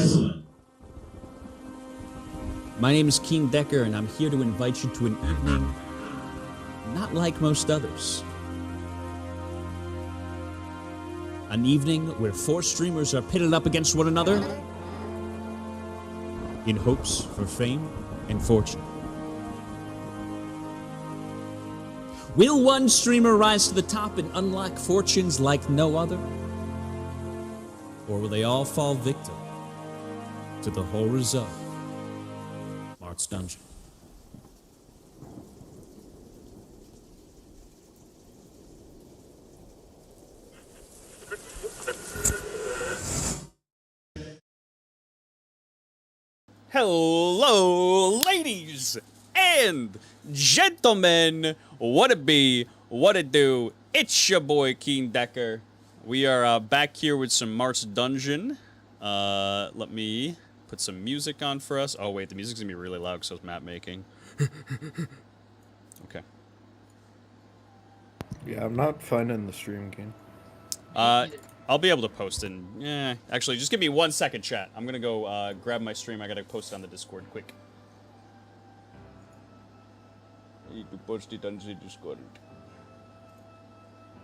gentlemen. My name is Keen Decker, and I'm here to invite you to an evening not like most others. An evening where 4 streamers are pitted up against one another in hopes for fame and fortune. Will one streamer rise to the top and unlock fortunes like no other? Or will they all fall victim to the horrors of Marth's Dungeon? Hello, ladies and gentlemen. What it be? What it do? It's your boy Keen Decker. We are back here with some Marth's Dungeon. Let me put some music on for us. Oh wait, the music's gonna be really loud because I was map making. Okay. Yeah, I'm not finding the stream, Keen. I'll be able to post in. Actually, just give me 1 second, chat. I'm gonna go grab my stream. I gotta post it on the Discord quick. I need to post it on the Discord.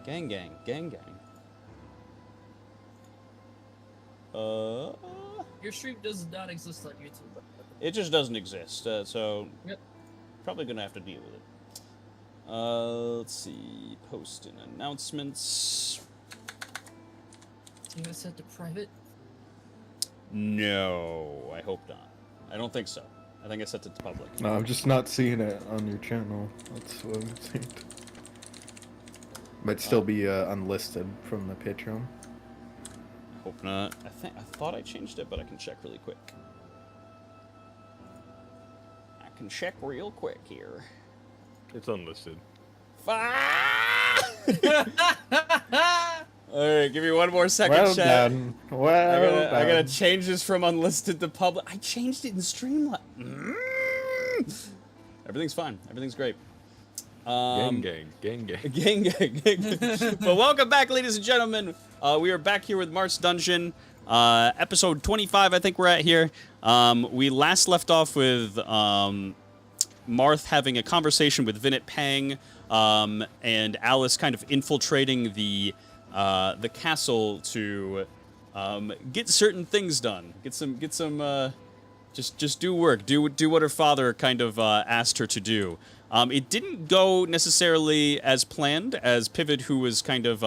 Gang, gang, gang, gang. Your stream does not exist on YouTube. It just doesn't exist. So Yep. probably gonna have to deal with it. Let's see. Post in announcements. You guys set to private? No, I hope not. I don't think so. I think I set it to public. No, I'm just not seeing it on your channel. That's what I'm seeing. Might still be unlisted from the Patreon. Hope not. I thought I changed it, but I can check really quick. I can check real quick here. It's unlisted. Alright, give me 1 more second, Well chat. done. Well I gotta done. change this from unlisted to public. I changed it in Streamlabs. Everything's fine. Everything's great. Gang, gang, gang, gang. Gang, gang, gang. But welcome back, ladies and gentlemen. We are back here with Marth's Dungeon. Episode 25, I think we're at here. We last left off with Marth having a conversation with Vinit Pang, and Alice kind of infiltrating the castle to get certain things done. Just do work. Do what her father kind of asked her to do. It didn't go necessarily as planned, as Pivot, who was kind of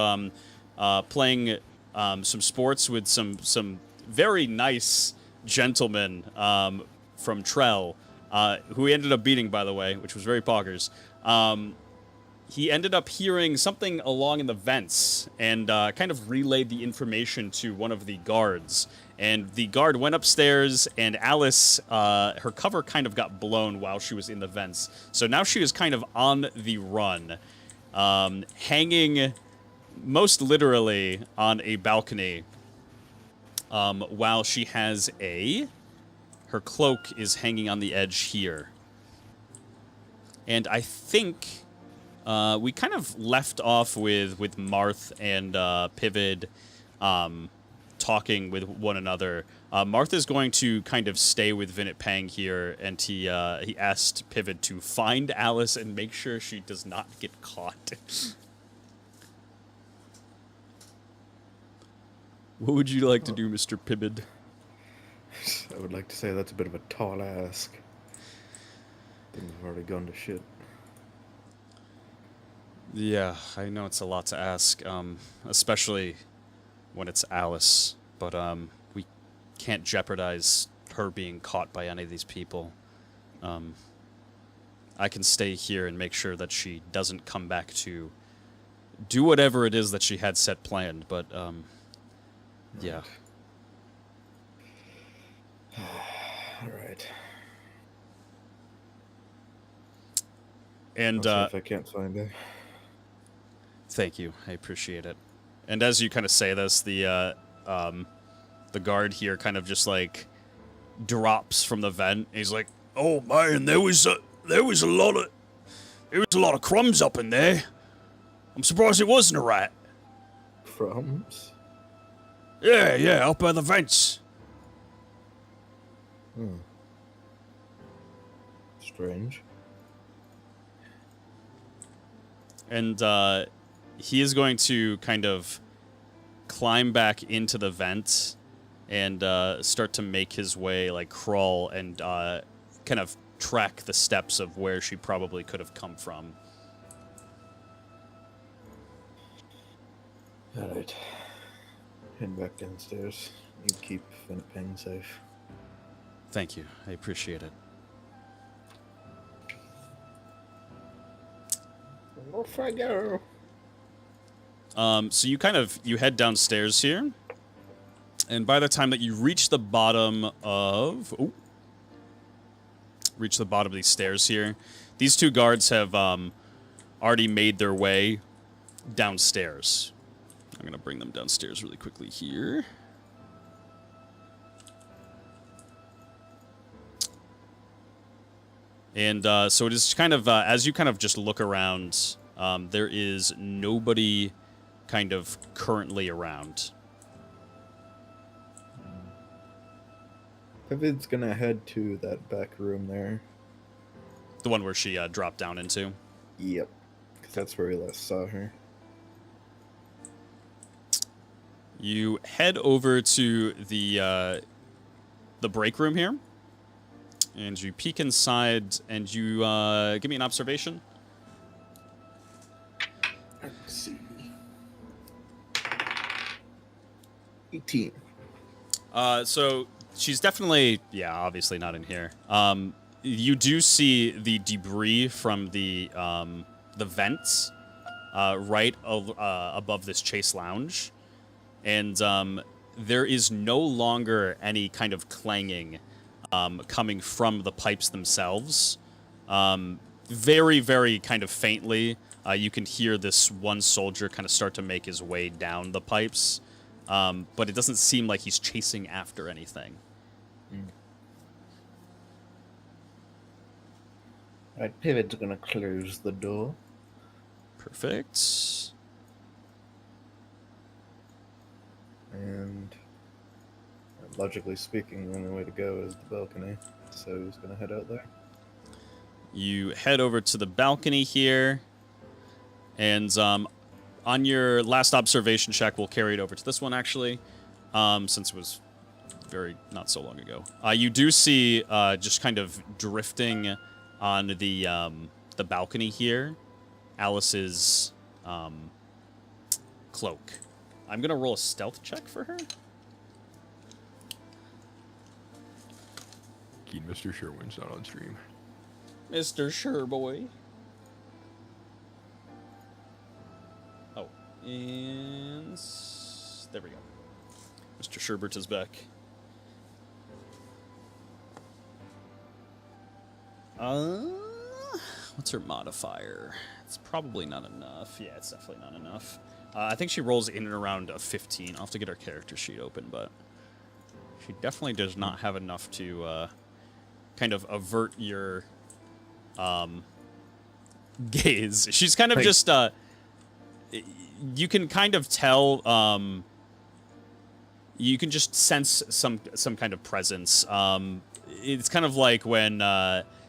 playing some sports with some very nice gentlemen from Trell, who he ended up beating, by the way, which was very poggers. He ended up hearing something along in the vents and kind of relayed the information to one of the guards. And the guard went upstairs, and Alice, her cover kind of got blown while she was in the vents. So now she is kind of on the run, hanging most literally on a balcony, while she has her cloak is hanging on the edge here. And I think we kind of left off with Marth and Pivot talking with one another. Marth is going to kind of stay with Vinit Pang here, and he asked Pivot to find Alice and make sure she does not get caught. What would you like to do, Mr. Pivot? I would like to say that's a bit of a tall ask. Things have already gone to shit. Yeah, I know it's a lot to ask, especially when it's Alice, but we can't jeopardize her being caught by any of these people. I can stay here and make sure that she doesn't come back to do whatever it is that she had set planned, but yeah. All right. And I'll see if I can't find it. Thank you, I appreciate it. And as you kind of say this, the guard here kind of just like drops from the vent. He's like, "Oh man, there was a lot of crumbs up in there. I'm surprised it wasn't a rat." Crumbs? Yeah, up by the vents. Hmm. Strange. And he is going to kind of climb back into the vent and start to make his way, like crawl and kind of track the steps of where she probably could have come from. Alright. Head back downstairs. You keep Ping safe. Thank you. I appreciate it. Off I go. So you head downstairs here, and by the time that you reach the bottom of these stairs here, these two guards have already made their way downstairs. I'm gonna bring them downstairs really quickly here. And so it is kind of, as you kind of just look around, there is nobody kind of currently around. Vivid's gonna head to that back room there. The one where she dropped down into. Yep. Because that's where we last saw her. You head over to the break room here. And you peek inside, and you give me an observation. Let's see. 18. So she's definitely, obviously not in here. You do see the debris from the vents right above this chase lounge, and there is no longer any kind of clanging coming from the pipes themselves. Very, very kind of faintly, you can hear this one soldier kind of start to make his way down the pipes, but it doesn't seem like he's chasing after anything. Alright, Pivot's gonna close the door. Perfect. And logically speaking, the only way to go is the balcony. So he's gonna head out there. You head over to the balcony here, and on your last observation check, we'll carry it over to this one, actually, since it was very not so long ago. You do see just kind of drifting on the balcony here, Alice's cloak. I'm going to roll a stealth check for her. Keen Mr. Sherwin's not on stream. Mr. Sherboy. Oh, and there we go. Mr. Sherbert is back. What's her modifier? It's probably not enough. Yeah, it's definitely not enough. I think she rolls in and around a 15. I'll have to get her character sheet open, but she definitely does not have enough to kind of avert your gaze. She's kind of just you can kind of tell you can just sense some kind of presence. It's kind of like when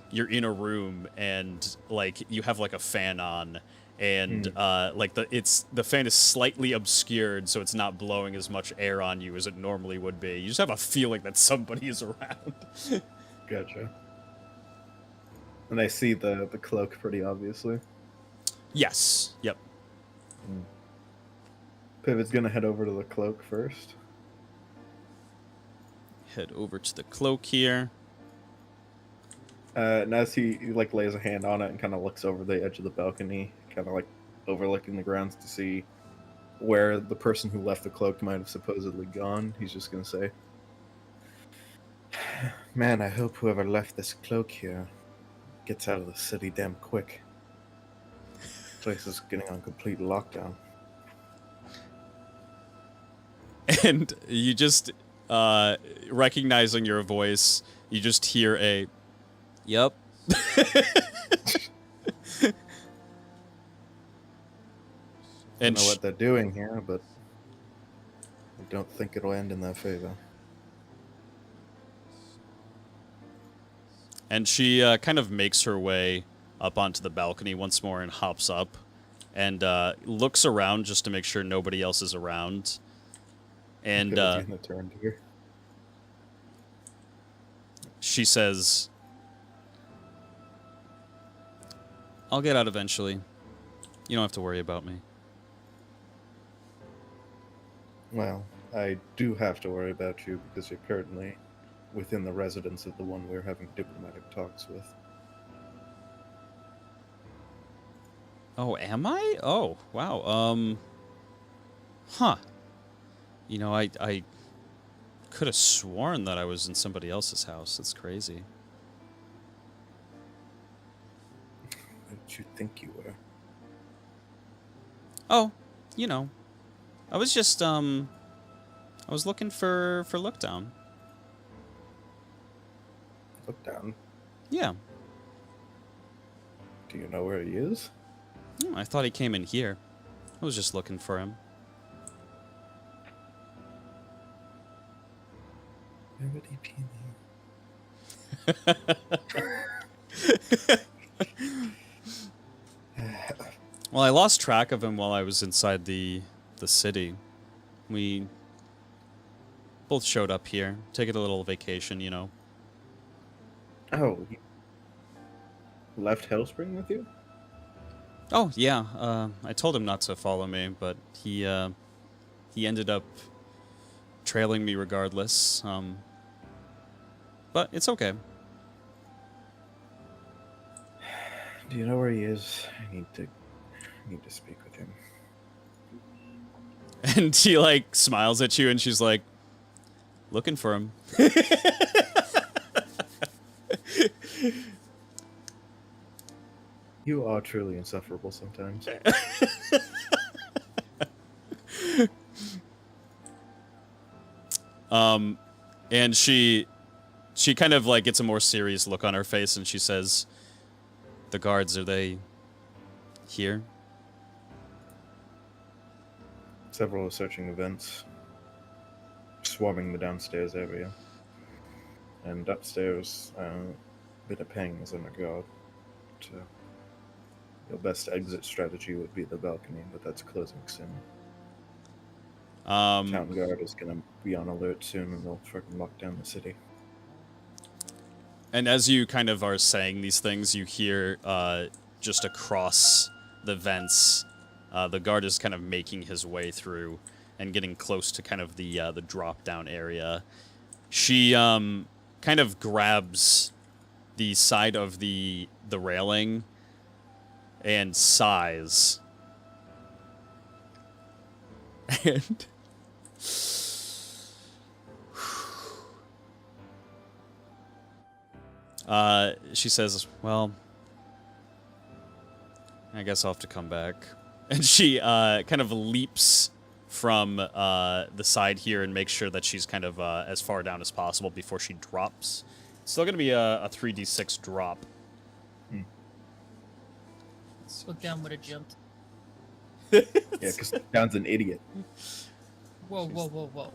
you're in a room and like you have like a fan on and like the fan is slightly obscured so it's not blowing as much air on you as it normally would be. You just have a feeling that somebody is around. Gotcha. And I see the cloak pretty obviously. Yes. Yep. Pivot's gonna head over to the cloak first. Head over to the cloak here. And as he like lays a hand on it and kind of looks over the edge of the balcony, kind of like overlooking the grounds to see where the person who left the cloak might have supposedly gone, he's just gonna say, "Man, I hope whoever left this cloak here gets out of the city damn quick. Place is getting on complete lockdown." And you just, recognizing your voice, you just hear a, "Yep." I don't know what they're doing here, but I don't think it'll end in their favor. And she kind of makes her way up onto the balcony once more and hops up and looks around just to make sure nobody else is around. And she says, I'll get out eventually. You don't have to worry about me. Well, I do have to worry about you because you're currently within the residence of the one we're having diplomatic talks with. Oh, am I? Oh, wow. Huh. You know, I could have sworn that I was in somebody else's house. That's crazy. Where did you think you were? Oh, you know. I was just, I was looking for Lookdown. Look down. Yeah. Do you know where he is? I thought he came in here. I was just looking for him. Where would he be? Well, I lost track of him while I was inside the city. We both showed up here, taking a little vacation, you know. Oh, he left Hellspring with you? Oh, yeah. I told him not to follow me, but he ended up trailing me regardless. But it's okay. Do you know where he is? I need to speak with him. And she, like, smiles at you, and she's like, looking for him. You are truly insufferable sometimes. And she kind of, like, gets a more serious look on her face, and she says, the guards, are they here? Several are searching the vents, swarming the downstairs area. And upstairs, bit of pang is under guard. So your best exit strategy would be the balcony, but that's closing soon. Town guard is gonna be on alert soon, and they'll freaking lock down the city. And as you kind of are saying these things, you hear just across the vents, the guard is kind of making his way through and getting close to kind of the drop-down area. She kind of grabs the side of the railing and sighs. And she says, well, I guess I'll have to come back. And she kind of leaps from the side here and makes sure that she's kind of as far down as possible before she drops. It's still going to be a 3d6 drop. Look down would have jumped. Yeah, because Down's an idiot. Whoa, whoa, whoa, whoa.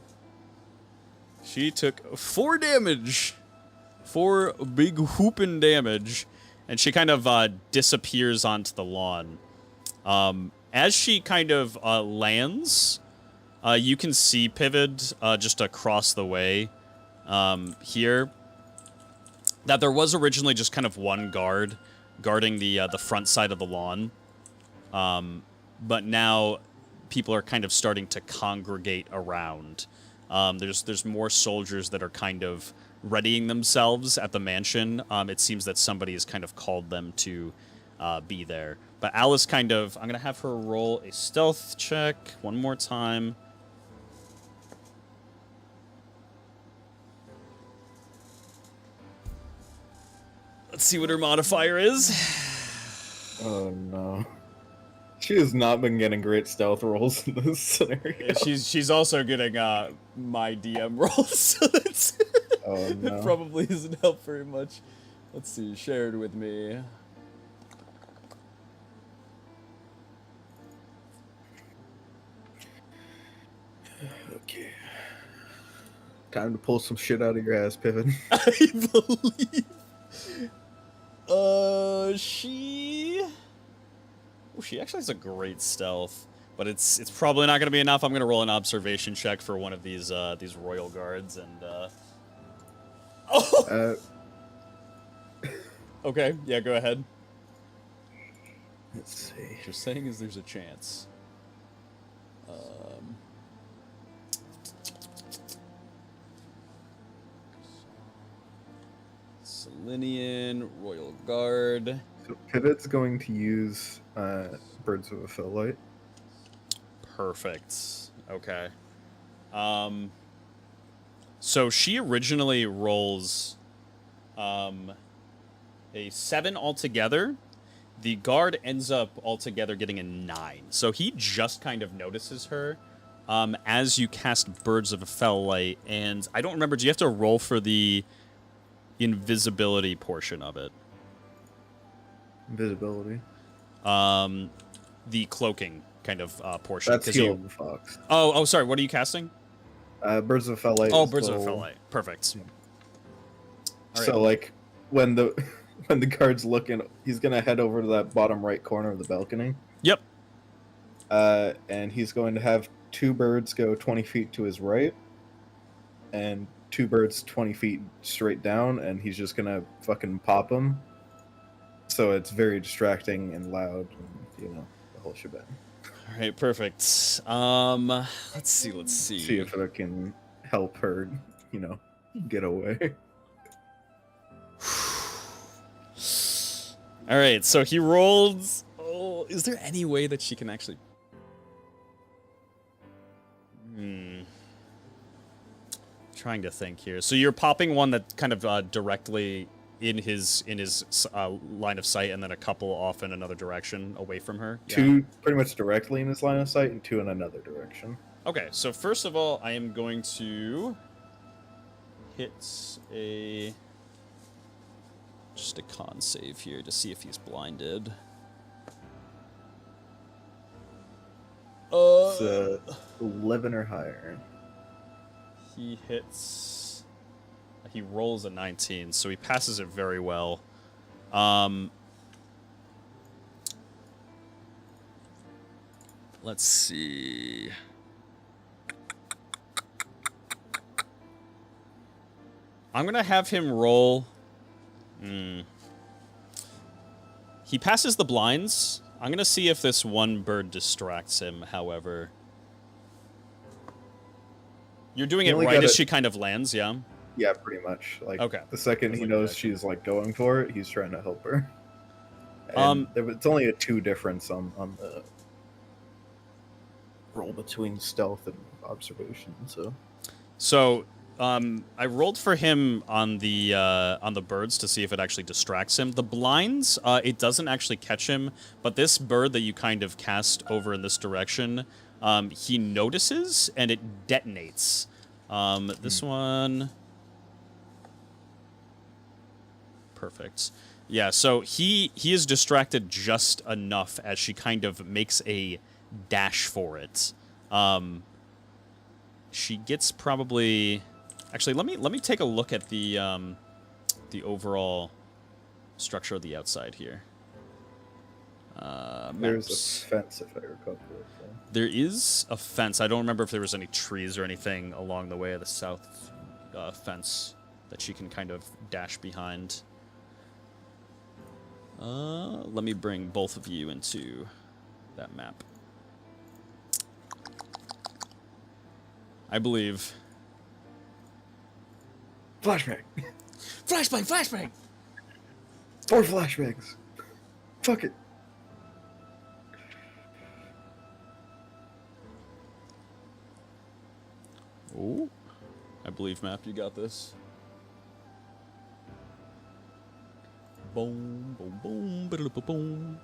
She took 4 damage. 4 big whooping damage. And she kind of disappears onto the lawn. As she kind of lands, you can see Pivot just across the way here that there was originally just kind of one guard guarding the front side of the lawn. But now people are kind of starting to congregate around. There's more soldiers that are kind of readying themselves at the mansion. It seems that somebody has kind of called them to be there. But Alice kind of... I'm going to have her roll a stealth check one more time. Let's see what her modifier is. Oh, no. She has not been getting great stealth rolls in this scenario. Yeah, she's also getting my DM rolls, so that's... Oh, no. It probably doesn't help very much. Let's see, shared with me. Okay. Time to pull some shit out of your ass, Piven. I believe. She actually has a great stealth, but it's probably not going to be enough. I'm going to roll an observation check for one of these royal guards, and oh. Okay, yeah, go ahead. Let's see. What you're saying is there's a chance. Selenian, Royal Guard. So Pivot's going to use Birds of a Felllight. Perfect. Okay. So she originally rolls a 7 altogether. The guard ends up altogether getting a 9. So he just kind of notices her as you cast Birds of a Felllight. And I don't remember, do you have to roll for the invisibility portion of it? Invisibility. The cloaking kind of portion. That's Heel of the Fox. Oh, sorry. What are you casting? Birds of a Felllight. Oh, Birds of a Felllight. Perfect. Yeah. All right. So, like, when the guard's looking, he's gonna head over to that bottom right corner of the balcony. Yep. And he's going to have 2 birds go 20 feet to his right, and 2 birds 20 feet straight down, and he's just gonna fucking pop them. So it's very distracting and loud, and, you know, the whole shebang. All right, perfect. Let's see. See if it can help her, you know, get away. All right, so he rolled. Oh, is there any way that she can actually? Trying to think here. So you're popping one that kind of directly in his line of sight, and then a couple off in another direction away from her. 2 pretty much directly in his line of sight, and 2 in another direction. Okay, so first of all, I am going to hit just a con save here to see if he's blinded. It's 11 or higher. He hits. He rolls a 19, so he passes it very well. Let's see. I'm gonna have him roll. He passes the blinds. I'm gonna see if this one bird distracts him, however. You're doing it right as she kind of lands, yeah? Yeah, pretty much. Like, okay. The second he knows she's, like, going for it, he's trying to help her. And it's only a 2 difference on the roll between stealth and observation, so... So, I rolled for him on the birds to see if it actually distracts him. The blinds, it doesn't actually catch him, but this bird that you kind of cast over in this direction, he notices and it detonates. This one, perfect. Yeah, so he is distracted just enough as she kind of makes a dash for it. She gets probably. Actually, let me take a look at the overall structure of the outside here. There's a fence, if I recall correctly. There is a fence. I don't remember if there was any trees or anything along the way of the south fence that she can kind of dash behind. Let me bring both of you into that map. I believe. Flashback! Flashbang! 4 flashbacks! Fuck it! Oh, I believe, Map, you got this. Boom, boom, boom, boom.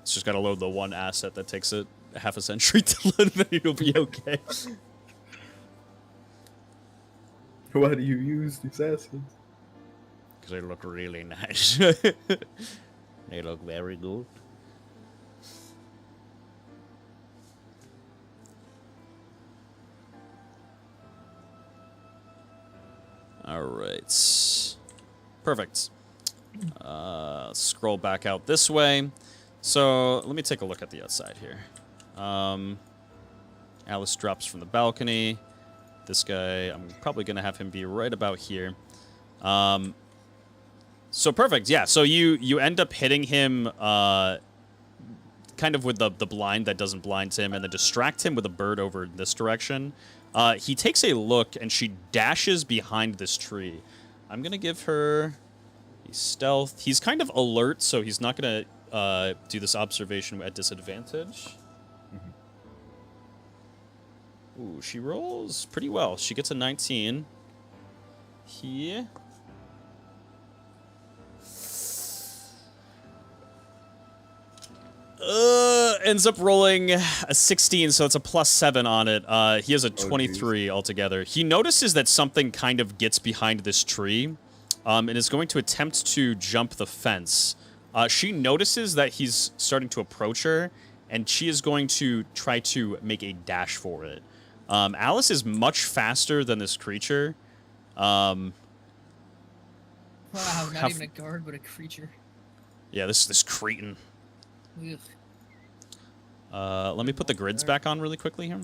It's just gotta load the one asset that takes it half a century to load, then it'll be okay. Why do you use these assets? Because they look really nice. They look very good. All right. Perfect. Scroll back out this way. So let me take a look at the outside here. Alice drops from the balcony. This guy, I'm probably going to have him be right about here. So perfect, yeah. So you end up hitting him kind of with the blind that doesn't blind him, and then distract him with a bird over this direction. He takes a look, and she dashes behind this tree. I'm going to give her stealth. He's kind of alert, so he's not going to do this observation at disadvantage. Ooh, she rolls pretty well. She gets a 19. He ends up rolling a 16, so it's a +7 on it. He has a 23 altogether. He notices that something kind of gets behind this tree, and is going to attempt to jump the fence. She notices that he's starting to approach her, and she is going to try to make a dash for it. Alice is much faster than this creature. Wow, not even a guard, but a creature. Yeah, this cretin. Ugh. Let me put the grids back on really quickly here.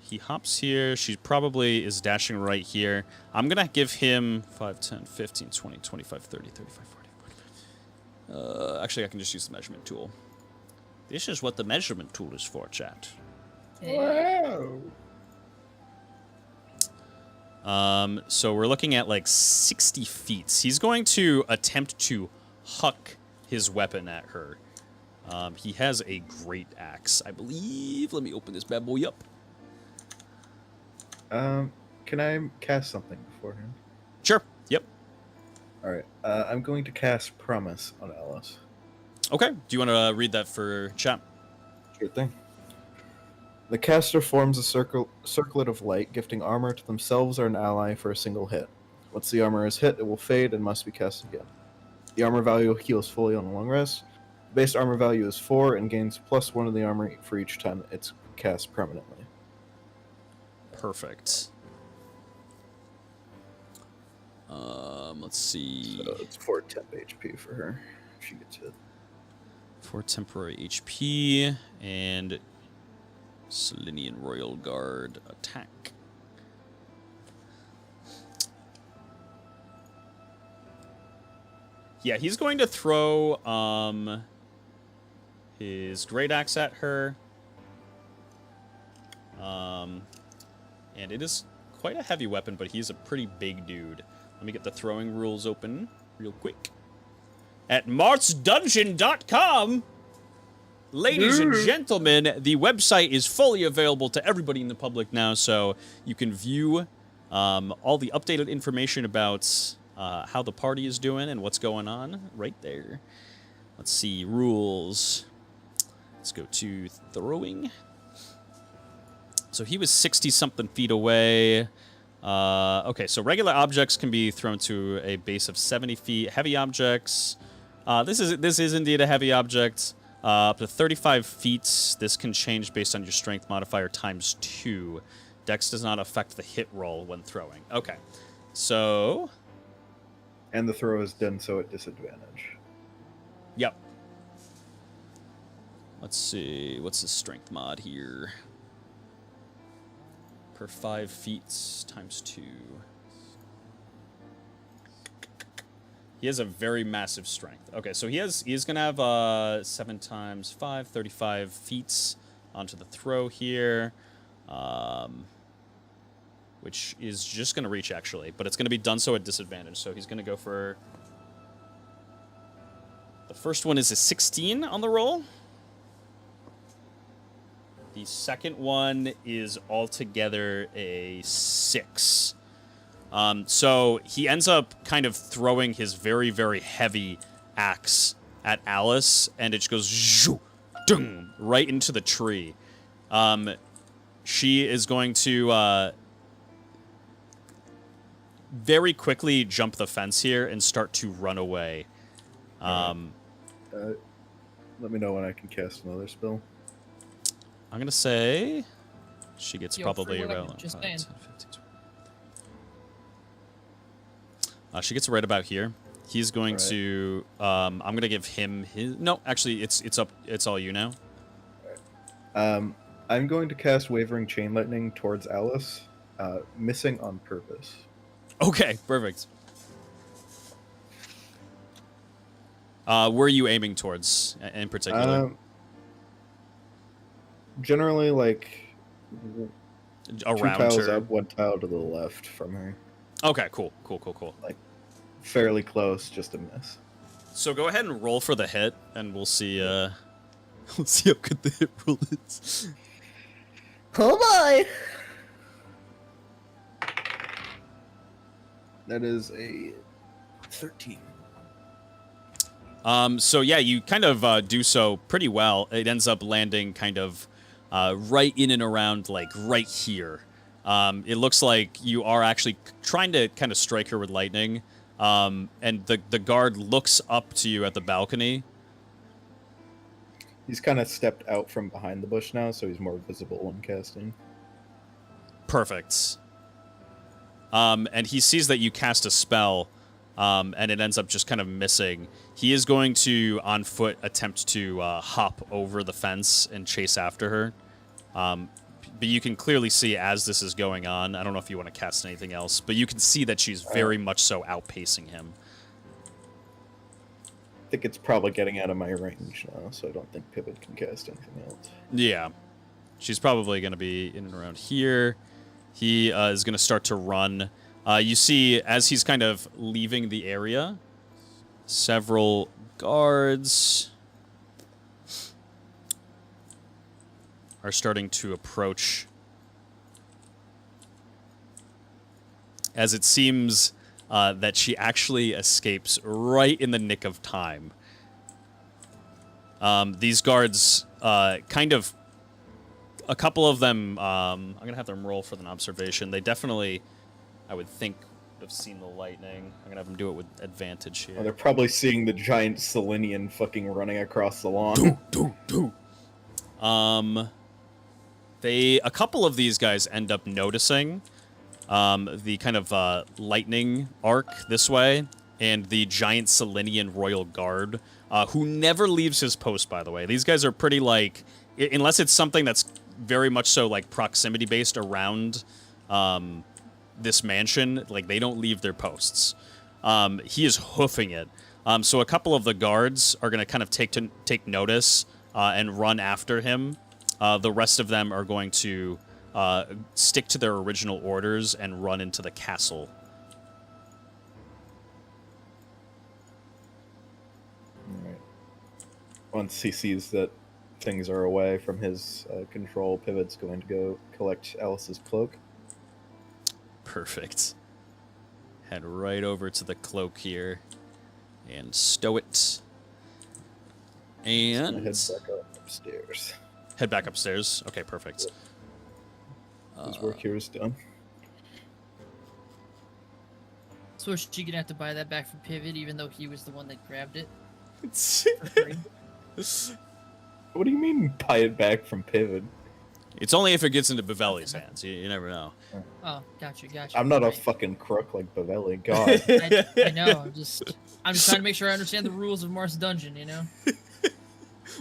He hops here. She probably is dashing right here. I'm going to give him 5, 10, 15, 20, 25, 30, 35, 40, 45. Actually, I can just use the measurement tool. This is what the measurement tool is for, chat. Wow. So we're looking at like 60 feet. He's going to attempt to huck his weapon at her. He has a great axe, I believe. Let me open this bad boy up. Can I cast something beforehand? Sure. Yep. All right. I'm going to cast Promise on Alice. Okay. Do you want to read that for chat? Sure thing. The caster forms a circlet of light, gifting armor to themselves or an ally for a single hit. Once the armor is hit, it will fade and must be cast again. The armor value heals fully on a long rest. The base armor value is 4 and gains +1 of the armor for each time it's cast permanently. Perfect. Let's see. So it's 4 temp HP for her if she gets hit. 4 temporary HP and Selenian Royal Guard attack. Yeah, he's going to throw his great axe at her. And it is quite a heavy weapon, but he's a pretty big dude. Let me get the throwing rules open real quick. At martsdungeon.com, ladies and gentlemen, the website is fully available to everybody in the public now, so you can view all the updated information about how the party is doing and what's going on right there. Let's see, rules. Let's go to throwing. So he was 60-something feet away. Okay, so regular objects can be thrown to a base of 70 feet. Heavy objects, this is indeed a heavy object. Up to 35 feet, this can change based on your strength modifier ×2. Dex does not affect the hit roll when throwing. Okay, so... And the throw is done so at disadvantage. Yep. Let's see, what's the strength mod here? Per 5 feet ×2. He has a very massive strength. Okay, so he's gonna have 7 times 5, 35 feet onto the throw here, which is just gonna reach actually, but it's gonna be done so at disadvantage. So he's gonna go for the first one is a 16 on the roll. The second one is altogether a 6. So he ends up kind of throwing his very, very heavy axe at Alice, and it just goes zhoo, dung, right into the tree. She is going to very quickly jump the fence here and start to run away. Let me know when I can cast another spell. I'm going to say she gets Yo, probably for what I'm around just 5, saying. 10, 15, 20. She gets right about here. He's going Right. to. I'm gonna give him his. No, actually, it's up. It's all you now. I'm going to cast Wavering Chain Lightning towards Alice, missing on purpose. Okay, perfect. Where are you aiming towards in particular? Generally, like Around 2 tiles her. up, 1 tile to the left from her. Okay, cool. Fairly close, just a miss. So go ahead and roll for the hit, and we'll see. We'll see how good the hit roll is. Oh boy! That is a 13. So yeah, you kind of do so pretty well. It ends up landing kind of right in and around, like right here. It looks like you are actually trying to kind of strike her with lightning. And the guard looks up to you at the balcony. He's kind of stepped out from behind the bush now, so he's more visible when casting. Perfect. And he sees that you cast a spell, and it ends up just kind of missing. He is going to, on foot, attempt to hop over the fence and chase after her. But you can clearly see as this is going on, I don't know if you want to cast anything else, but you can see that she's very much so outpacing him. I think it's probably getting out of my range now, so I don't think Pivot can cast anything else. Yeah. She's probably going to be in and around here. He is going to start to run. You see, as he's kind of leaving the area, several guards are starting to approach. As it seems that she actually escapes right in the nick of time. These guards kind of... A couple of them, I'm going to have them roll for an observation. They definitely, I would think, have seen the lightning. I'm going to have them do it with advantage here. Well, they're probably seeing the giant Selenian fucking running across the lawn. A couple of these guys end up noticing the kind of lightning arc this way, and the giant Selenian royal guard, who never leaves his post, by the way. These guys are pretty, like, unless it's something that's very much so, like, proximity-based around this mansion, like, they don't leave their posts. He is hoofing it. So a couple of the guards are going to kind of take notice and run after him. The rest of them are going to stick to their original orders and run into the castle. Alright. Once he sees that things are away from his control, Pivot's going to go collect Alice's cloak. Perfect. Head right over to the cloak here and stow it. And Head back up upstairs. head back upstairs. Okay, perfect. His work here is done. So is she gonna have to buy that back from Pivot, even though he was the one that grabbed it for free? What do you mean, buy it back from Pivot? It's only if it gets into Bavelli's hands. You never know. Oh, gotcha. I'm not a Right. fucking crook like Bavelli. God. I know. I'm just trying to make sure I understand the rules of Marth's dungeon. You know.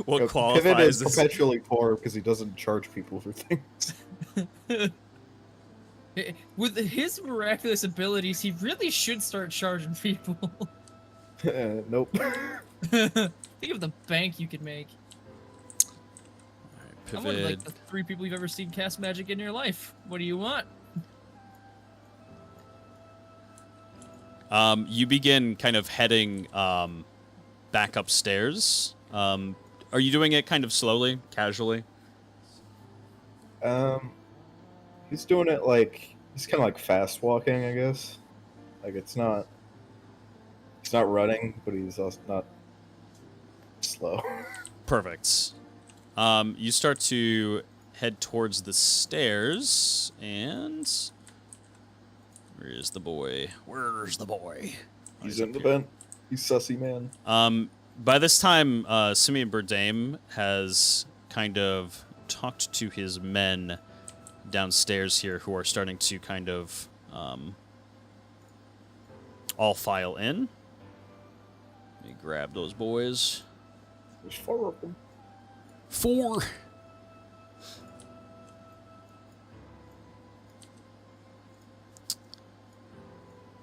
What Pivot qualifies is this? perpetually poor because he doesn't charge people for things. With his miraculous abilities, he really should start charging people. Nope. Think of the bank you could make. Pivot. I'm one of like the 3 people you've ever seen cast magic in your life. What do you want? You begin kind of heading back upstairs. Are you doing it kind of slowly, casually? He's doing it like he's kind of like fast walking, I guess. Like it's not running, but he's also not slow. Perfect. You start to head towards the stairs, and where's the boy? Where's the boy? He's in the vent. He's sussy, man. By this time, Simeon Burdame has kind of talked to his men downstairs here, who are starting to kind of all file in. Let me grab those boys. There's 4 of them. 4.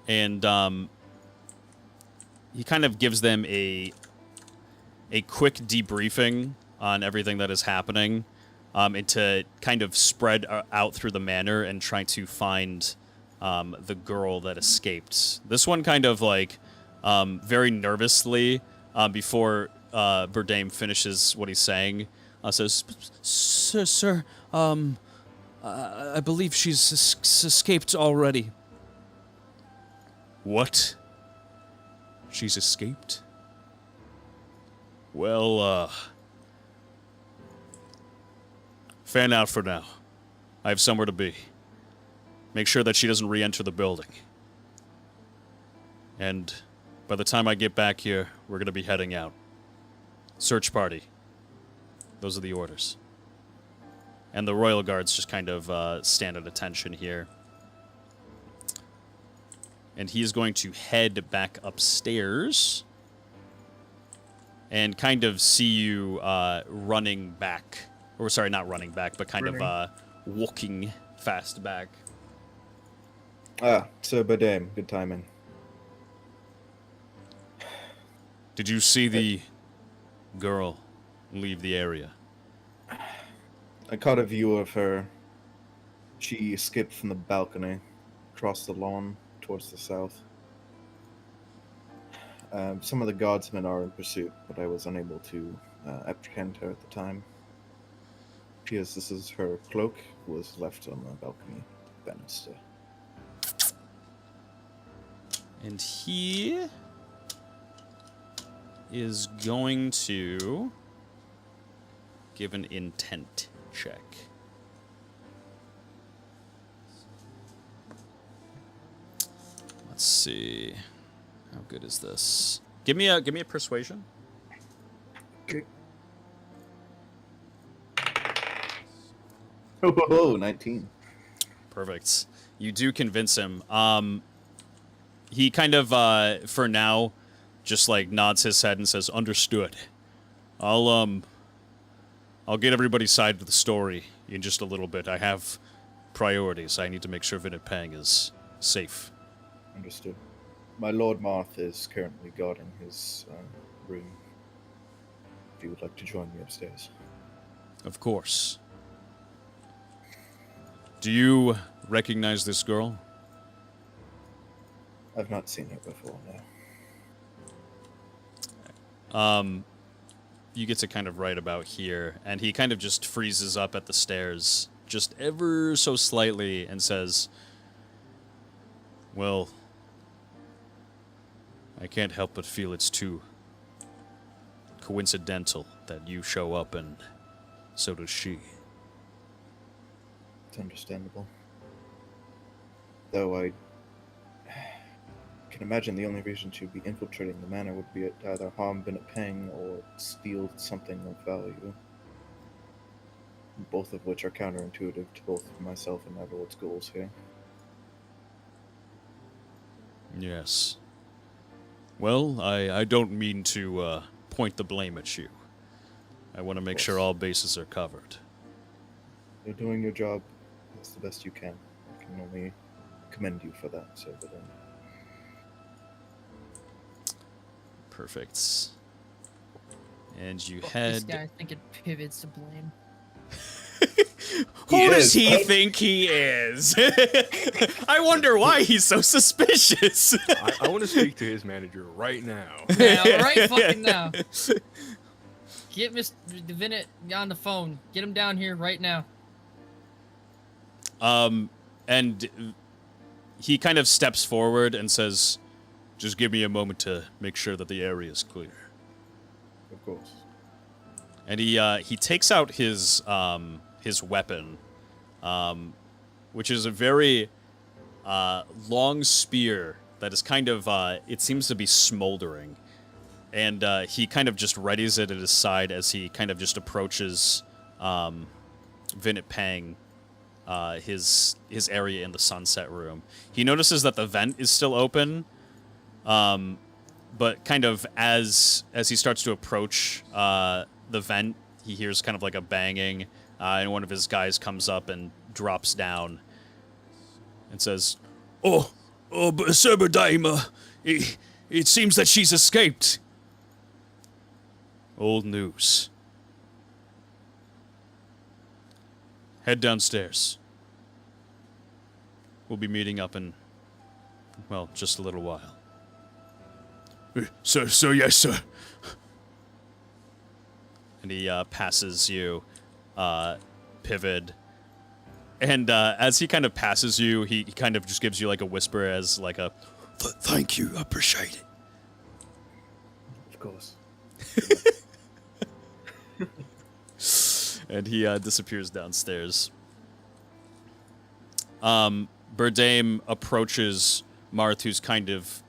And he kind of gives them a quick debriefing on everything that is happening, and to kind of spread out through the manor and try to find the girl that escaped. This one kind of like very nervously before Burdame finishes what he's saying, says, Sir, I believe she's escaped already. What? She's escaped? Well, fan out for now. I have somewhere to be. Make sure that she doesn't re-enter the building. And by the time I get back here, we're going to be heading out. Search party. Those are the orders. And the Royal Guards just kind of stand at attention here. And he's going to head back upstairs and kind of see you running back. Or, sorry, not running back, but kind of walking fast back. Ah, Sir Burdame, good timing. Did you see the girl leave the area? I caught a view of her. She escaped from the balcony, across the lawn, towards the south. Some of the guardsmen are in pursuit, but I was unable to apprehend her at the time. This is her cloak, was left on the balcony banister. And he is going to give an intent check. Let's see. How good is this? Give me a persuasion. Okay. Oh, 19. Perfect. You do convince him. He kind of, for now, just like nods his head and says, "Understood. I'll get everybody's side of the story in just a little bit. I have priorities. I need to make sure Vinit Pang is safe." Understood. My Lord Marth is currently guarding his room. If you would like to join me upstairs. Of course. Do you recognize this girl? I've not seen her before, no. You get to kind of right about here, and he kind of just freezes up at the stairs, just ever so slightly, and says, "Well, I can't help but feel it's too coincidental that you show up and so does she." It's understandable. Though I can imagine the only reason to be infiltrating the manor would be to either harm Vinit Pang or steal something of value. Both of which are counterintuitive to both myself and my lord's goals here. Yes. Well, I don't mean to point the blame at you. I want to make sure all bases are covered. You're doing your job as the best you can. I can only commend you for that, Sir Burdame. Perfect. And you This head... guy thinking Pivot's to blame. Who does he think he is? I wonder why he's so suspicious. I want to speak to his manager right now. Yeah, right fucking now. Get Mr. Vinit on the phone. Get him down here right now. And he kind of steps forward and says, "Just give me a moment to make sure that the area is clear." Of course. And he takes out his weapon, which is a very long spear that is kind of it seems to be smoldering, and he kind of just readies it at his side as he kind of just approaches Vinit Pang, his area in the sunset room. He notices that the vent is still open, But kind of as he starts to approach the vent, he hears kind of like a banging, and one of his guys comes up and drops down and says, but Sir Dame, it seems that she's escaped. "Old news. Head downstairs. We'll be meeting up in, well, just a little while." Sir, yes, sir. And he passes you, Pivot. And as he kind of passes you, he kind of just gives you like a whisper as like a, Thank you, I appreciate it. Of course. and he disappears downstairs. Burdame approaches Marth, who's kind of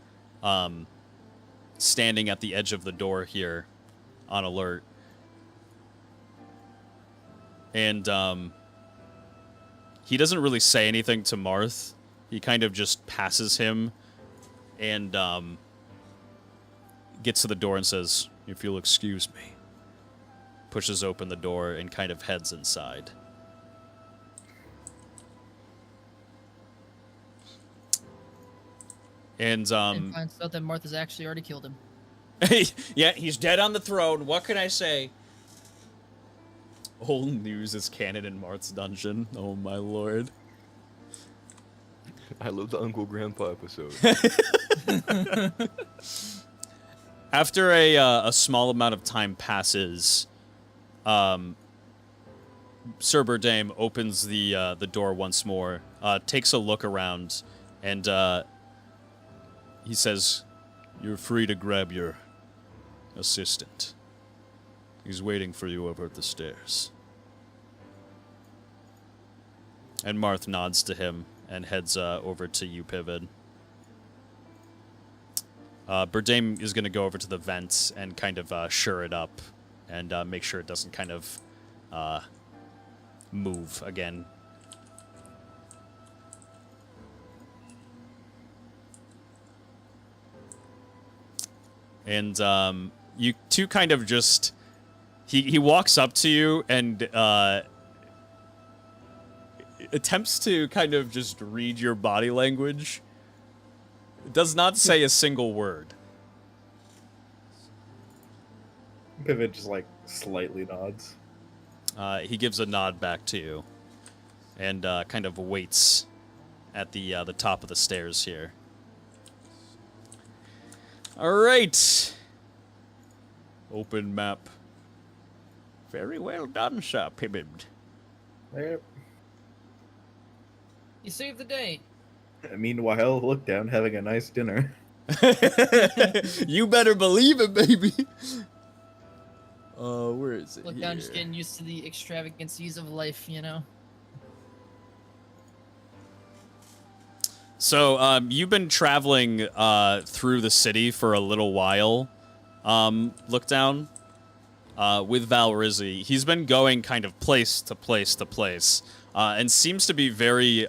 standing at the edge of the door here on alert. And he doesn't really say anything to Marth. He kind of just passes him and gets to the door and says, "If you'll excuse me." Pushes open the door and kind of heads inside. And finds out that Martha's actually already killed him. yeah, he's dead on the throne. What can I say? Old news is canon in Marth's dungeon. Oh my lord. I love the Uncle Grandpa episode. After a small amount of time passes, Sir Burdame opens the door once more, takes a look around, and he says, "You're free to grab your assistant. He's waiting for you over at the stairs." And Marth nods to him and heads over to you, Pivot. Burdame is going to go over to the vents and kind of sure it up and make sure it doesn't kind of move again. And you two kind of just... He walks up to you and attempts to kind of just read your body language. Does not say a single word. Pivot just like slightly nods. He gives a nod back to you and kind of waits at the top of the stairs here. All right. Open map. Very well done, Sir Pivot. Yep. You saved the day. Meanwhile, look down, having a nice dinner. You better believe it, baby. Where is it? Look down, just getting used to the extravagancies of life, you know? So, you've been traveling through the city for a little while. Look down. With Valrizzi. He's been going kind of place to place to place, and seems to be very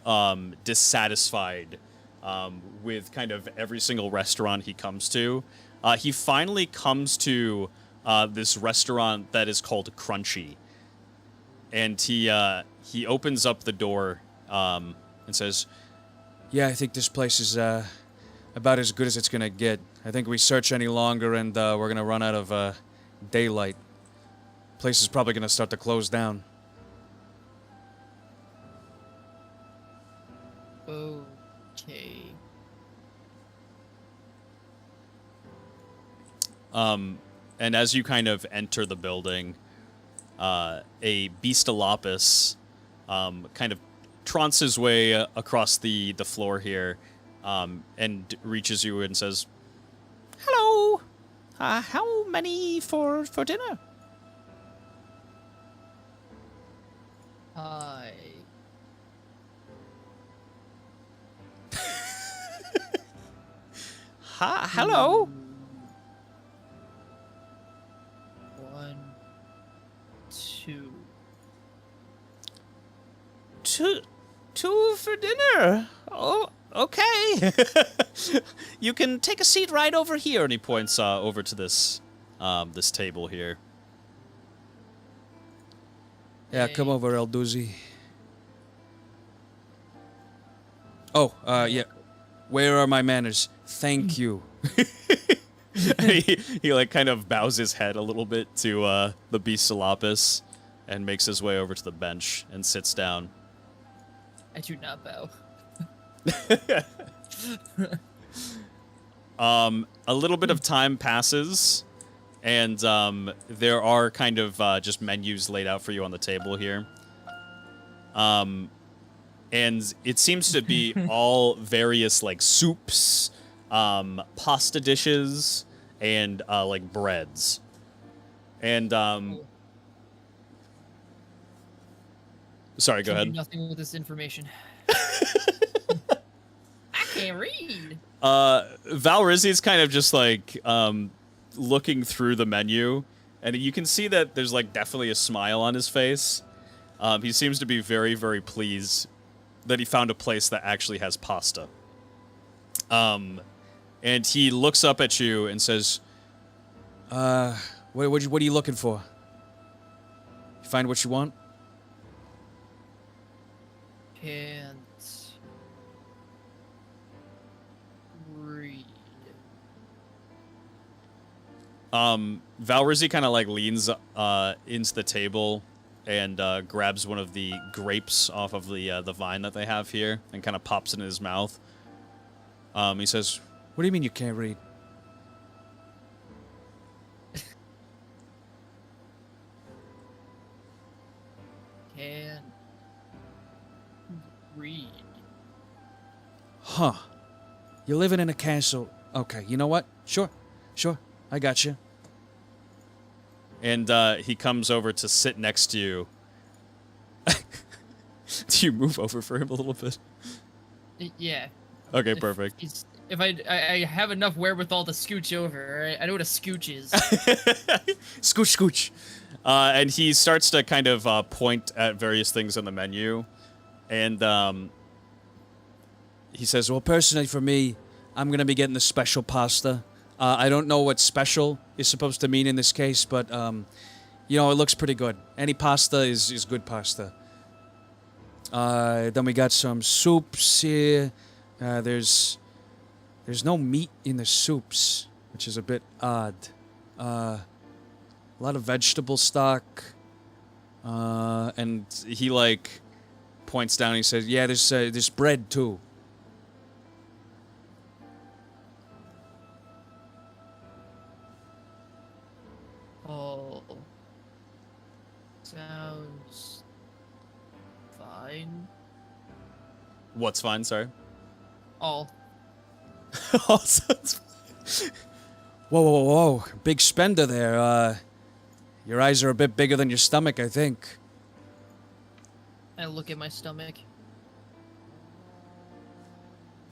dissatisfied with kind of every single restaurant he comes to. He finally comes to this restaurant that is called Crunchy, and he opens up the door and says, Yeah, I think this place is about as good as it's gonna get. I think we search any longer and we're gonna run out of daylight. Place is probably gonna start to close down. Okay. And as you kind of enter the building, a Beastalopus kind of trounces his way across the floor here, and reaches you and says, Hello! How many for dinner? Hi. Hello? 1, 2. Two for dinner. Oh, Okay. You can take a seat right over here. And he points over to this this table here. Yeah, come over, El Doozy. Oh, yeah. Where are my manners? Thank you. he like kind of bows his head a little bit to the Beastalopus and makes his way over to the bench and sits down. I do not bow. A little bit of time passes, and there are kind of just menus laid out for you on the table here. And it seems to be all various like soups, pasta dishes, and like breads. And sorry, go Can ahead. do nothing with this information. I can't read. Valrizzi's kind of just like looking through the menu, and you can see that there's like definitely a smile on his face. He seems to be very, very pleased that he found a place that actually has pasta. And he looks up at you and says, what are you looking for? You find what you want? Can't read. Valrizzi kind of like leans into the table and grabs one of the grapes off of the vine that they have here and kind of pops it in his mouth. He says, What do you mean you can't read? Can't read. Huh. You're living in a castle. Okay, you know what? Sure. I got you. and he comes over to sit next to you. Do you move over for him a little bit? Yeah. Okay, perfect. If I have enough wherewithal to scooch over, right? I know what a scooch is. Scooch. And he starts to kind of point at various things on the menu, and He says, well, personally for me, I'm going to be getting the special pasta. I don't know what special is supposed to mean in this case, but, you know, it looks pretty good. Any pasta is good pasta. Then we got some soups here. There's no meat in the soups, which is a bit odd. A lot of vegetable stock. and he like points down and he says, Yeah, there's bread too. Oh. Sounds fine. "What's fine?" Sorry. All. Oh, sounds Whoa. Big spender there. Your eyes are a bit bigger than your stomach, I think. I look at my stomach.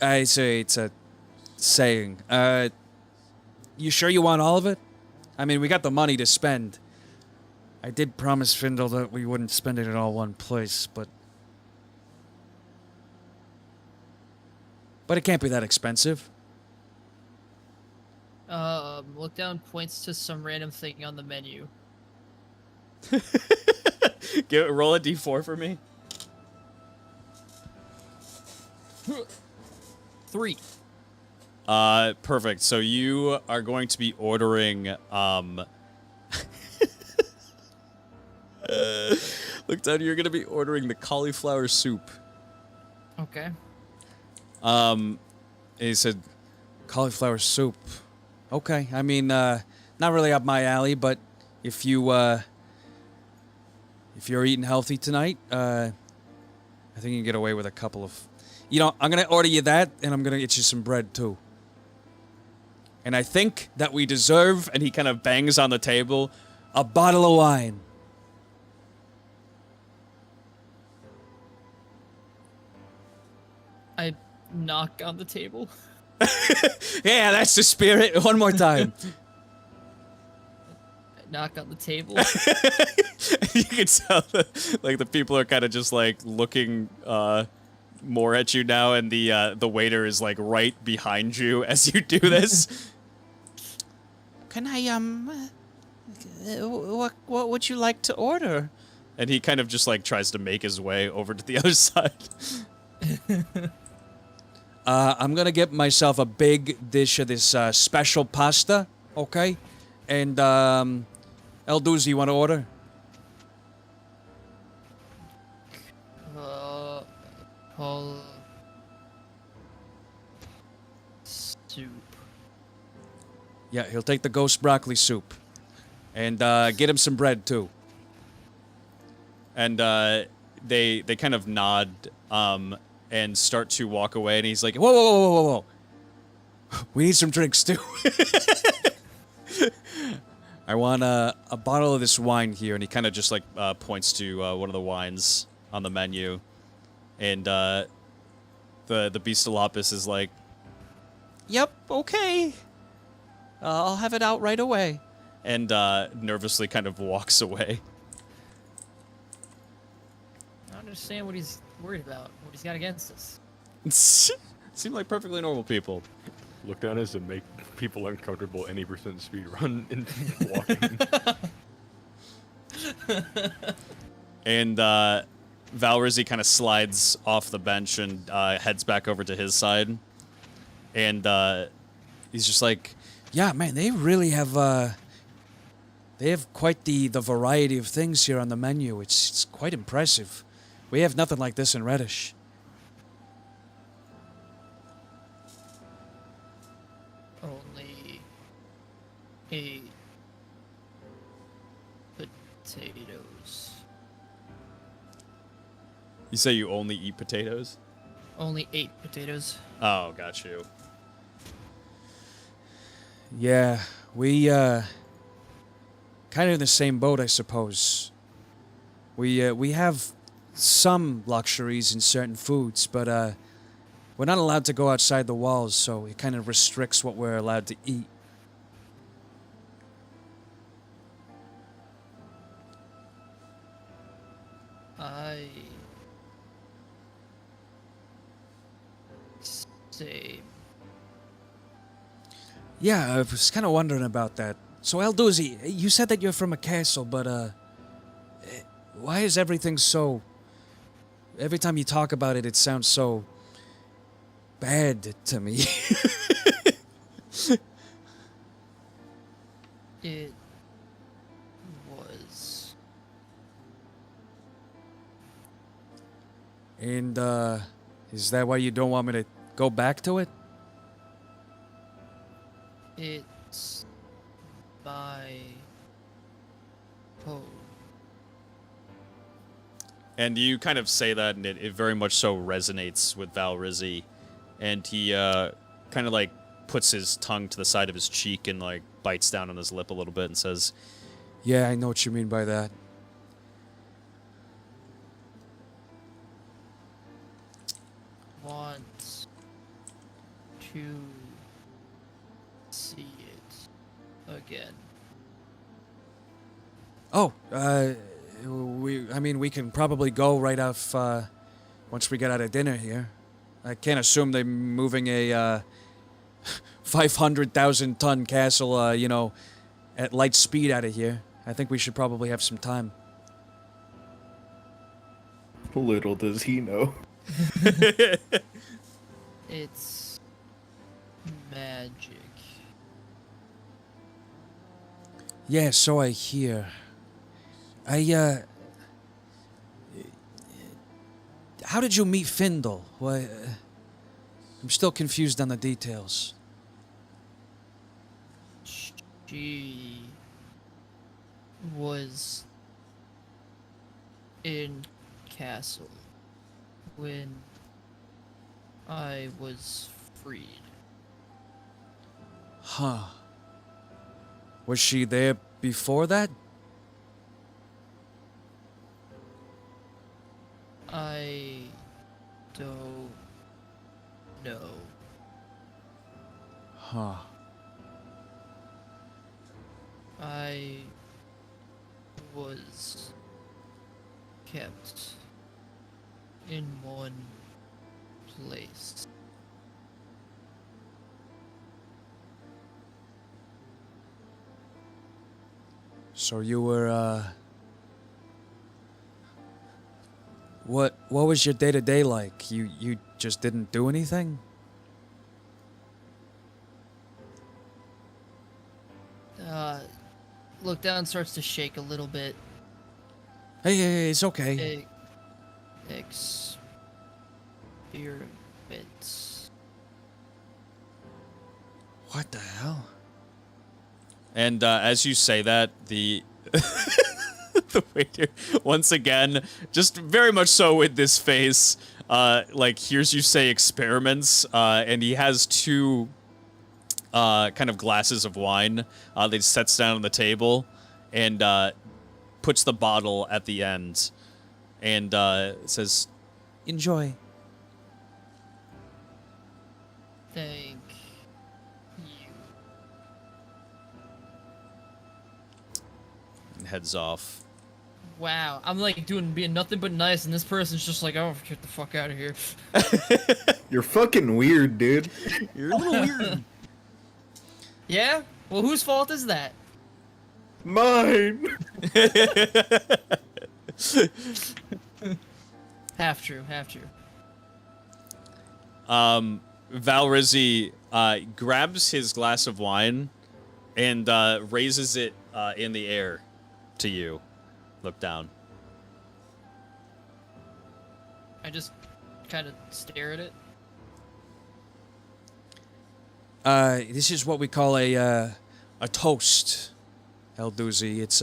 I say it's a saying. You sure you want all of it? I mean, we got the money to spend. I did promise Findle that we wouldn't spend it in all one place, but it can't be that expensive. Look down, points to some random thing on the menu. Roll a d4 for me. 3. Perfect. So you are going to be ordering, look down, you're going to be ordering the cauliflower soup. Okay. And he said, Cauliflower soup. Okay, I mean, not really up my alley, but if you're eating healthy tonight, I think you can get away with a couple of... You know, I'm going to order you that, and I'm going to get you some bread, too. And I think that we deserve, and he kind of bangs on the table, a bottle of wine. I knock on the table. Yeah, that's the spirit. One more time. I knock on the table. you can tell that, like, the people are kind of just, like, looking, more at you now, and the waiter is like right behind you as you do this. Can I what would you like to order? And he kind of just like tries to make his way over to the other side. I'm gonna get myself a big dish of this special pasta, okay? And El Duzzi, you want to order? Call soup. Yeah, he'll take the ghost broccoli soup, and get him some bread too. And they kind of nod and start to walk away, and he's like, whoa, whoa, whoa, whoa, whoa, whoa. We need some drinks too. I want a bottle of this wine here, and he kind of just like points to one of the wines on the menu, and the Beastalopus is like, "Yep, okay, I'll have it out right away," and nervously kind of walks away. I don't understand what he's worried about. What he's got against us. Seem like perfectly normal people. Look down as to make people uncomfortable any percent speed run in walking. And Valrizzi kind of slides off the bench and heads back over to his side. And he's just like, Yeah, man, they really have they have quite the variety of things here on the menu. It's quite impressive. We have nothing like this in Reddish. Only 8 potatoes. you say you only eat potatoes? Only 8 potatoes. Oh, got you. Yeah, we kind of in the same boat, I suppose. We have some luxuries in certain foods, but we're not allowed to go outside the walls, so it kind of restricts what we're allowed to eat. Same. Yeah, I was kind of wondering about that. So, Elduzzi, you said that you're from a castle, but why is everything so... Every time you talk about it, it sounds so bad to me. It was. And, is that why you don't want me to go back to it? It's my home. And you kind of say that, and it very much so resonates with Valrizzi. And he kind of like puts his tongue to the side of his cheek and like bites down on his lip a little bit and says, Yeah, I know what you mean by that. Want to see it again. Oh, we can probably go right off, once we get out of dinner here. I can't assume they're moving a, 500,000 ton castle, at light speed out of here. I think we should probably have some time. Little does he know. It's magic. Yeah, so I hear. How did you meet Findle? Why, I'm still confused on the details. She was in castle when I was freed. Huh. Was she there before that? I don't know. Huh. I was kept in one place. So you were, what was your day-to-day like? You just didn't do anything? Look down starts to shake a little bit. Hey, it's okay. Experiments. What the hell? And as you say that, the the waiter once again, just very much so with this face, like hears you say experiments, and he has two kind of glasses of wine that he sets down on the table, and puts the bottle at the end, and says, Enjoy. Thank you. and heads off. Wow, I'm like being nothing but nice, and this person's just like, oh, get the fuck out of here. You're fucking weird, dude. You're a little weird. Yeah? Well, whose fault is that? Mine. Half true, half true. Valrizzi grabs his glass of wine and raises it in the air to you. Look down. I just kind of stare at it. This is what we call a toast, Elduzi. It's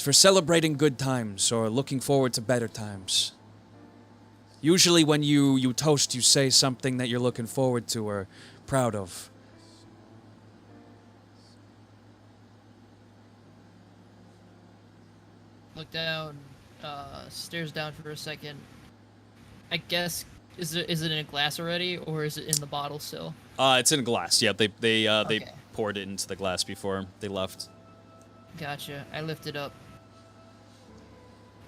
for celebrating good times or looking forward to better times. Usually when you toast, you say something that you're looking forward to or proud of. Look down, stares down for a second. I guess, is it in a glass already, or is it in the bottle still? It's in a glass. Yeah, they Okay. poured it into the glass before they left. Gotcha. I lift it up.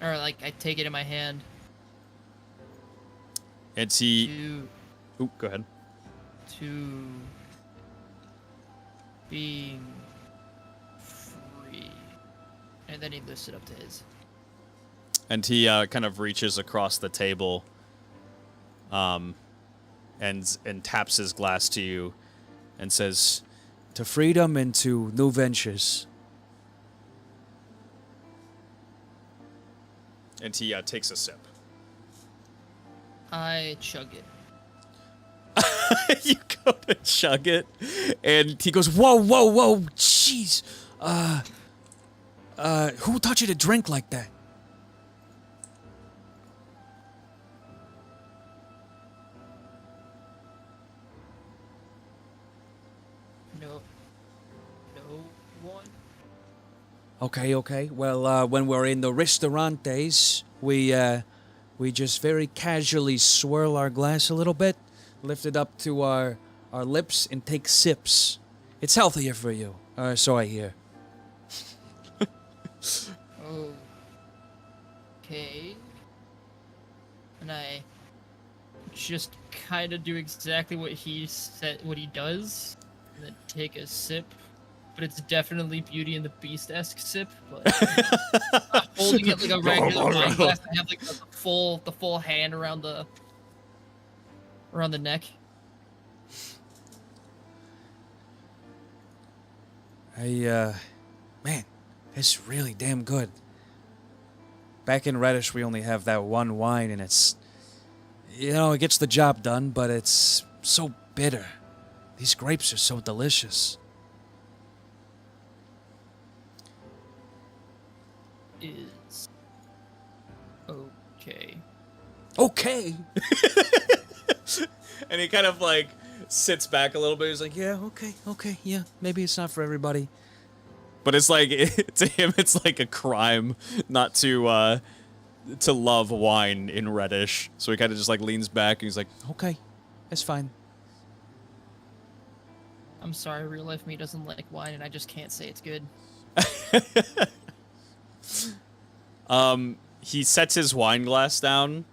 Or, like, I take it in my hand. And he... To Oop, go ahead. being free. And then he lifts it up to his. And he kind of reaches across the table and taps his glass to you and says, To freedom and to new ventures. and he takes a sip. I chug it. You go to chug it, and He goes, whoa, jeez. Who taught you to drink like that? No one. Okay. Well, when we're in the restaurantes, we just very casually swirl our glass a little bit, lift it up to our lips, and take sips. It's healthier for you, so I hear. Okay. And I just kind of do exactly what he said, what he does, and then take a sip. But it's definitely Beauty and the Beast-esque sip. But I'm holding it like a regular wine glass. I have like the full hand around the neck. Man, it's really damn good. Back in Reddish, we only have that one wine, and it's, it gets the job done, but it's so bitter. These grapes are so delicious. Is okay. Okay. and he kind of like sits back a little bit. He's like, yeah, Okay, yeah. Maybe it's not for everybody. but it's like to him, it's like a crime not to love wine in Reddish. So he kind of just like leans back and he's like, Okay, that's fine. I'm sorry, real life me doesn't like wine, and I just can't say it's good. he sets his wine glass down,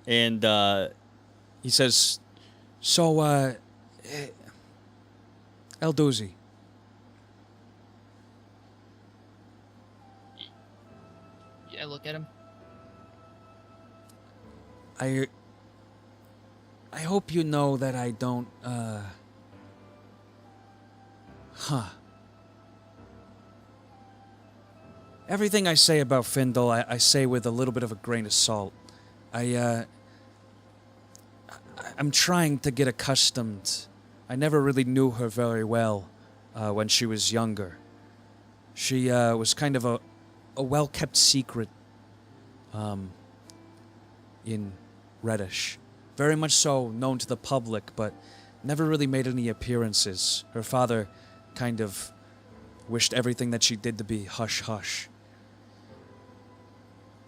And He says, "So, El Doozy, Yeah, I look at him. I hope you know that I don't, Everything I say about Findle, I say with a little bit of a grain of salt. I'm trying to get accustomed. I never really knew her very well when she was younger. She was kind of a well-kept secret in Reddish. Very much so known to the public, but never really made any appearances. Her father kind of wished everything that she did to be hush-hush.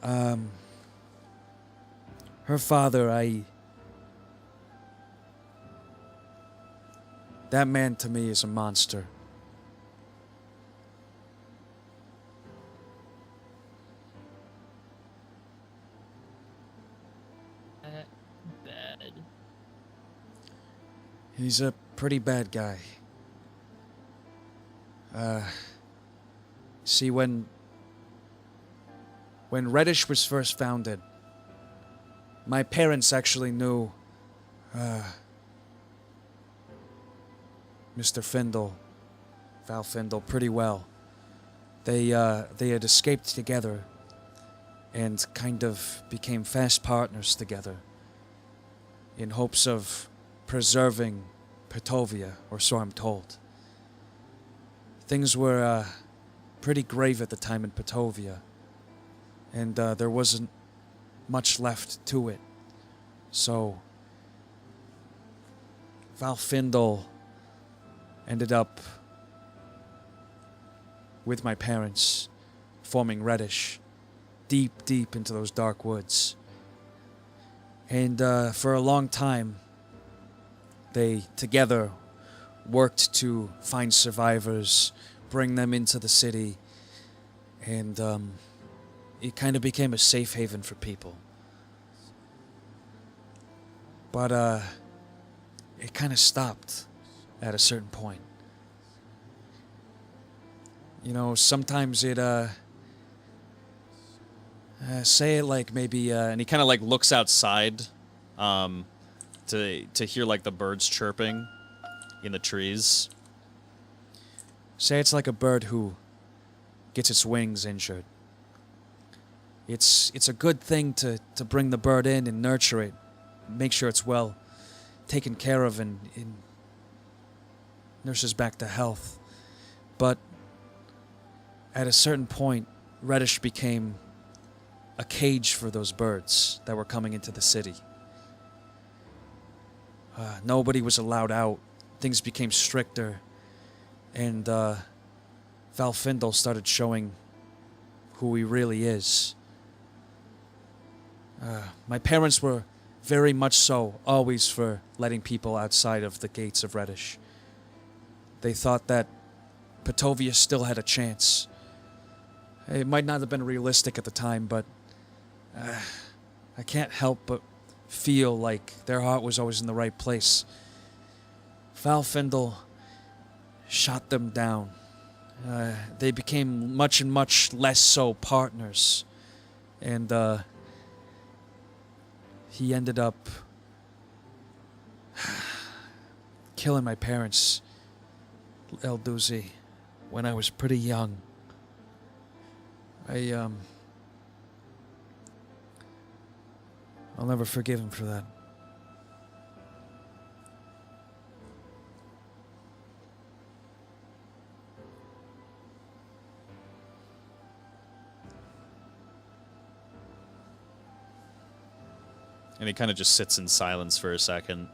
Her father, that man to me is a monster. Bad. He's a pretty bad guy. See, when Reddish was first founded, my parents actually knew Mr. Findle, Val Findle, pretty well. They had escaped together and kind of became fast partners together in hopes of preserving Petovia, or so I'm told. Things were pretty grave at the time in Petovia, and there wasn't much left to it. So Val Findle ended up with my parents forming Reddish deep, deep into those dark woods. And for a long time, they together worked to find survivors, bring them into the city, and it kind of became a safe haven for people. But it kind of stopped at a certain point. You know, sometimes it, say it like maybe, and he kind of like looks outside to hear like the birds chirping in the trees. say it's like a bird who gets its wings injured. It's a good thing to bring the bird in and nurture it, make sure it's well taken care of and nurses back to health. But at a certain point, Reddish became a cage for those birds that were coming into the city. Nobody was allowed out. Things became stricter, and Val Findle started showing who he really is. My parents were very much so always for letting people outside of the gates of Reddish. They thought that Petovia still had a chance. It might not have been realistic at the time, but I can't help but feel like their heart was always in the right place. Val Findle shot them down. They became much and much less so partners. And he ended up killing my parents, El Doozy, when I was pretty young. I'll never forgive him for that. And he kind of just sits in silence for a second.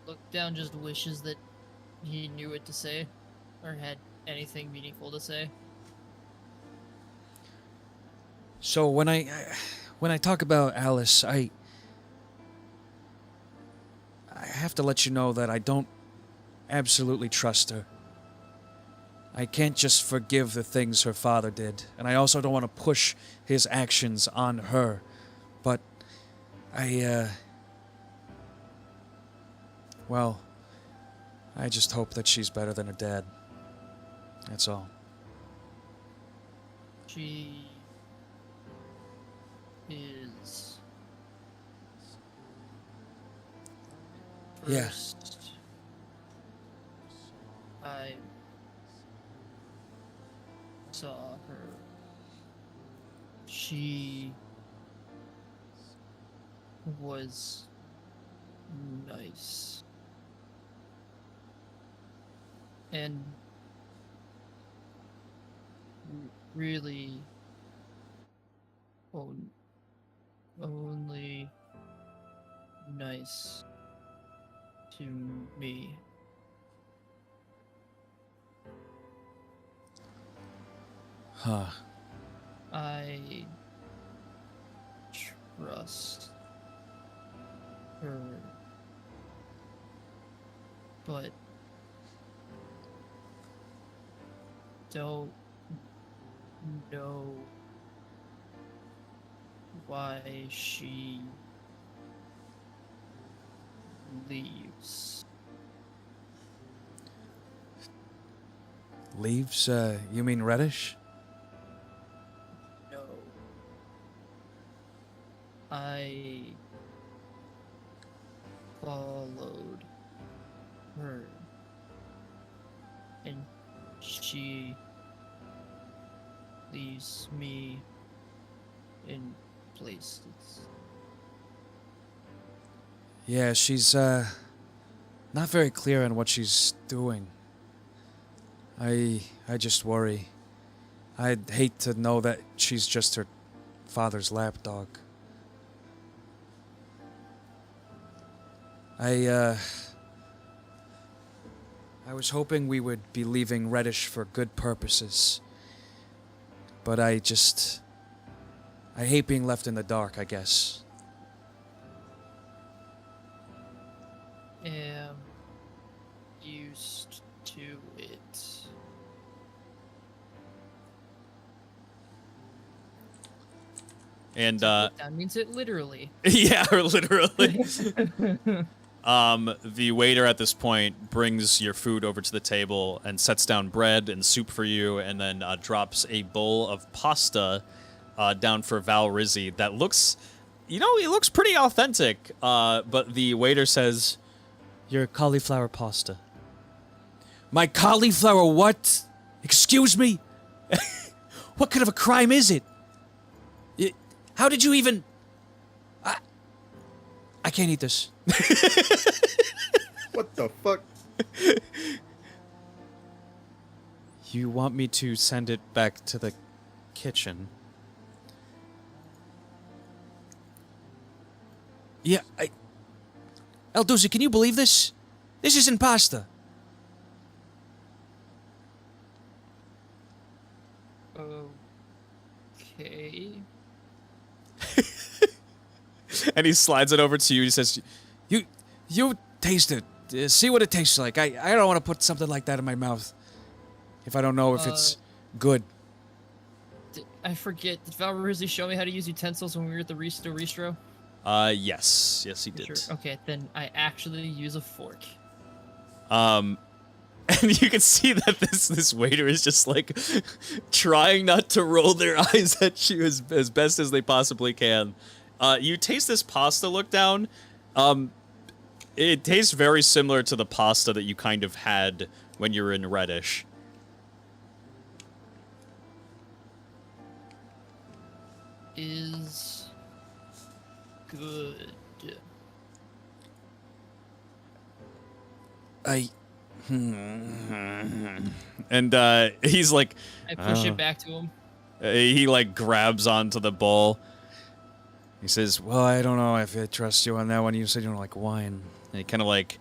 Look down, just wishes that he knew what to say, or had anything meaningful to say. So when I talk about Alice, I have to let you know that I don't absolutely trust her. I can't just forgive the things her father did, and I also don't want to push his actions on her. But well, I just hope that she's better than her dad. That's all. She is. Yeah. First, I saw her. She was nice. And really only nice to me. Huh. I trust her, but don't know why she leaves. Leaves? You mean Reddish? No. I followed her, and she leaves me in places. Yeah, she's, not very clear on what she's doing. I just worry. I'd hate to know that she's just her father's lapdog. I was hoping we would be leaving Reddish for good purposes. But I hate being left in the dark, I guess. Am used to it. And That means it literally. yeah, literally. The waiter at this point brings your food over to the table and sets down bread and soup for you, and then drops a bowl of pasta down for Val Rizzi that looks, it looks pretty authentic. But the waiter says, Your cauliflower pasta. My cauliflower what? Excuse me? What kind of a crime is it? How did you even... I can't eat this. What the fuck? You want me to send it back to the kitchen? Yeah, Elduzi, can you believe this? This isn't pasta. Okay. and he slides it over to you. He says, You taste it. See what it tastes like. I don't want to put something like that in my mouth if I don't know if it's good. I forget. Did Val Rizzi show me how to use utensils when we were at the Ristro? yes, he did. Sure. Okay, then I actually use a fork. And you can see that this waiter is just like trying not to roll their eyes at you as best as they possibly can. You taste this pasta, look down. It tastes very similar to the pasta that you kind of had when you were in Reddish. Is good. And he's like, I push it back to him. he like grabs onto the bowl. He says, well, I don't know if I trust you on that one. You said you don't like wine. And he kind of like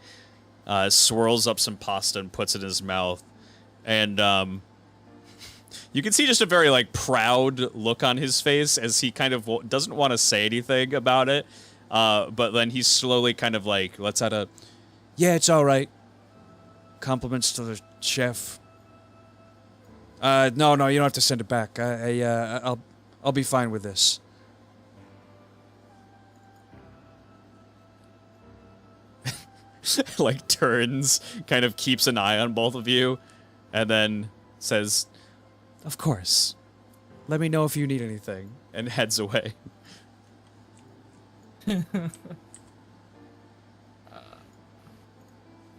swirls up some pasta and puts it in his mouth. And you can see just a very like proud look on his face as he kind of doesn't want to say anything about it. But then he slowly kind of like lets out a, Yeah, it's all right. Compliments to the chef. No, you don't have to send it back. I'll be fine with this. Like turns, kind of keeps an eye on both of you, and then says, Of course. Let me know if you need anything. and heads away.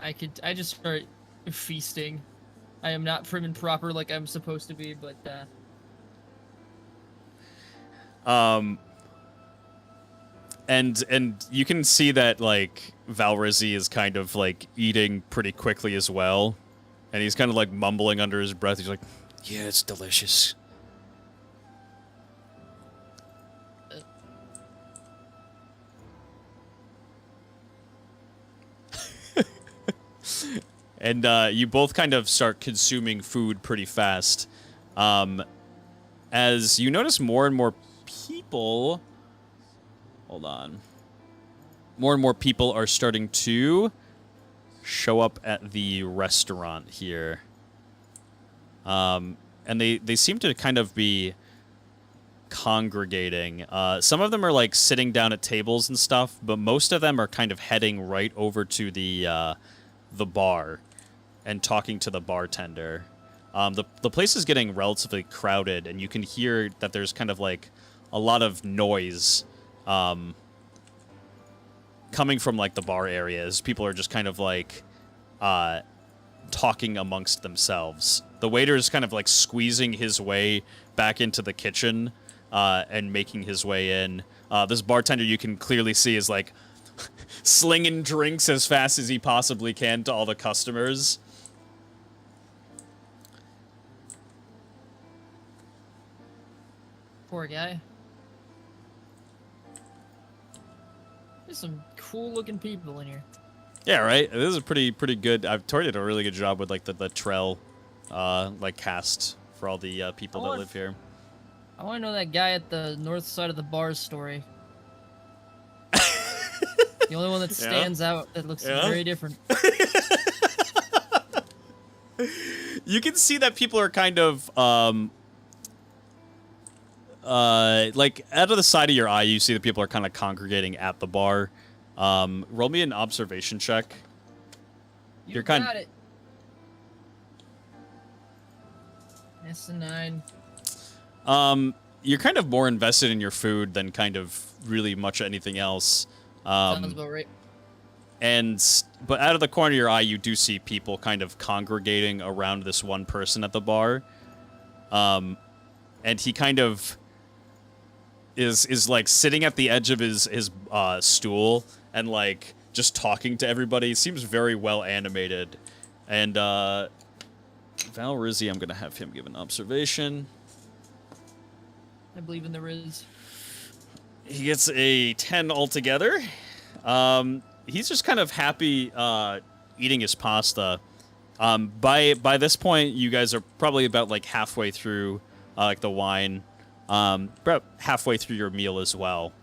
I just start feasting. I am not prim and proper like I'm supposed to be, but And you can see that like Valrizi is kind of like eating pretty quickly as well, and he's kind of like mumbling under his breath. He's like, Yeah, it's delicious. and you both kind of start consuming food pretty fast. As you notice more and more people. Hold on. More and more people are starting to show up at the restaurant here. And they seem to kind of be congregating. Some of them are like sitting down at tables and stuff, but most of them are kind of heading right over to the bar and talking to the bartender. The place is getting relatively crowded, and you can hear that there's kind of like a lot of noise coming from like the bar areas. People are just kind of like talking amongst themselves. The waiter is kind of like squeezing his way back into the kitchen and making his way in. This bartender, you can clearly see, is like slinging drinks as fast as he possibly can to all the customers. poor guy. There's some cool-looking people in here. Yeah, right. This is pretty good. Tori did a really good job with like the Trell like cast for all the people that live here. I want to know that guy at the north side of the bar's story. The only one that stands out that looks very different. You can see that people are kind of like out of the side of your eye, you see that people are kind of congregating at the bar. Roll me an observation check. You got it. That's a 9. You're kind of more invested in your food than kind of really much anything else. Sounds about right. But out of the corner of your eye, you do see people kind of congregating around this one person at the bar. And he kind of is like sitting at the edge of his stool and like just talking to everybody. He seems very well animated. And Valrizi, I'm gonna have him give an observation. I believe in the Riz. He gets a 10 altogether. He's just kind of happy eating his pasta. By this point, you guys are probably about like halfway through like the wine. About halfway through your meal as well.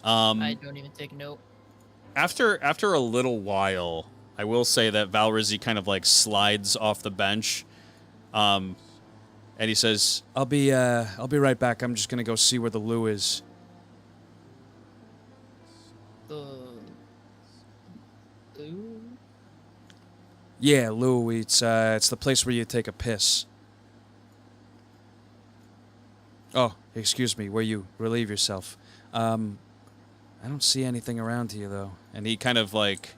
I don't even take note. After a little while, I will say that Valrizi kind of like slides off the bench, and he says, I'll be right back. I'm just gonna go see where the loo is. The loo? Yeah, loo. It's the place where you take a piss. Oh, excuse me. Where you relieve yourself. I don't see anything around here though. and he kind of like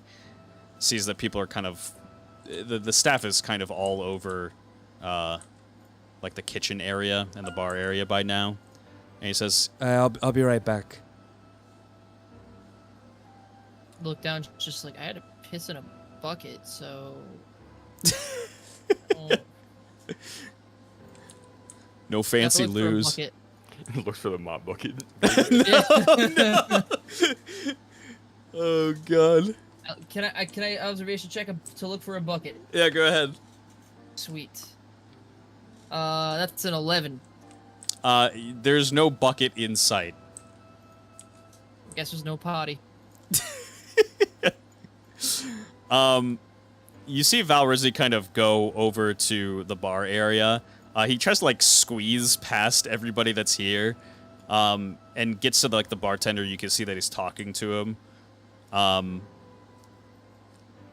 sees that people are kind of the staff is kind of all over like the kitchen area and the bar area by now, and he says, I'll be right back. Look down, just like, I had to piss in a bucket, so... no fancy Gotta look for a loos. bucket. Looks for the mop bucket. Oh god. Can I observation check to look for a bucket? Yeah, go ahead. Sweet. That's an 11. There's no bucket in sight. Guess there's no potty. You see Valrizzi kind of go over to the bar area. He tries to like squeeze past everybody that's here, and gets to like the bartender. You can see that he's talking to him.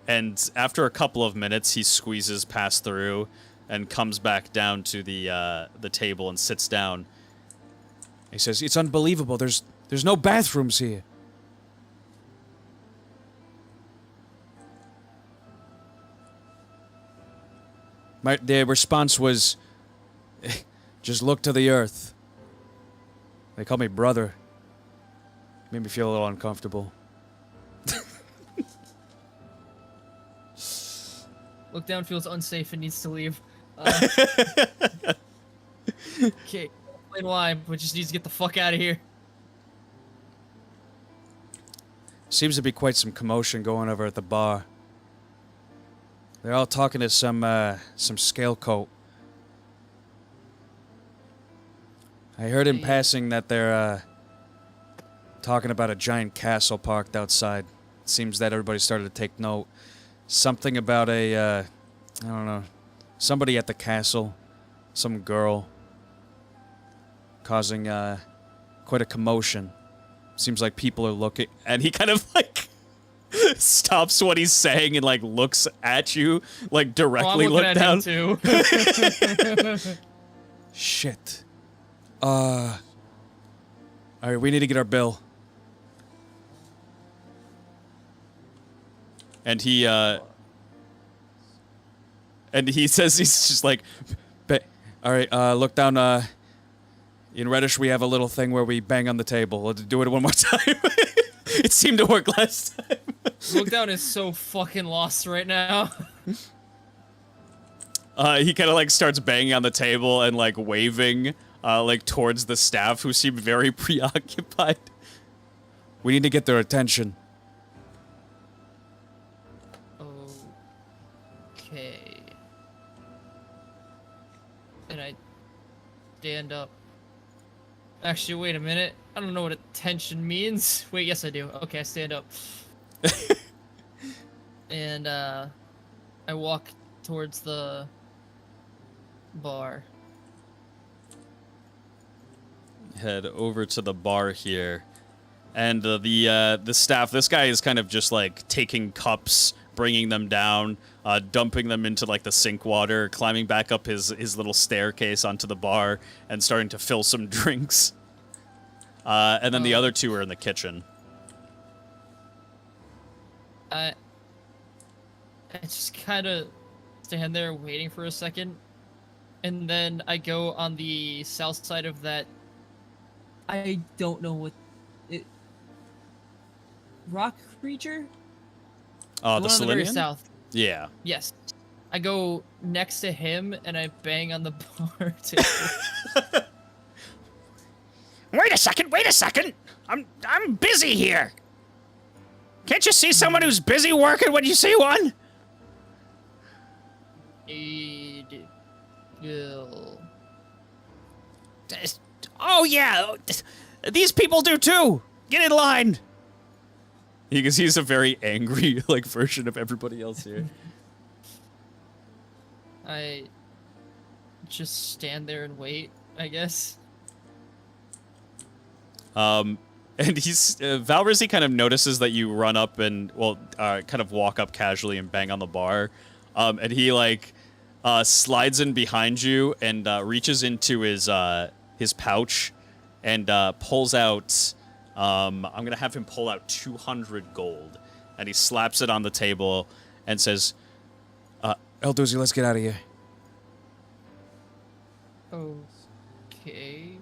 And after a couple of minutes, he squeezes past through and comes back down to the table and sits down. He says, "It's unbelievable. There's no bathrooms here." Their response was, "Just look to the earth." They call me brother. Made me feel a little uncomfortable. Look down feels unsafe and needs to leave. Okay, explain why, but just needs to get the fuck out of here. Seems to be quite some commotion going over at the bar. They're all talking to some scapecoat. I heard in passing that they're talking about a giant castle parked outside. It seems that everybody started to take note. Something about I don't know, somebody at the castle, some girl, causing quite a commotion. Seems like people are looking, and he kind of like stops what he's saying and like looks at you, like directly look down. Him too. Shit. All right, we need to get our bill. And he says he's just like, all right, look down. In Reddish, we have a little thing where we bang on the table. Let's do it one more time. It seemed to work last time. Look down is so fucking lost right now. He kind of like starts banging on the table and like waving like towards the staff who seem very preoccupied. We need to get their attention. Okay. And I stand up. Actually, wait a minute. I don't know what attention means. Wait, yes I do. Okay, I stand up. And I walk towards the bar. Head over to the bar here. And the staff, this guy is kind of just like taking cups, bringing them down, dumping them into like the sink water, climbing back up his little staircase onto the bar, and starting to fill some drinks. And then the other two are in the kitchen. I just kind of stand there waiting for a second, and then I go on the south side of that. I don't know what it. Rock creature. The one on the very Selenian? south. Yeah. Yes. I go next to him and I bang on the bar table. Wait a second. I'm busy here. Can't you see someone who's busy working when you see one? Need bill. Oh yeah, these people do too. Get in line. Because he's a very angry like version of everybody else here. I just stand there and wait, I guess. And he's Valrizzi kind of notices that you run up and kind of walk up casually and bang on the bar, and he like slides in behind you and reaches into his pouch and pulls out. I'm gonna have him pull out 200 gold, and he slaps it on the table and says, El Doozy, let's get out of here. Okay.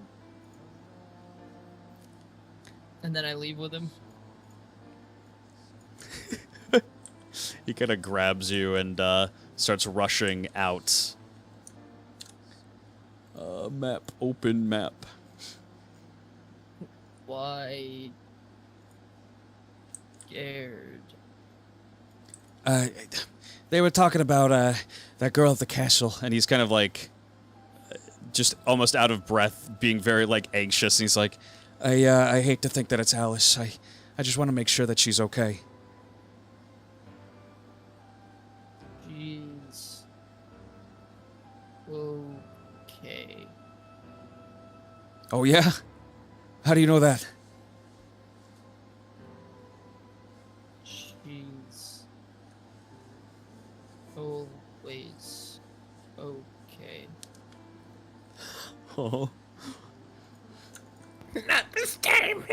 And then I leave with him. he kind of grabs you and starts rushing out. Map, open map. Why? Scared. They were talking about that girl at the castle. And he's kind of like, just almost out of breath, being very like anxious. And he's like, I hate to think that it's Alice. I just want to make sure that she's okay. Okay. Oh, yeah? How do you know that? She's always okay. Oh. Not this time.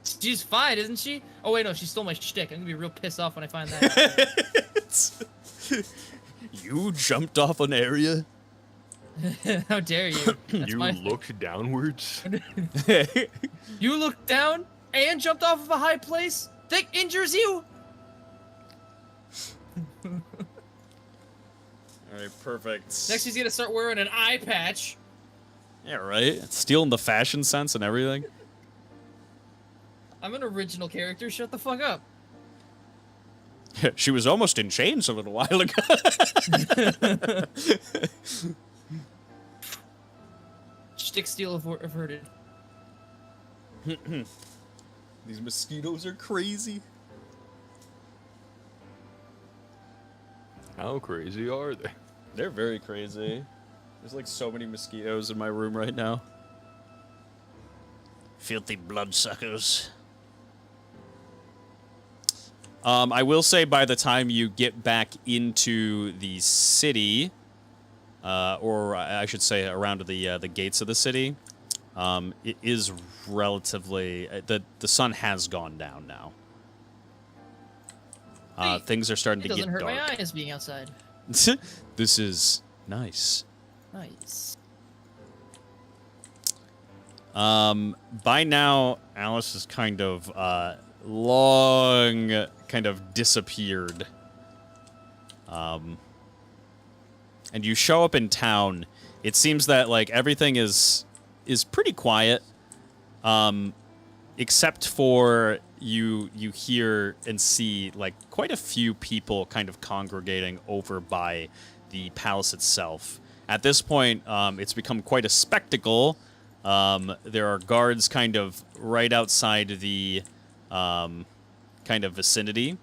She's fine, isn't she? Oh wait, no, she stole my shtick. I'm gonna be real pissed off when I find that out. You jumped off an area? How dare you? That's You my looked downwards. You looked down and jumped off of a high place? That injures you? Alright, perfect. Next he's gonna start wearing an eye patch. Yeah, right? Stealing the fashion sense and everything. I'm an original character, shut the fuck up. She was almost in chains a little while ago. Shtick steal averted. These mosquitoes are crazy. How crazy are they? They're very crazy. There's like so many mosquitoes in my room right now. Filthy bloodsuckers. I will say by the time you get back into the city, or I should say around the gates of the city, it is relatively the sun has gone down now. Hey, Things are starting It to doesn't get hurt dark. my eyes being outside. This is nice. Nice. By now, Alice is kind of long kind of disappeared. And you show up in town. It seems that like everything is pretty quiet. Except for you hear and see like quite a few people kind of congregating over by the palace itself. At this point, it's become quite a spectacle. There are guards kind of right outside the kind of vicinity.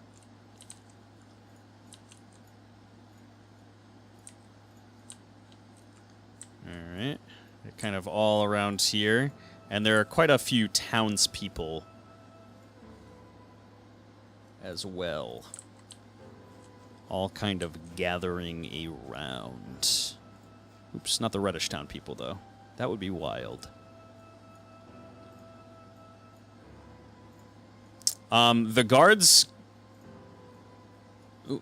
Alright. They're kind of all around here. And there are quite a few townspeople as well. All kind of gathering around. Oops, not the Reddish Town people, though. That would be wild. The guards... Ooh.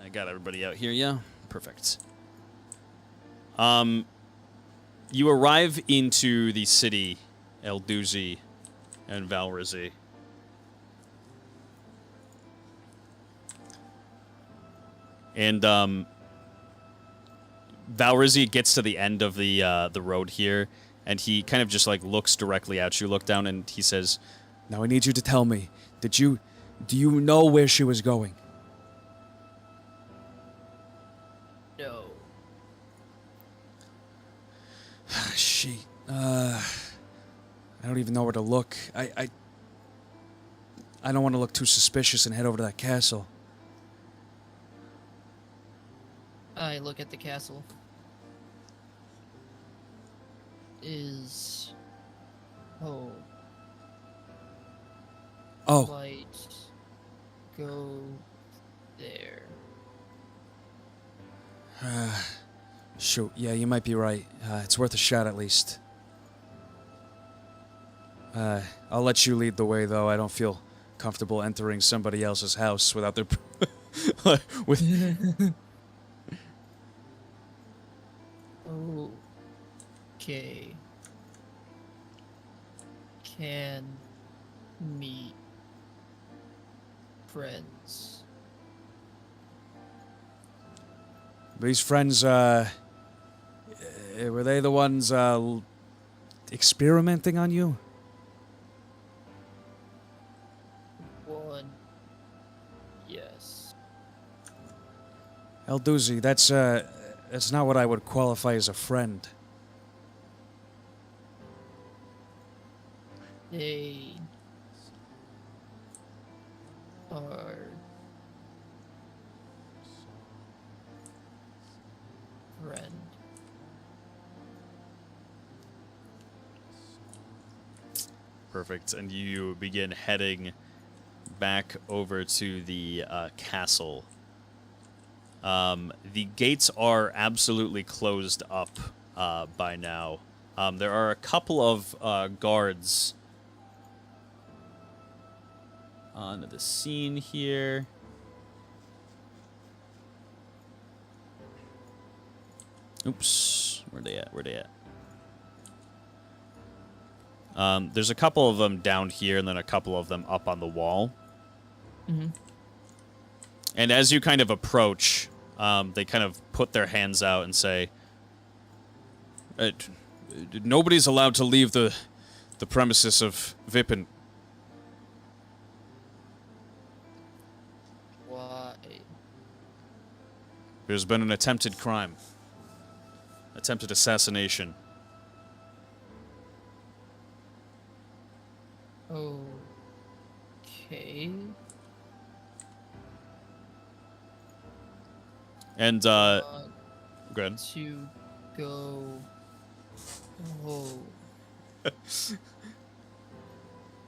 I got everybody out here, yeah? Perfect. You arrive into the city, Elduzi and Valrizi. And, Valrizi gets to the end of the road here, and he kind of just, like, looks directly at you, look down, and he says, Now I need you to tell me, do you know where she was going? No. I don't even know where to look. I don't want to look too suspicious and head over to that castle. I look at the castle. Is home. Oh, Might go there. shoot. Yeah, you might be right. It's worth a shot at least. I'll let you lead the way, though. I don't feel comfortable entering somebody else's house without their... with... Okay. Can meet friends. These friends, were they the ones, experimenting on you? One. Yes. Elduzi, that's not what I would qualify as a friend. They are Perfect. And you begin heading back over to the castle. The gates are absolutely closed up by now. There are a couple of guards on the scene here. Oops. Where they at? Where they at? There's a couple of them down here and then a couple of them up on the wall. Mm-hmm. And as you kind of approach, they kind of put their hands out and say, nobody's allowed to leave the premises of Vippen. Why? There's been an attempted crime. Attempted assassination. Okay. And, go ahead. To go. Oh.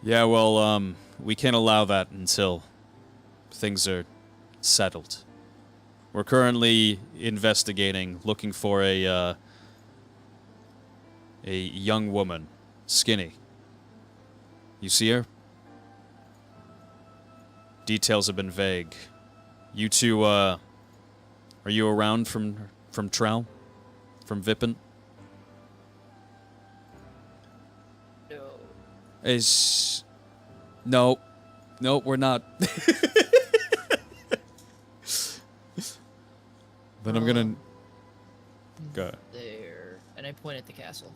Yeah, well, we can't allow that until things are settled. We're currently investigating, looking for a young woman, skinny. You see her? Details have been vague. You two, are you around from Trell? From Vippen? No. Nope, we're not. Then I'm gonna go. There. And I point at the castle.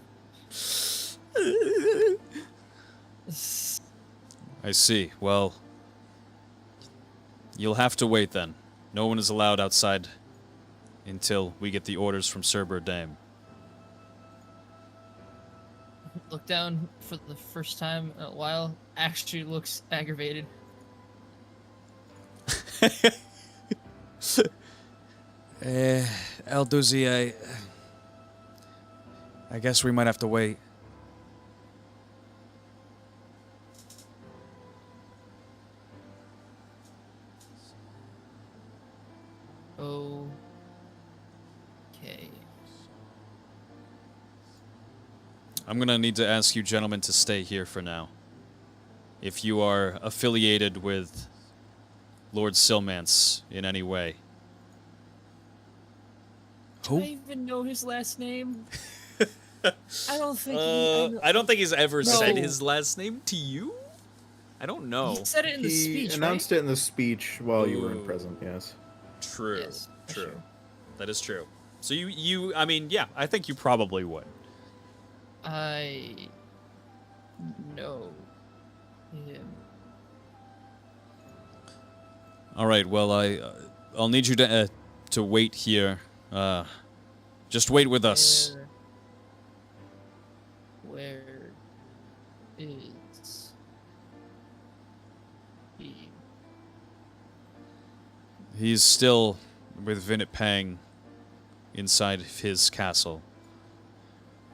I see. Well, you'll have to wait then. No one is allowed outside until we get the orders from Sir Burdame. Look down for the first time in a while. Actually looks aggravated. Aldouzi, I guess we might have to wait. Okay. I'm gonna need to ask you gentlemen to stay here for now. If you are affiliated with Lord Silmance in any way. Do I even know his last name? I don't think I don't think he's ever said No. his last name to you. I don't know. He said it in the He speech, announced right? it in the speech while you were in Ooh. present, yes. True. Yes, that's true. true. That is true. So I mean, yeah, I think you probably would. I know him. All right. Well, I'll need you to wait here. Just wait with us. Where is he? He's still with Vinit Pang inside of his castle.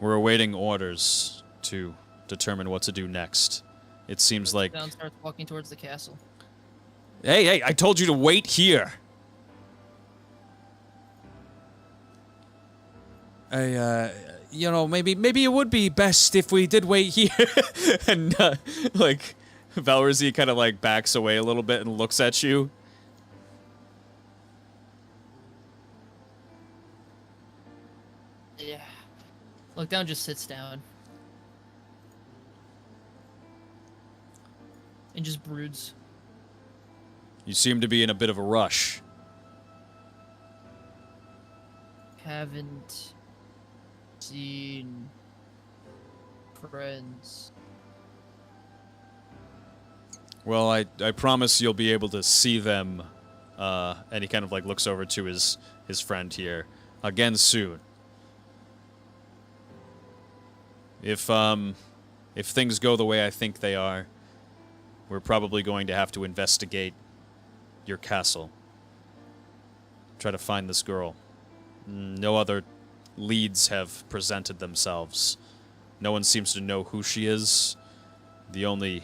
We're awaiting orders to determine what to do next. It seems like... Down starts walking towards the castle. Hey, I told you to wait here! You know, maybe it would be best if we did wait here. And, like, Valrizzi kind of, like, backs away a little bit and looks at you. Yeah. Look down, just sits down. And just broods. You seem to be in a bit of a rush. Haven't seen friends. Well, I promise you'll be able to see them, and he kind of, like, looks over to his friend here, again soon. If things go the way I think they are, we're probably going to have to investigate your castle. Try to find this girl. No other leads have presented themselves. No one seems to know who she is. The only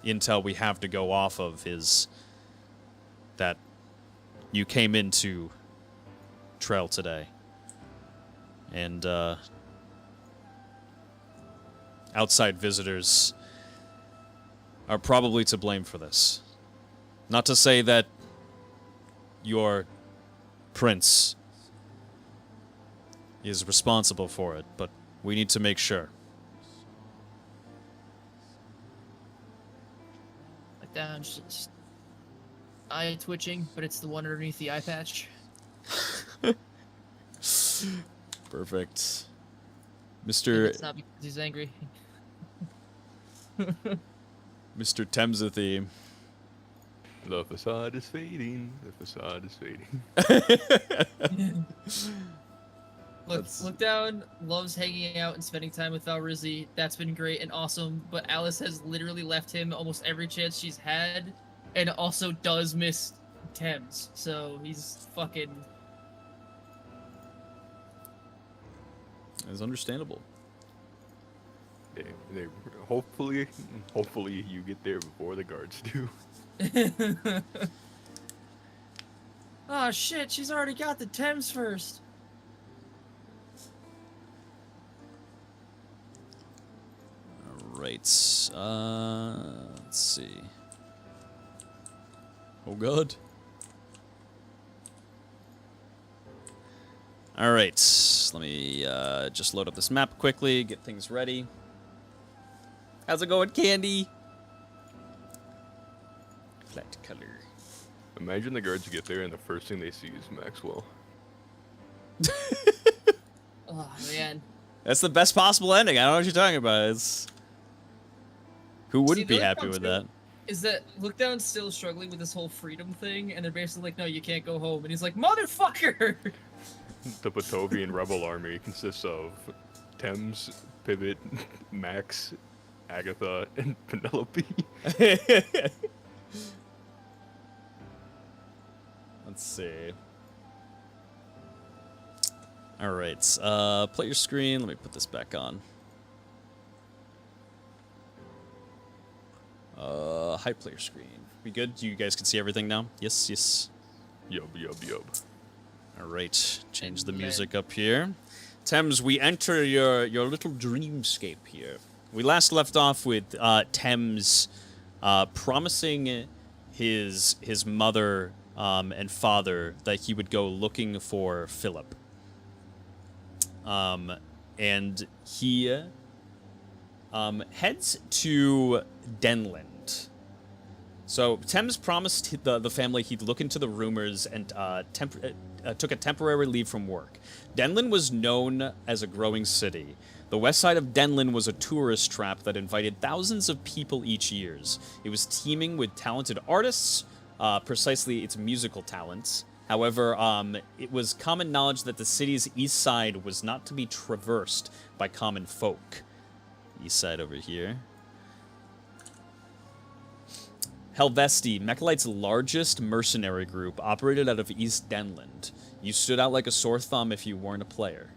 intel we have to go off of is that you came into Trail today. And, outside visitors are probably to blame for this. Not to say that your prince is responsible for it, but we need to make sure. Like down, just eye twitching, but it's the one underneath the eye patch. Perfect. And Mr. it's not because he's angry. Mr. Temsathy. The facade is fading. The facade is fading. Look down, loves hanging out and spending time with Valrizzi. That's been great and awesome, but Alice has literally left him almost every chance she's had, and also does miss Thames, so he's fucking... It's understandable. They hopefully you get there before the guards do. Oh shit, she's already got the Thames first. Alright. Let's see. Oh god. Alright. Let me just load up this map quickly, get things ready. How's it going, Candy? Flat color. Imagine the guards get there and the first thing they see is Maxwell. Oh man. That's the best possible ending. I don't know what you're talking about. It's... Who wouldn't See, be the happy only with problem that? is that Lookdown's still struggling with this whole freedom thing, and they're basically like, no, you can't go home. And he's like, motherfucker! The Patovian rebel army consists of Thames, Pivot, Max, Agatha, and Penelope. Let's see. Alright, player screen. Let me put this back on. Hi, player screen. We good? You guys can see everything now? Yes, yes. Yup. Alright, change the music up here. Thames, we enter your little dreamscape here. We last left off with Thames promising his mother and father that he would go looking for Philip. And he heads to Denland. So Thames promised the family he'd look into the rumors and took a temporary leave from work. Denland was known as a growing city. The west side of Denland was a tourist trap that invited thousands of people each year. It was teeming with talented artists, precisely its musical talents. However, it was common knowledge that the city's east side was not to be traversed by common folk. East side over here. Helvesti, Mechalite's largest mercenary group, operated out of East Denland. You stood out like a sore thumb if you weren't a player.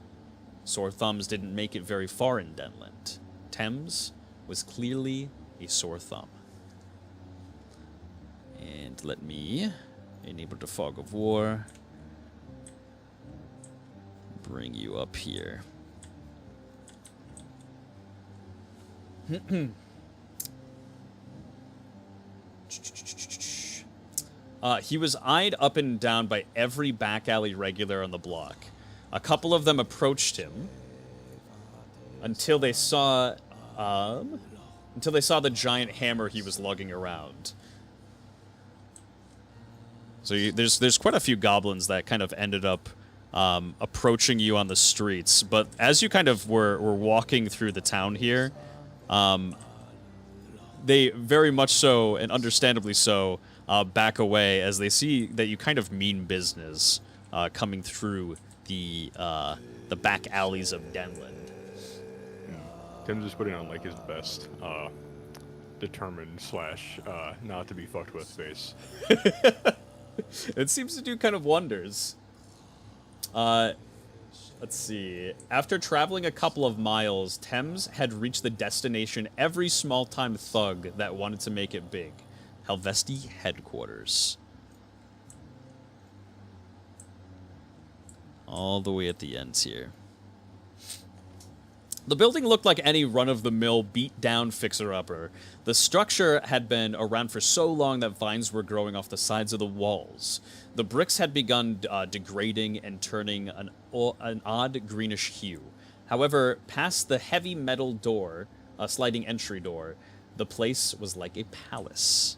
Sore thumbs didn't make it very far in Denland. Thames was clearly a sore thumb. And let me enable the fog of war. Bring you up here. He was eyed up and down by every back alley regular on the block. A couple of them approached him until they saw the giant hammer he was lugging around. So there's quite a few goblins that kind of ended up approaching you on the streets. But as you kind of were walking through the town here, they very much so, and understandably so, back away as they see that you kind of mean business coming through the back alleys of Denland. Tim's just putting on like his best determined / not to be fucked with face. It seems to do kind of wonders. Let's Let's see. After traveling a couple of miles, Thames had reached the destination every small-time thug that wanted to make it big. Helvesti headquarters. All the way at the ends here. The building looked like any run-of-the-mill, beat-down fixer-upper. The structure had been around for so long that vines were growing off the sides of the walls. The bricks had begun degrading and turning an odd greenish hue. However, past the heavy metal door, a sliding entry door, the place was like a palace.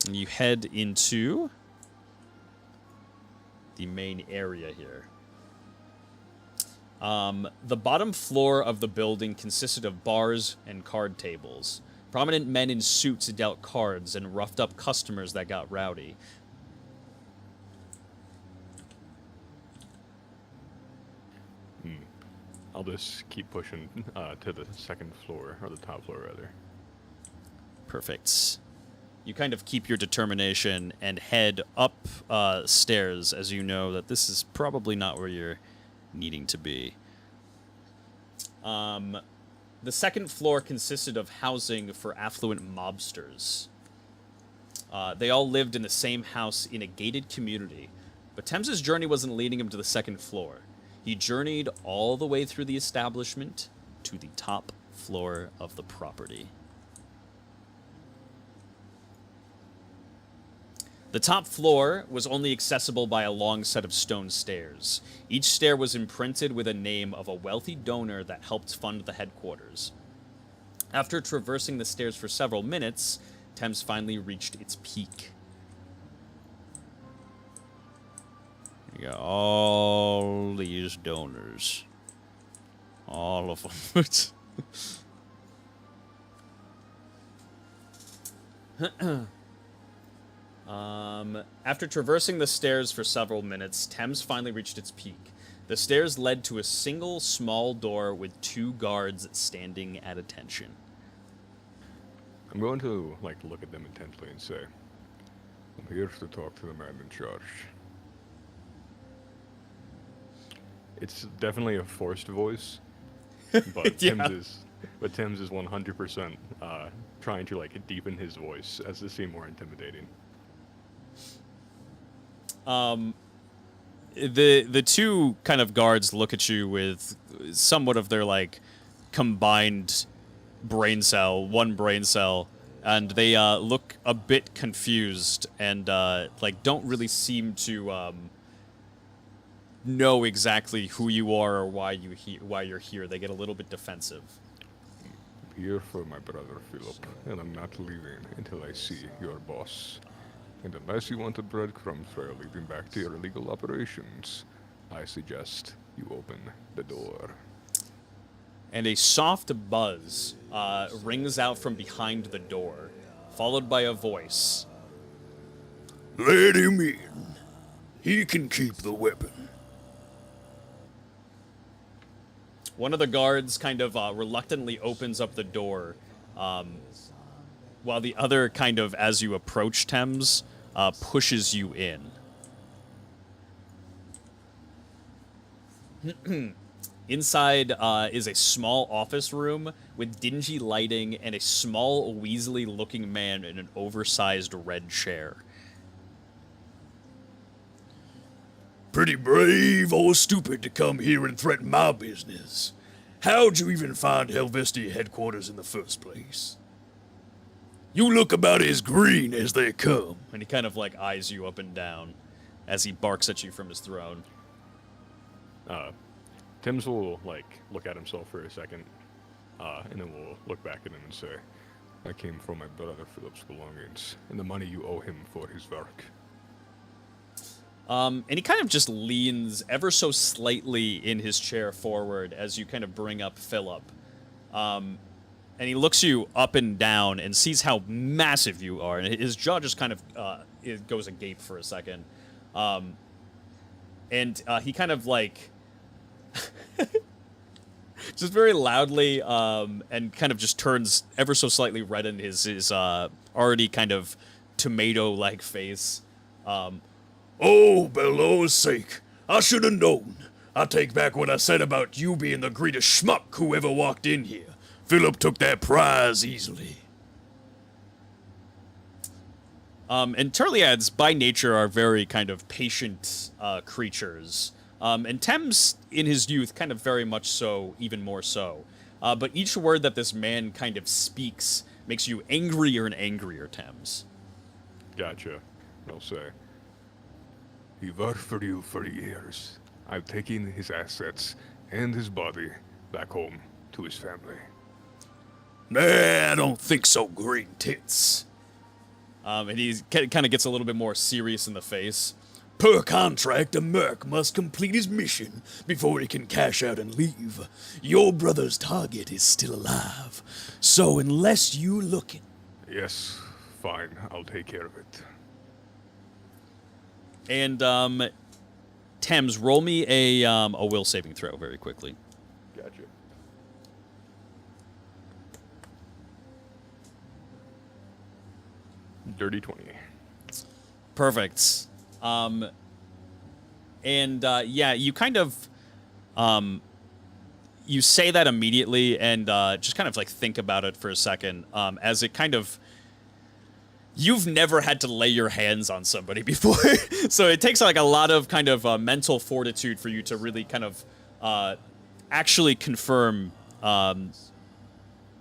And you head into the main area here. The bottom floor of the building consisted of bars and card tables. Prominent men in suits dealt cards and roughed up customers that got rowdy. I'll just keep pushing to the second floor, or the top floor, rather. Perfect. You kind of keep your determination and head up stairs, as you know that this is probably not where you're needing to be. The second floor consisted of housing for affluent mobsters. They all lived in the same house in a gated community, but Thames's journey wasn't leading him to the second floor. He journeyed all the way through the establishment to the top floor of the property. The top floor was only accessible by a long set of stone stairs. Each stair was imprinted with a name of a wealthy donor that helped fund the headquarters. After traversing the stairs for several minutes, Thames finally reached its peak. You got all these donors. All of them. After traversing the stairs for several minutes, Thames finally reached its peak. The stairs led to a single small door with 2 guards standing at attention. I'm going to, look at them intently and say, I'm here to talk to the man in charge. It's definitely a forced voice, but Yeah. Thames is 100% trying to deepen his voice as to seem more intimidating. The 2 kind of guards look at you with somewhat of their combined one brain cell, and they look a bit confused and don't really seem to know exactly who you are or why you're here. They get a little bit defensive. I'm here for my brother Philip, and I'm not leaving until I see your boss. And unless you want a breadcrumb trail leading back to your illegal operations, I suggest you open the door. And a soft buzz rings out from behind the door, followed by a voice. Let him in. He can keep the weapon. One of the guards kind of reluctantly opens up the door, while the other kind of, as you approach Thames, pushes you in. Inside is a small office room with dingy lighting and a small, weaselly-looking man in an oversized red chair. Pretty brave or stupid to come here and threaten my business. How'd you even find Helvesti headquarters in the first place? You look about as green as they come. And he kind of eyes you up and down as he barks at you from his throne. Thames will look at himself for a second, and then we'll look back at him and say, I came from my brother Philip's belongings, and the money you owe him for his work. And he kind of just leans ever so slightly in his chair forward as you kind of bring up Philip. And he looks you up and down and sees how massive you are. And his jaw just kind of it goes agape for a second. And he kind of just very loudly and kind of just turns ever so slightly red in his already kind of tomato-like face. Oh, Bellows' sake. I should have known. I take back what I said about you being the greatest schmuck who ever walked in here. Philip took that prize easily. And Turliads, by nature, are very kind of patient creatures. And Thames, in his youth, kind of very much so, even more so. But each word that this man kind of speaks makes you angrier and angrier, Thames. Gotcha. I'll say. He worked for you for years. I've taken his assets and his body back home to his family. Nah, I don't think so, green tits. And he kind of gets a little bit more serious in the face. Per contract, a merc must complete his mission before he can cash out and leave. Your brother's target is still alive, so unless you look it... Yes, fine. I'll take care of it. And, Thames, roll me a will saving throw very quickly. Gotcha. Dirty 20. Perfect. Yeah, you kind of, you say that immediately and just kind of like think about it for a second, as it kind of, you've never had to lay your hands on somebody before, so it takes like a lot of kind of mental fortitude for you to really kind of actually confirm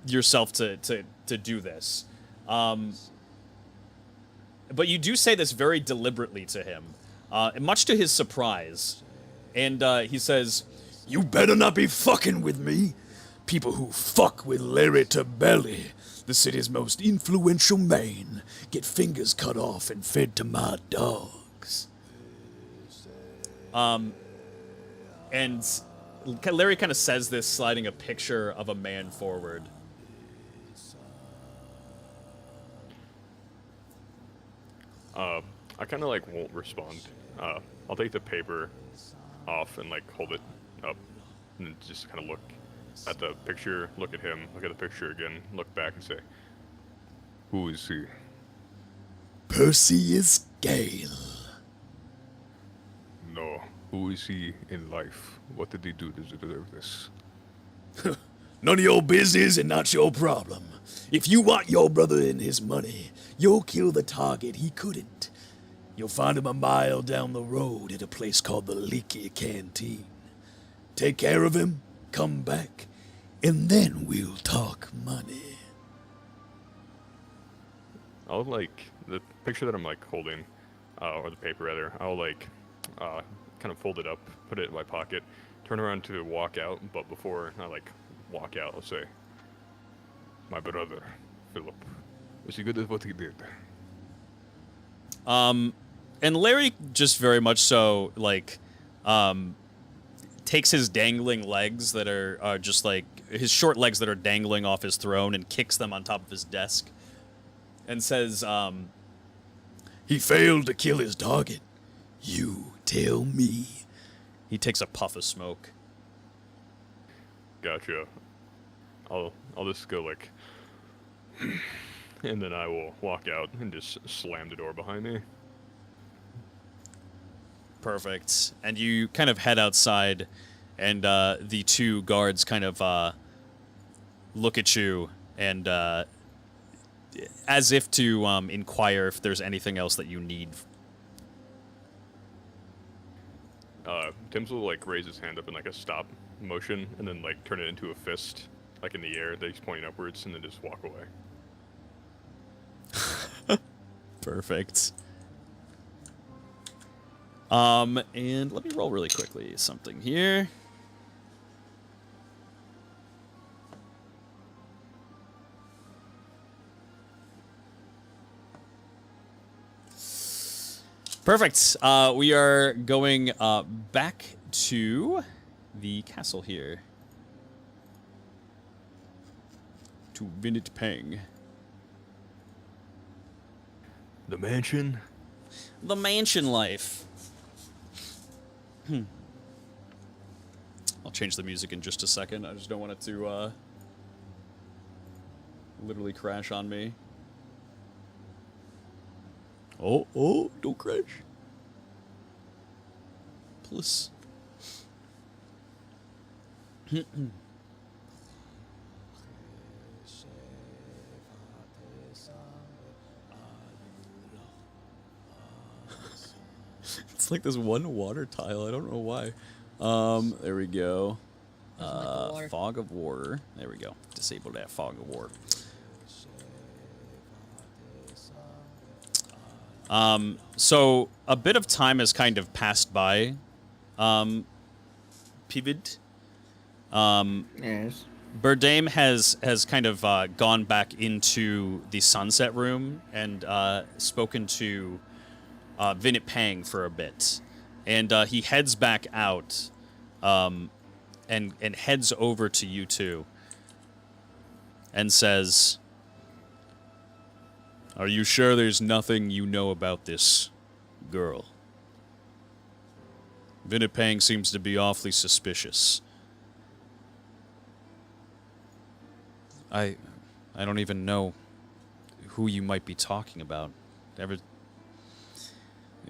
yourself to do this. But you do say this very deliberately to him, much to his surprise. And he says, You better not be fucking with me. People who fuck with Larry to Belly, the city's most influential man, get fingers cut off and fed to my dogs. And Larry kind of says this, sliding a picture of a man forward. I kind of like won't respond. I'll take the paper off and like hold it up and then just kind of look at the picture, look at him, look at the picture again, look back and say, who is he? Perseus Gale. No. Who is he in life? What did he do to deserve this? None of your business and not your problem. If you want your brother and his money, you'll kill the target he couldn't. You'll find him a mile down the road at a place called the Leaky Canteen. Take care of him, come back, and then we'll talk money. I'll like, the picture that I'm like holding, or the paper rather, I'll like, kind of fold it up, put it in my pocket, turn around to walk out, but before I like walk out, I'll say, my brother, Philip, was he good at what he did? And Larry just very much so, like, takes his dangling legs that are just like, his short legs that are dangling off his throne and kicks them on top of his desk and says, He failed to kill his target. You tell me. He takes a puff of smoke. Gotcha. I'll just go like, and then I will walk out and just slam the door behind me. Perfect. And you kind of head outside, and the two guards kind of look at you and as if to inquire if there's anything else that you need. Tim's will like raise his hand up in like a stop motion and then like turn it into a fist, like in the air that he's pointing upwards, and then just walk away. Perfect. And let me roll really quickly something here. Perfect. We are going back to the castle here. To Vinit Peng. The mansion? The mansion life. I'll change the music in just a second. I just don't want it to literally crash on me. Oh, don't crash. ruthless. It's like this one water tile. I don't know why. There we go. Doesn't like the water. Fog of water. There we go. Disable that fog of water. So a bit of time has kind of passed by. Pivid. Yes. Burdame has kind of gone back into the sunset room and spoken to Vinit Pang for a bit, and he heads back out, and heads over to you two, and says, "Are you sure there's nothing you know about this girl? Vinit Pang seems to be awfully suspicious." I don't even know who you might be talking about.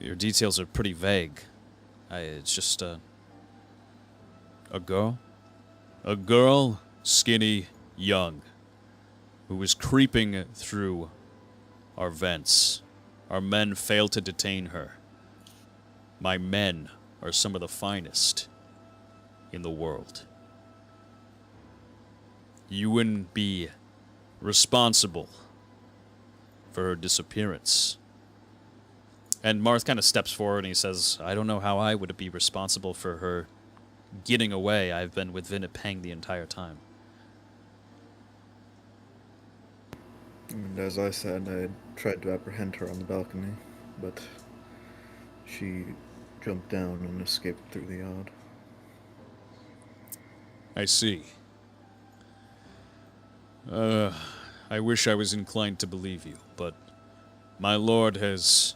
Your details are pretty vague. It's just a girl? A girl, skinny, young, who was creeping through our vents. Our men failed to detain her. My men are some of the finest in the world. You wouldn't be responsible for her disappearance. And Marth kind of steps forward and he says, "I don't know how I would be responsible for her getting away. I've been with Vinit Pang the entire time." And as I said, I tried to apprehend her on the balcony, but she jumped down and escaped through the yard. I see. I wish I was inclined to believe you, but my lord has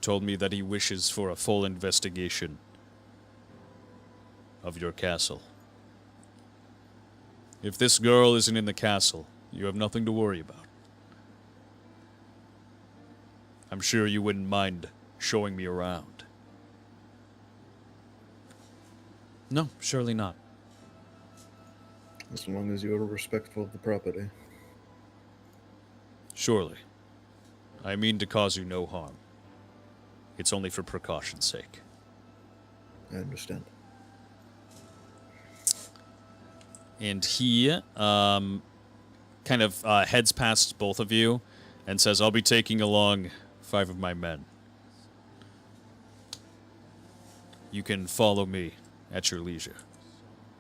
told me that he wishes for a full investigation of your castle. If this girl isn't in the castle, you have nothing to worry about. I'm sure you wouldn't mind showing me around. No, surely not. As long as you are respectful of the property. Surely. I mean to cause you no harm. It's only for precaution's sake. I understand. And he kind of heads past both of you and says, "I'll be taking along 5 of my men. You can follow me at your leisure.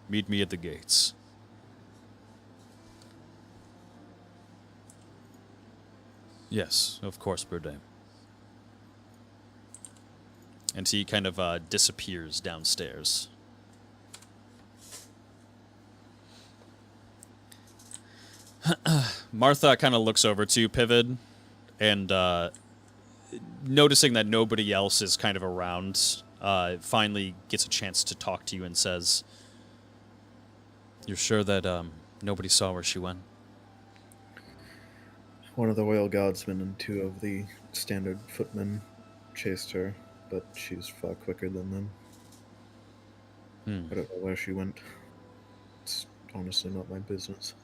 Meet me at the gates." Yes, of course, Burdame. And he kind of disappears downstairs. Martha kind of looks over to Pivot and noticing that nobody else is kind of around, finally gets a chance to talk to you and says, "You're sure that nobody saw where she went?" One of the royal guardsmen and 2 of the standard footmen chased her, but she's far quicker than them. I don't know where she went. It's honestly not my business.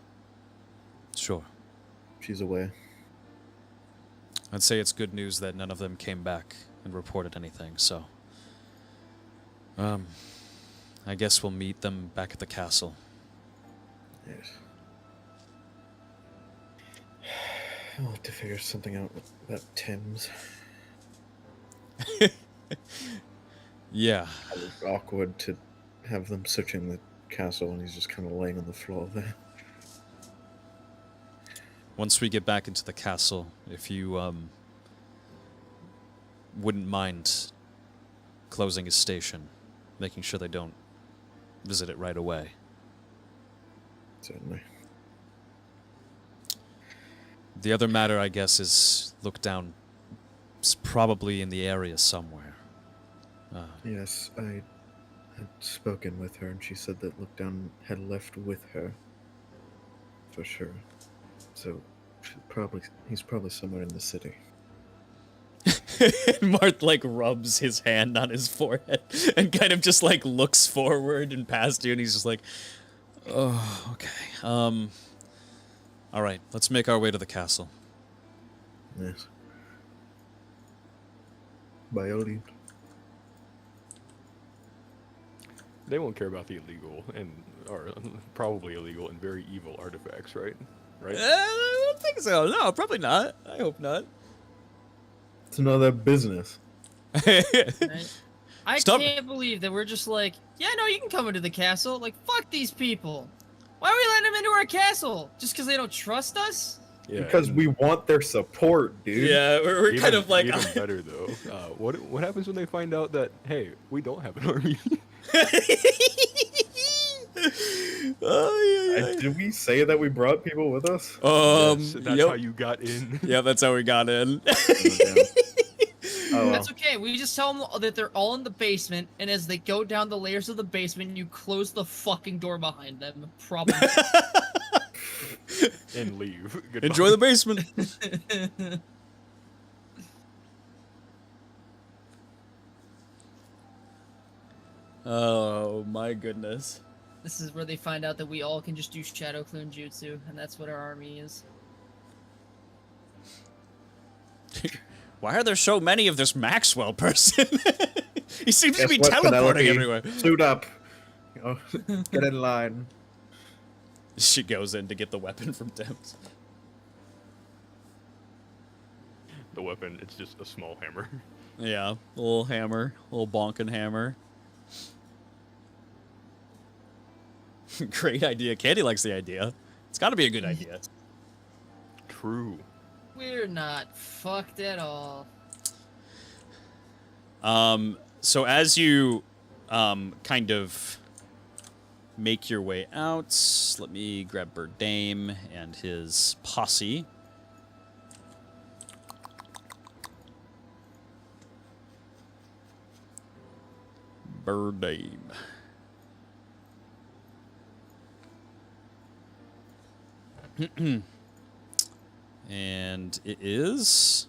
Sure. She's away. I'd say it's good news that none of them came back and reported anything, so... I guess we'll meet them back at the castle. Yes. I'll have to figure something out about Tim's. Yeah. It was awkward to have them searching the castle and he's just kind of laying on the floor there. Once we get back into the castle, if you, wouldn't mind closing his station, making sure they don't visit it right away. Certainly. The other matter, I guess, is look down. It's probably in the area somewhere. Yes, I had spoken with her and she said that Look Down had left with her. For sure. So he's probably somewhere in the city. And Marth like rubs his hand on his forehead and kind of just like looks forward and past you, and he's just like, "Oh, okay. All right, let's make our way to the castle." Yes. By all means. They won't care about the illegal or probably illegal and very evil artifacts, right? Right? I don't think so. No, probably not. I hope not. It's none of their business. Right? I Stop. can't believe that we're just like, yeah, no, you can come into the castle. Like, fuck these people. Why are we letting them into our castle? Just because they don't trust us? Yeah, Because and we want their support, dude. Yeah, we're even, kind of like. even better though. What happens when they find out that hey, we don't have an army? Oh, yeah, Did we say that we brought people with us? Yes, that's yep. how you got in. Yeah, that's how we got in. Oh, well. That's okay. We just tell them that they're all in the basement, and as they go down the layers of the basement, you close the fucking door behind them. Probably. And leave. Goodbye. Enjoy the basement. Oh my goodness. This is where they find out that we all can just do Shadow Clone Jutsu, and that's what our army is. Why are there so many of this Maxwell person? He seems to Guess be what, teleporting Penelope? everywhere. Suit up. Get in line. She goes in to get the weapon from Thames. The weapon, it's just a small hammer. Yeah, a little hammer, a little bonking hammer. Great idea. Candy likes the idea. It's got to be a good idea. True. We're not fucked at all. So as you kind of make your way out, let me grab Burdame and his posse. Burdame. And it is.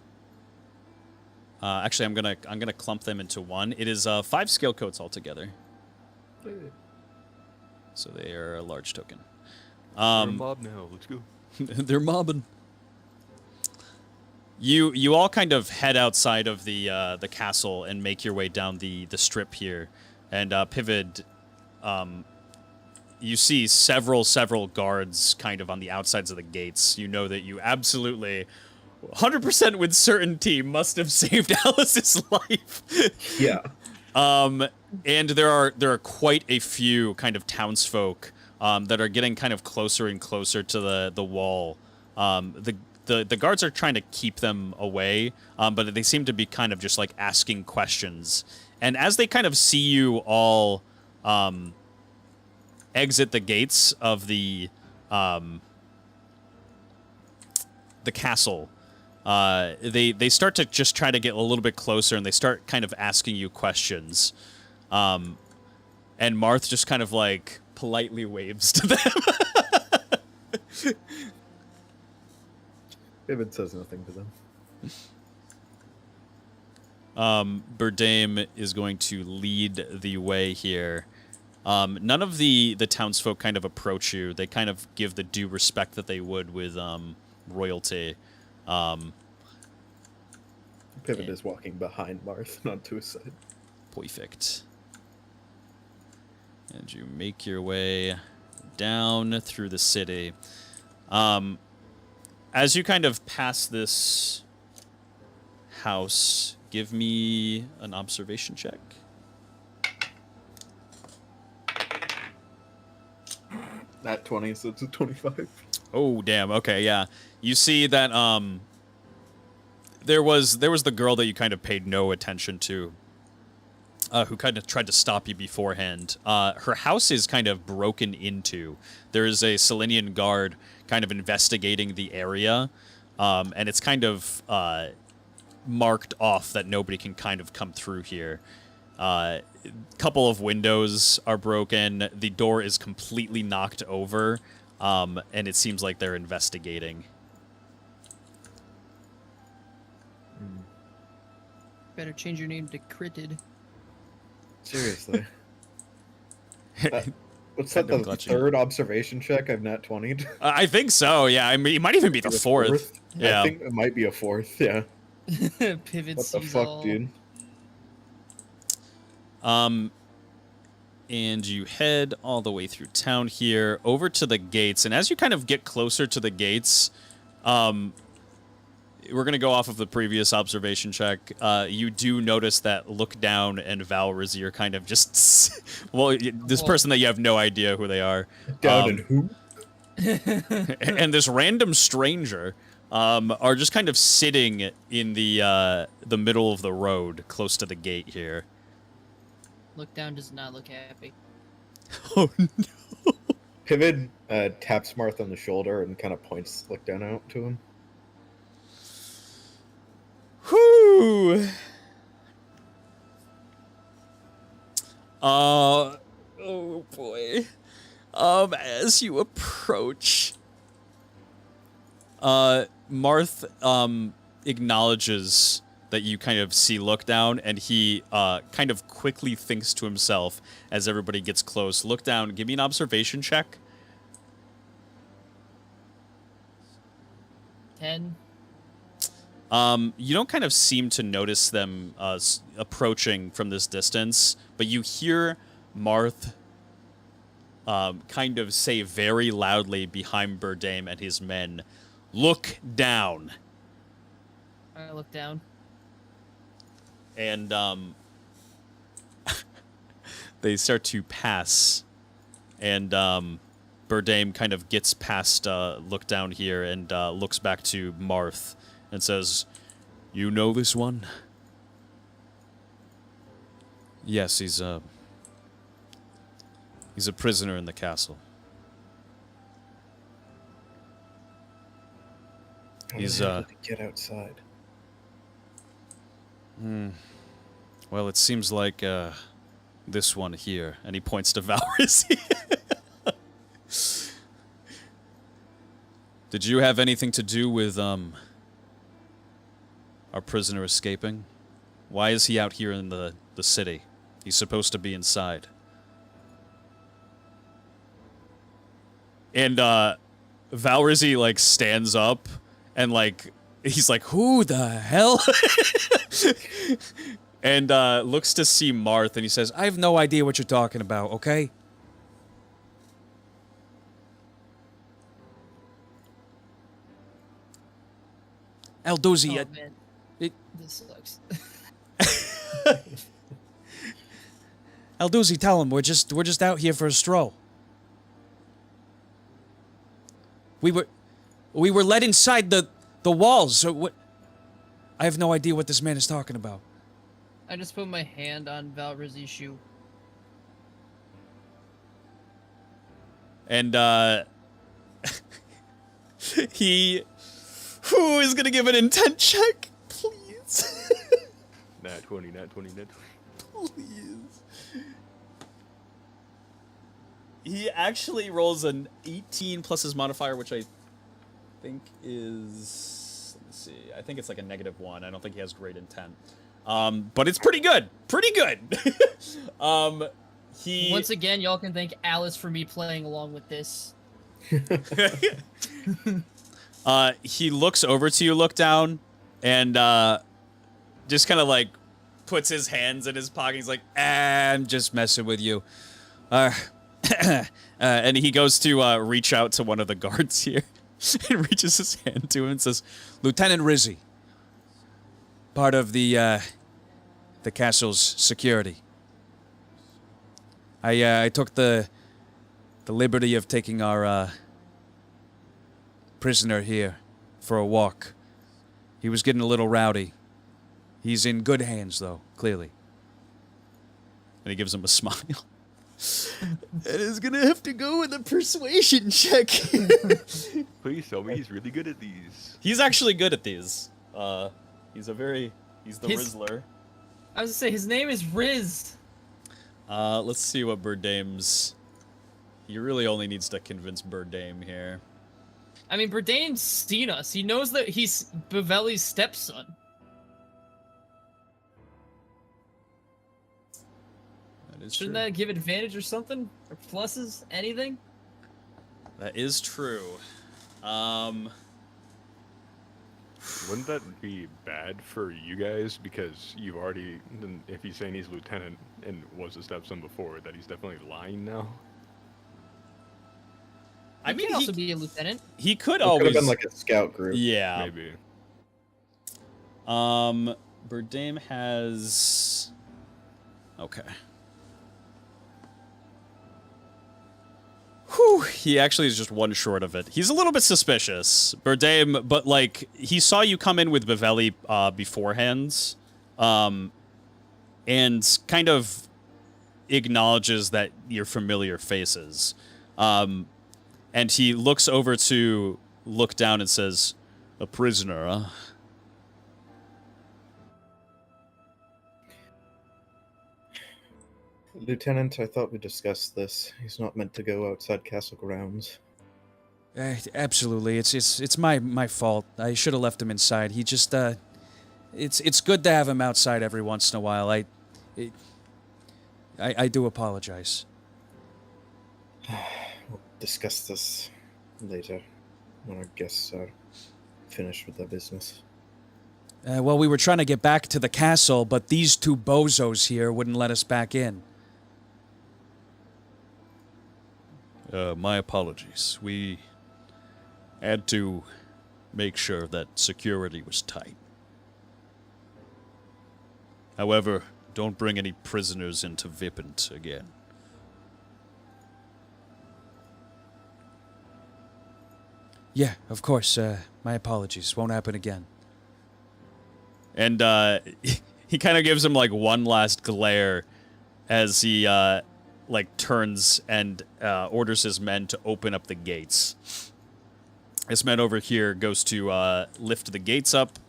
Actually, I'm gonna clump them into one. It is 5 skill coats altogether. So they are a large token. We're a mob now. Let's go. They're mobbing. You all kind of head outside of the castle and make your way down the strip here, and Pivid, you see several guards kind of on the outsides of the gates. You know that you absolutely, 100% with certainty, must have saved Alice's life. Yeah. And there are quite a few kind of townsfolk that are getting kind of closer and closer to the wall. The guards are trying to keep them away, but they seem to be kind of just like asking questions. And as they kind of see you all exit the gates of the castle, they start to just try to get a little bit closer, and they start kind of asking you questions. And Marth just kind of like politely waves to them. David says nothing to them. Burdame is going to lead the way here. None of the townsfolk kind of approach you. They kind of give the due respect that they would with royalty. Pivot is walking behind Marth, not to his side. Perfect. And you make your way down through the city. As you kind of pass this house, give me an observation check. Not 20, so it's a 25. Oh, damn. Okay, yeah. You see that there was the girl that you kind of paid no attention to, who kind of tried to stop you beforehand. Her house is kind of broken into. There is a Selenian guard kind of investigating the area, and it's kind of marked off that nobody can kind of come through here. Couple of windows are broken. The door is completely knocked over, and it seems like they're investigating. Better change your name to Critted. Seriously. What's that, Kind of the clutching. third observation check I've nat 20'd? I think so. Yeah, I mean, it might even be the fourth. Yeah. I think it might be a fourth, yeah. Pivot What the sees fuck, all. dude? And you head all the way through town here, over to the gates. And as you kind of get closer to the gates, we're going to go off of the previous observation check. You do notice that Look Down and Valrizy are kind of just... well, this person that you have no idea who they are. Down and who? And this random stranger are just kind of sitting in the middle of the road, close to the gate here. Look Down does not look happy. Oh, no. Pivot taps Marth on the shoulder and kind of points Look Down out to him. Whew. Oh boy. As you approach, Marth acknowledges that you kind of see Look Down, and he kind of quickly thinks to himself as everybody gets close. Look Down, give me an observation check. 10. You don't kind of seem to notice them approaching from this distance, but you hear Marth kind of say very loudly behind Burdame and his men, "Look down." I look down. And they start to pass, and Burdame kind of gets past Look Down here and looks back to Marth and says, "You know this one?" "Yes, he's a prisoner in the castle. He's How did he get outside? Well, it seems like this one here," and he points to Valrizy. "Did you have anything to do with our prisoner escaping? Why is he out here in the city? He's supposed to be inside." And Valrizy like stands up and like he's like, "Who the hell?" And looks to see Marth, and he says, "I have no idea what you're talking about, okay?" Aldouzi, Oh, man. This sucks. Aldouzi, tell him we're just out here for a stroll. We were let inside the walls. So what? I have no idea what this man is talking about. I just put my hand on Valrizy's shoe. And he who is gonna give an intent check, please. Nat 20, nat 20, nat 20. Please. He actually rolls an 18 plus his modifier, which I think is, let me see, I think it's like a -1. I don't think he has great intent. But it's pretty good. Pretty good. He Once again, y'all can thank Alice for me playing along with this. he looks over to you, Look Down, and just kind of like puts his hands in his pocket. He's like, I'm just messing with you. and he goes to reach out to one of the guards here and reaches his hand to him and says, Lieutenant Rizzi, part of the castle's security. I took the liberty of taking our prisoner here for a walk. He was getting a little rowdy. He's in good hands, though, clearly. and he gives him a smile. And it's gonna have to go with a persuasion check. Please tell me he's really good at these. He's actually good at these. He's the His- Rizzler. I was gonna say, his name is Riz. Let's see what Burdame's... He really only needs to convince Burdame here. I mean, Burdane's seen us. He knows that he's Bavelli's stepson. That is Shouldn't true. that give advantage or something? Or pluses? Anything? That is true. Wouldn't that be bad for you guys? Because you've already, if he's saying he's lieutenant and was a stepson before, that he's definitely lying now. I He mean, can also be a lieutenant. he could It could always have been like a scout group. yeah. Maybe. Burdame has. Okay. Whew, he actually is just one short of it. He's a little bit suspicious, Burdame, but like he saw you come in with Vivelli beforehand, and kind of acknowledges that you're familiar faces, and he looks over to look down and says, "A prisoner, huh?" Lieutenant, I thought we discussed this. He's not meant to go outside castle grounds. Absolutely, it's my fault. I should have left him inside. He just it's good to have him outside every once in a while. I do apologize. We'll discuss this later when our guests are finished with their business. Well, we were trying to get back to the castle, but these two bozos here wouldn't let us back in. My apologies. We had to make sure that security was tight. However, don't bring any prisoners into Vipent again. Yeah, of course. My apologies. Won't happen again. And he kind of gives him like one last glare as he like turns and orders his men to open up the gates. This man over here goes to lift the gates up.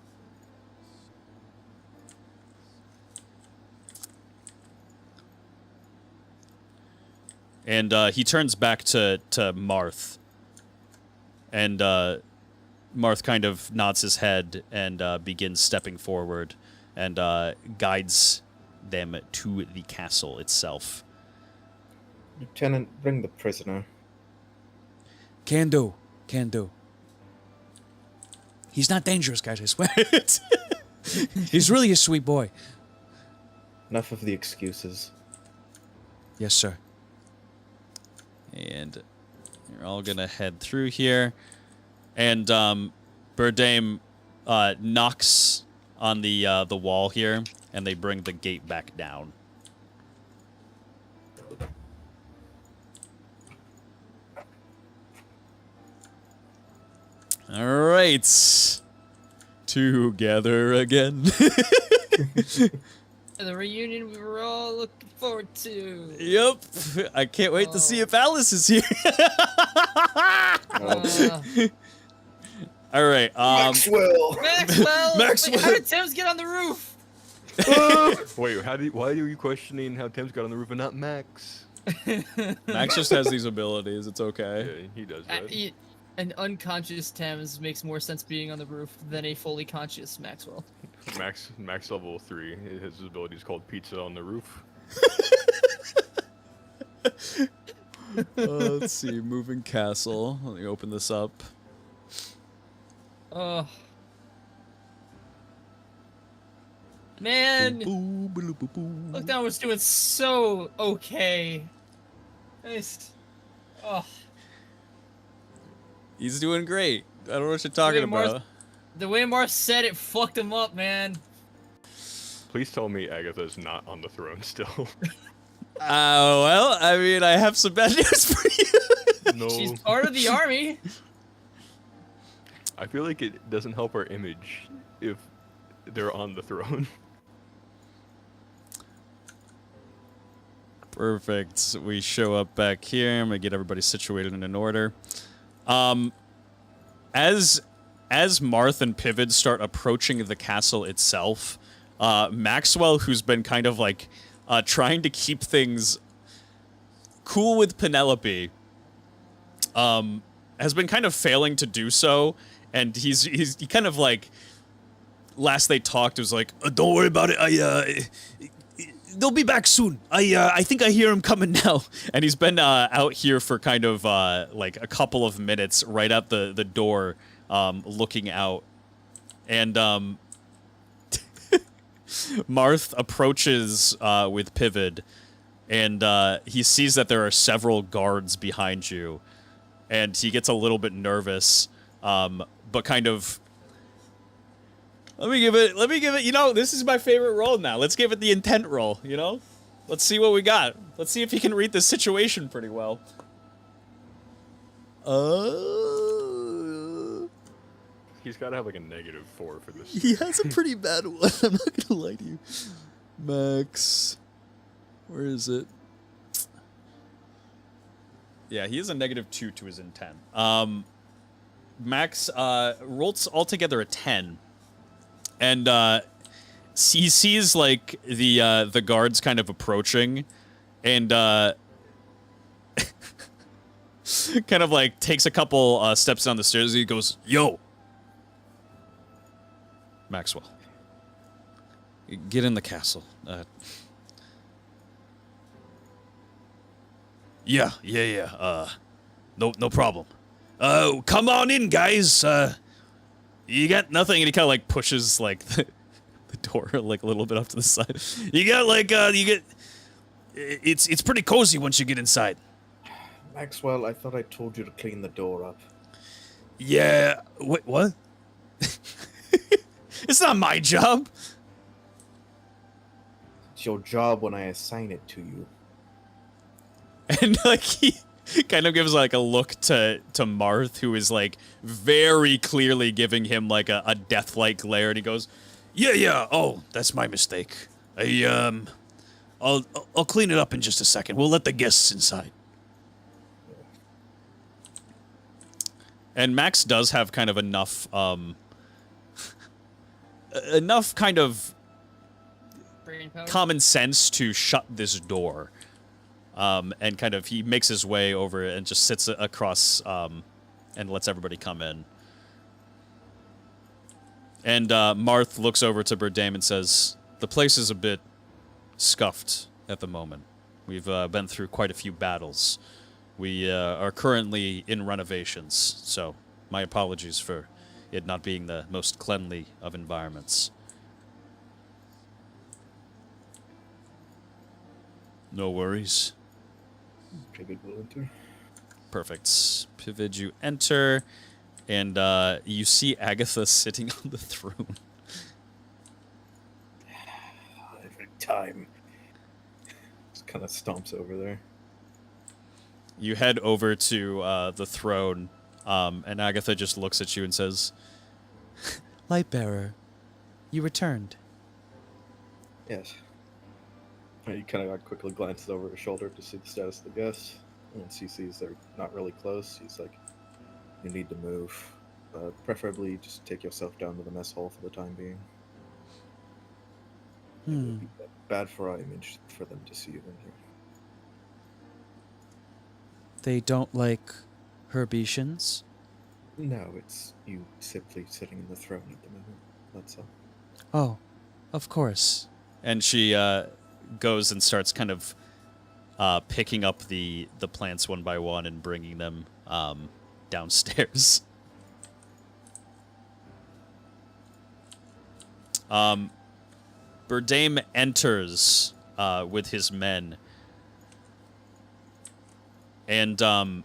And he turns back to Marth. And Marth kind of nods his head and begins stepping forward and guides them to the castle itself. Lieutenant, bring the prisoner. Can do. Can do. He's not dangerous, guys, I swear. He's really a sweet boy. Enough of the excuses. Yes, sir. And you're all gonna head through here. And Burdame knocks on the wall here, and they bring the gate back down. All right, together again. The reunion we were all looking forward to. Yep, I can't wait to see if Alice is here. All right, Maxwell! Maxwell! Maxwell! Wait, how did Tim's get on the roof? Wait, why are you questioning how Tim's got on the roof and not Max? Max just has these abilities. It's okay. Yeah, he does that. An unconscious Thames makes more sense being on the roof than a fully conscious Maxwell. Max level 3. His ability is called Pizza on the Roof. Let's see, moving castle. Let me open this up. Oh. Man! Look, that was doing so okay. Nice. Oh. He's doing great. I don't know what you're talking about. The way Marth said it fucked him up, man. Please tell me Agatha's not on the throne still. Well, I mean, I have some bad news for you. No. She's part of the army. I feel like it doesn't help our image if they're on the throne. Perfect. We show up back here. I'm gonna get everybody situated in an order. As Marth and Pivid start approaching the castle itself, Maxwell, who's been kind of like trying to keep things cool with Penelope, has been kind of failing to do so, and he kind of like, last they talked, was like, "Don't worry about it. they'll be back soon. I think I hear him coming now. And he's been out here for kind of like a couple of minutes, right at the door, looking out. And Marth approaches with Pivid, and he sees that there are several guards behind you, and he gets a little bit nervous, but kind of. Let me give it, you know, this is my favorite roll now. Let's give it the intent roll, you know? Let's see what we got. Let's see if he can read this situation pretty well. He's got to have like a -4 for this. He has a pretty bad one. I'm not gonna lie to you. Max, where is it? Yeah, he has a -2 to his intent. Max rolls altogether a 10. And he sees like the guards kind of approaching, and kind of like takes a couple steps down the stairs. He goes, "Yo, Maxwell, get in the castle." Yeah. No problem. Come on in, guys. You got Nothing, and he kind of like pushes like the door like a little bit off to the side. You got like you get. It's pretty cozy once you get inside. Maxwell, I thought I told you to clean the door up. Yeah. Wait, what? It's not my job. It's your job when I assign it to you. And like he kind of gives like a look to Marth, who is like very clearly giving him like a death-like glare, and he goes, Yeah. Oh, that's my mistake. I'll clean it up in just a second. We'll let the guests inside. and Max does have kind of enough enough kind of Brain power. common sense to shut this door. And kind of he makes his way over and just sits across and lets everybody come in. And Marth looks over to Burdame and says, "The place is a bit scuffed at the moment. We've been through quite a few battles. We are currently in renovations, so my apologies for it not being the most cleanly of environments." No worries. Pivid will enter. Perfect. Pivid, you enter, and you see Agatha sitting on the throne. Every time. Just kind of stomps over there. You head over to the throne, and Agatha just looks at you and says, Lightbearer, you returned. Yes. He kind of quickly glances over his shoulder to see the status of the guests. And once he sees they're not really close, he's like, "You need to move. Preferably just take yourself down to the mess hall for the time being. It would be bad for our image for them to see you in here." They don't like Herbetians? No, it's you simply sitting in the throne at the moment. That's all. Oh, of course. and she goes and starts kind of picking up the plants one by one and bringing them downstairs. Burdame enters with his men, and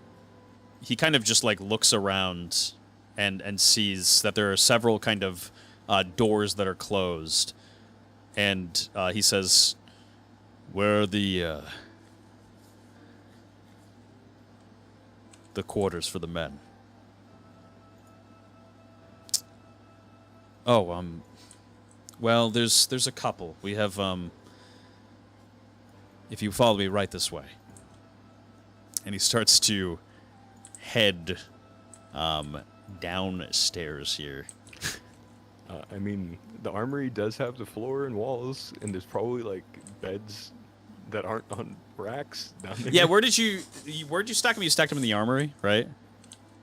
he kind of just like looks around and sees that there are several kind of doors that are closed, and he says, "Where are the quarters for the men?" "Oh, well, there's a couple. We have, if you follow me right this way." And he starts to head downstairs here. I mean, the armory does have the floor and walls, and there's probably like beds that aren't on racks down there. Yeah, where'd you stack them? You stacked them in the armory, right?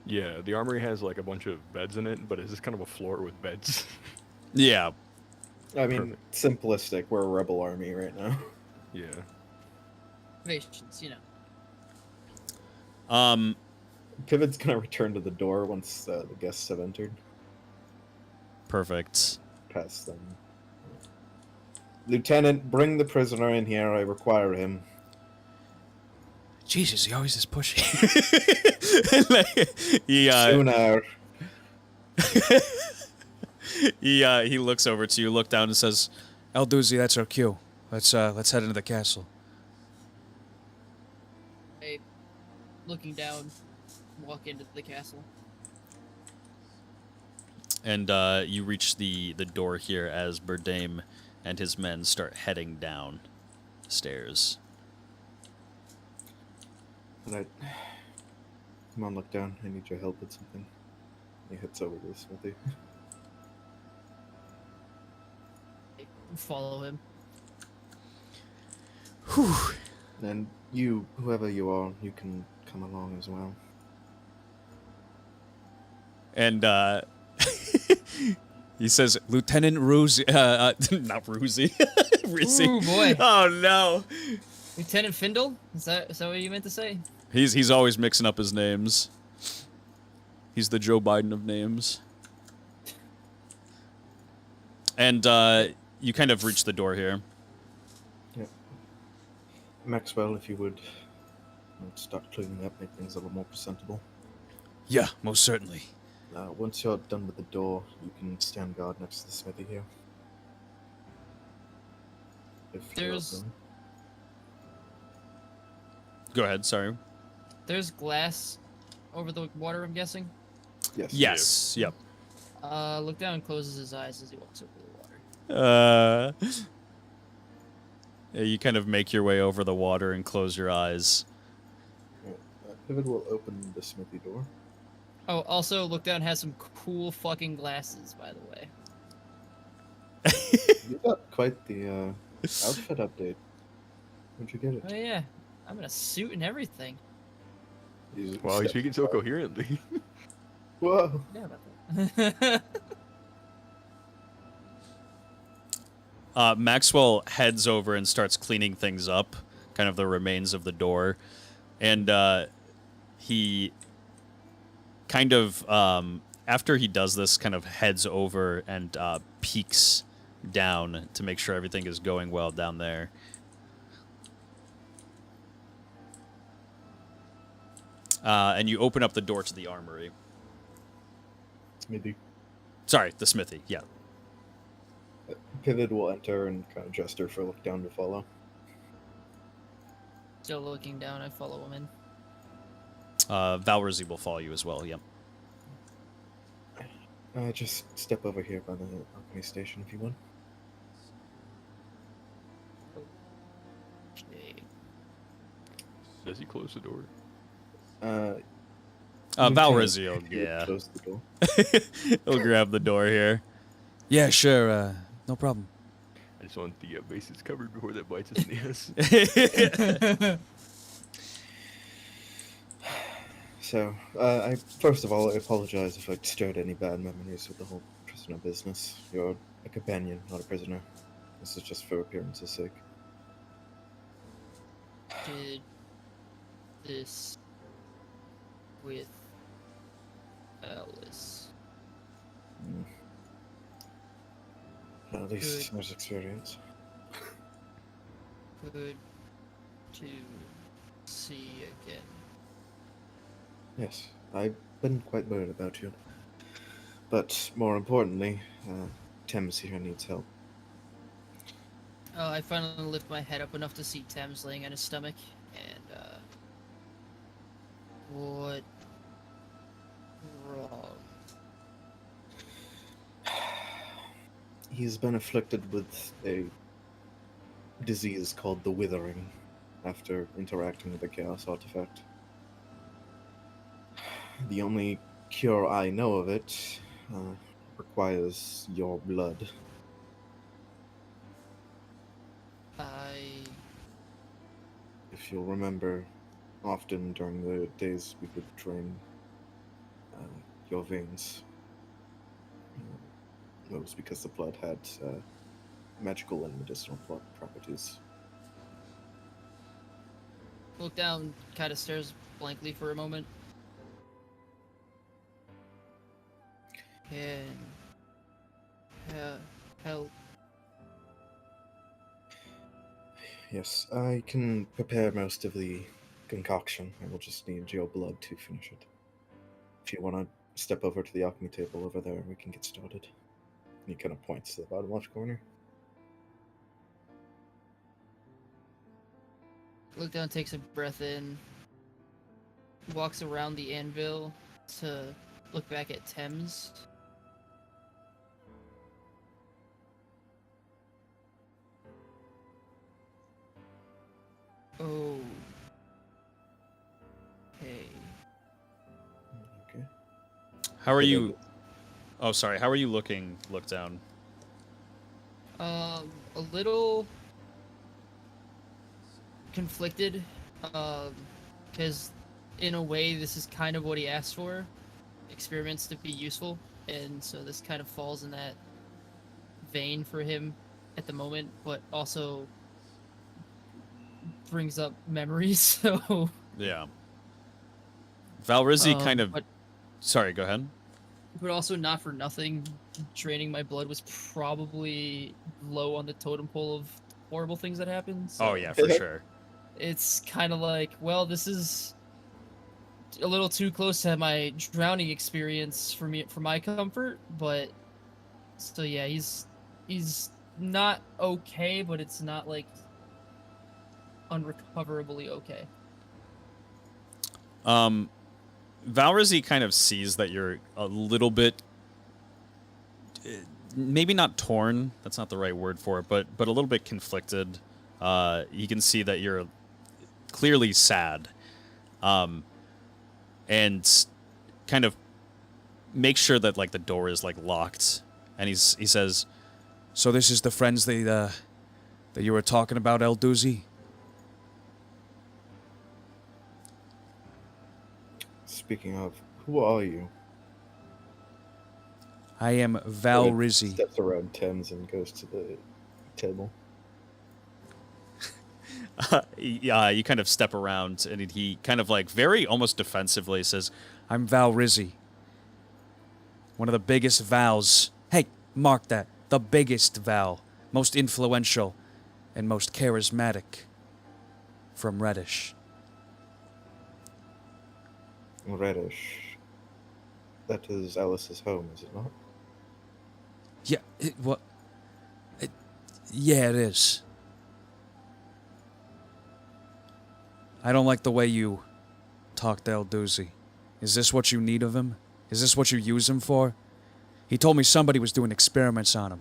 Yeah, the armory has like a bunch of beds in it, but it's just kind of a floor with beds. Yeah. I mean, simplistic. We're a rebel army right now. Yeah. Patience, you know. Pivot's gonna return to the door once the guests have entered. Perfect. Past them. Lieutenant, bring the prisoner in here. I require him. Jesus, he always is pushy. he Sooner. he looks over to you, look down, and says, El Doozy, that's our cue. Let's head into the castle. I, looking down, walk into the castle. and you reach the door here as Burdame and his men start heading down the stairs. Alright. Come on, look down. I need your help with something. He hits over to the smithy. Follow him. Whew. And you, whoever you are, you can come along as well. And he says, Lieutenant Ruse, not Roozy. Rizzy. Ooh, boy. Oh, no. Lieutenant Findle? Is that what you meant to say? He's always mixing up his names. He's the Joe Biden of names. And you kind of reach the door here. Yeah. Maxwell, if you would start cleaning up, make things a little more presentable. Yeah, most certainly. Once you're done with the door, you can stand guard next to the smithy here. If you're There's- open. Go ahead, sorry. There's glass over the water, I'm guessing. Yes. Yes, yep. Look down and closes his eyes as he walks over the water. Yeah, you kind of make your way over the water and close your eyes. Pivot will open the smithy door. Oh, also, Look Down has some cool fucking glasses, by the way. You got quite the outfit update. Where'd you get it? Oh yeah, I'm in a suit and everything. Wow, he's speaking so coherently. Whoa! Yeah, about that. Maxwell heads over and starts cleaning things up, kind of the remains of the door. And he kind of, after he does this, kind of heads over and peeks down to make sure everything is going well down there. And you open up the door to the armory. Smithy. Sorry, the smithy, yeah. Pivot will enter and kind of gesture for Look Down to follow. Still looking down, I follow him in. Valrizy will follow you as well, yep. Just step over here by the alchemy station if you would. Okay. Does he close the door? Valrizy, If you would yeah. close the door. He'll grab the door here. Yeah, sure. No problem. I just want the bases covered before that bites us in the ass. So, I first of all, I apologize if I stirred any bad memories with the whole prisoner business. You're a companion, not a prisoner. This is just for appearance's sake. Did this with Alice. At least Good. there's experience. Good to see again. Yes, I've been quite worried about you. But more importantly, Thames here needs help. I finally lift my head up enough to see Thames laying on his stomach, and what wrong? He's been afflicted with a disease called the Withering after interacting with the Chaos artifact. The only cure I know of it requires your blood. If you'll remember, often during the days we would drain your veins. It was because the blood had magical and medicinal properties. Look down, kind of stares blankly for a moment. Can help. Yes, I can prepare most of the concoction. I will just need your blood to finish it. If you want to step over to the alchemy table over there, we can get started. He kind of points to the bottom left corner. Look down, takes a breath in, walks around the anvil to look back at Thames. Oh. Hey. Okay. How are you? Oh, sorry. How are you looking? Look down. A little conflicted, because in a way this is kind of what he asked for, experiments to be useful, and so this kind of falls in that vein for him at the moment, but also brings up memories, so... Yeah. Valrizzi kind of. But Sorry, go ahead. also not for nothing, draining my blood was probably low on the totem pole of horrible things that happened. So Oh yeah, for sure. it's kind of like, well, this is a little too close to my drowning experience for me, for my comfort, but still, yeah, he's not okay, but it's not like unrecoverably okay. Valrizzi kind of sees that you're a little bit, maybe not torn. That's not the right word for it, but a little bit conflicted. You can see that you're clearly sad, and kind of make sure that like the door is like locked. And he says, So this is the friends that you were talking about, El Doozy? Speaking of, who are you? I am Valrizzi. Steps around Thames and goes to the table. you kind of step around, and he kind of like very almost defensively says, I'm Valrizzi. One of the biggest Vals. Hey, mark that. The biggest Val. Most influential and most charismatic from Reddish. Reddish. That is Alice's home, is it not? Yeah, yeah, it is. I don't like the way you talk to El Doozy. Is this what you need of him? Is this what you use him for? He told me somebody was doing experiments on him.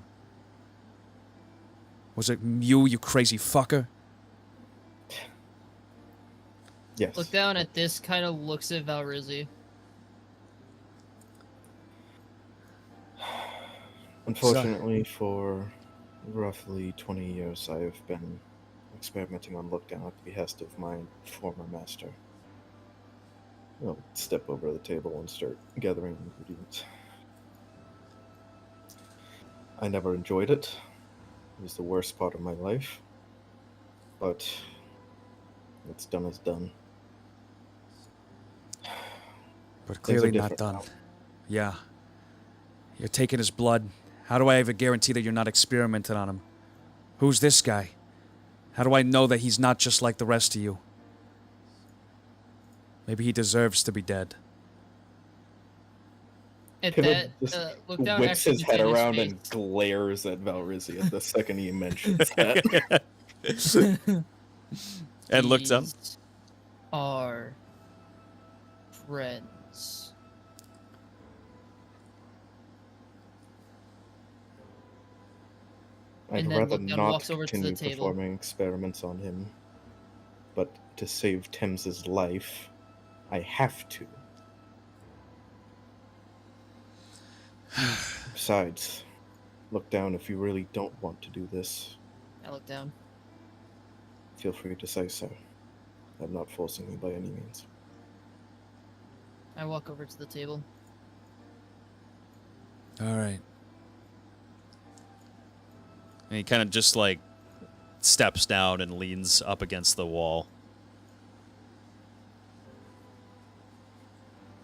Was it you crazy fucker? Yes. Look down at this, kind of looks at Valrizzi. Unfortunately, for roughly 20 years, I have been experimenting on Lookdown at the behest of my former master. I'll step over the table and start gathering ingredients. I never enjoyed it. It was the worst part of my life. But what's done is done. But Things are clearly not different done. now. Yeah. You're taking his blood. How do I ever guarantee that you're not experimenting on him? Who's this guy? How do I know that he's not just like the rest of you? Maybe he deserves to be dead. At Pivot that, just look down. whips actually his head in his around face. and glares at Valrizzi at the second he mentions that. and looks up. These are friends. I'd And then rather look down, not walks over to the continue table. performing experiments on him, but to save Thames's life, I have to. Besides, look down if you really don't want to do this. I look down. Feel free to say so. I'm not forcing you by any means. I walk over to the table. All right. And he kind of just like steps down and leans up against the wall.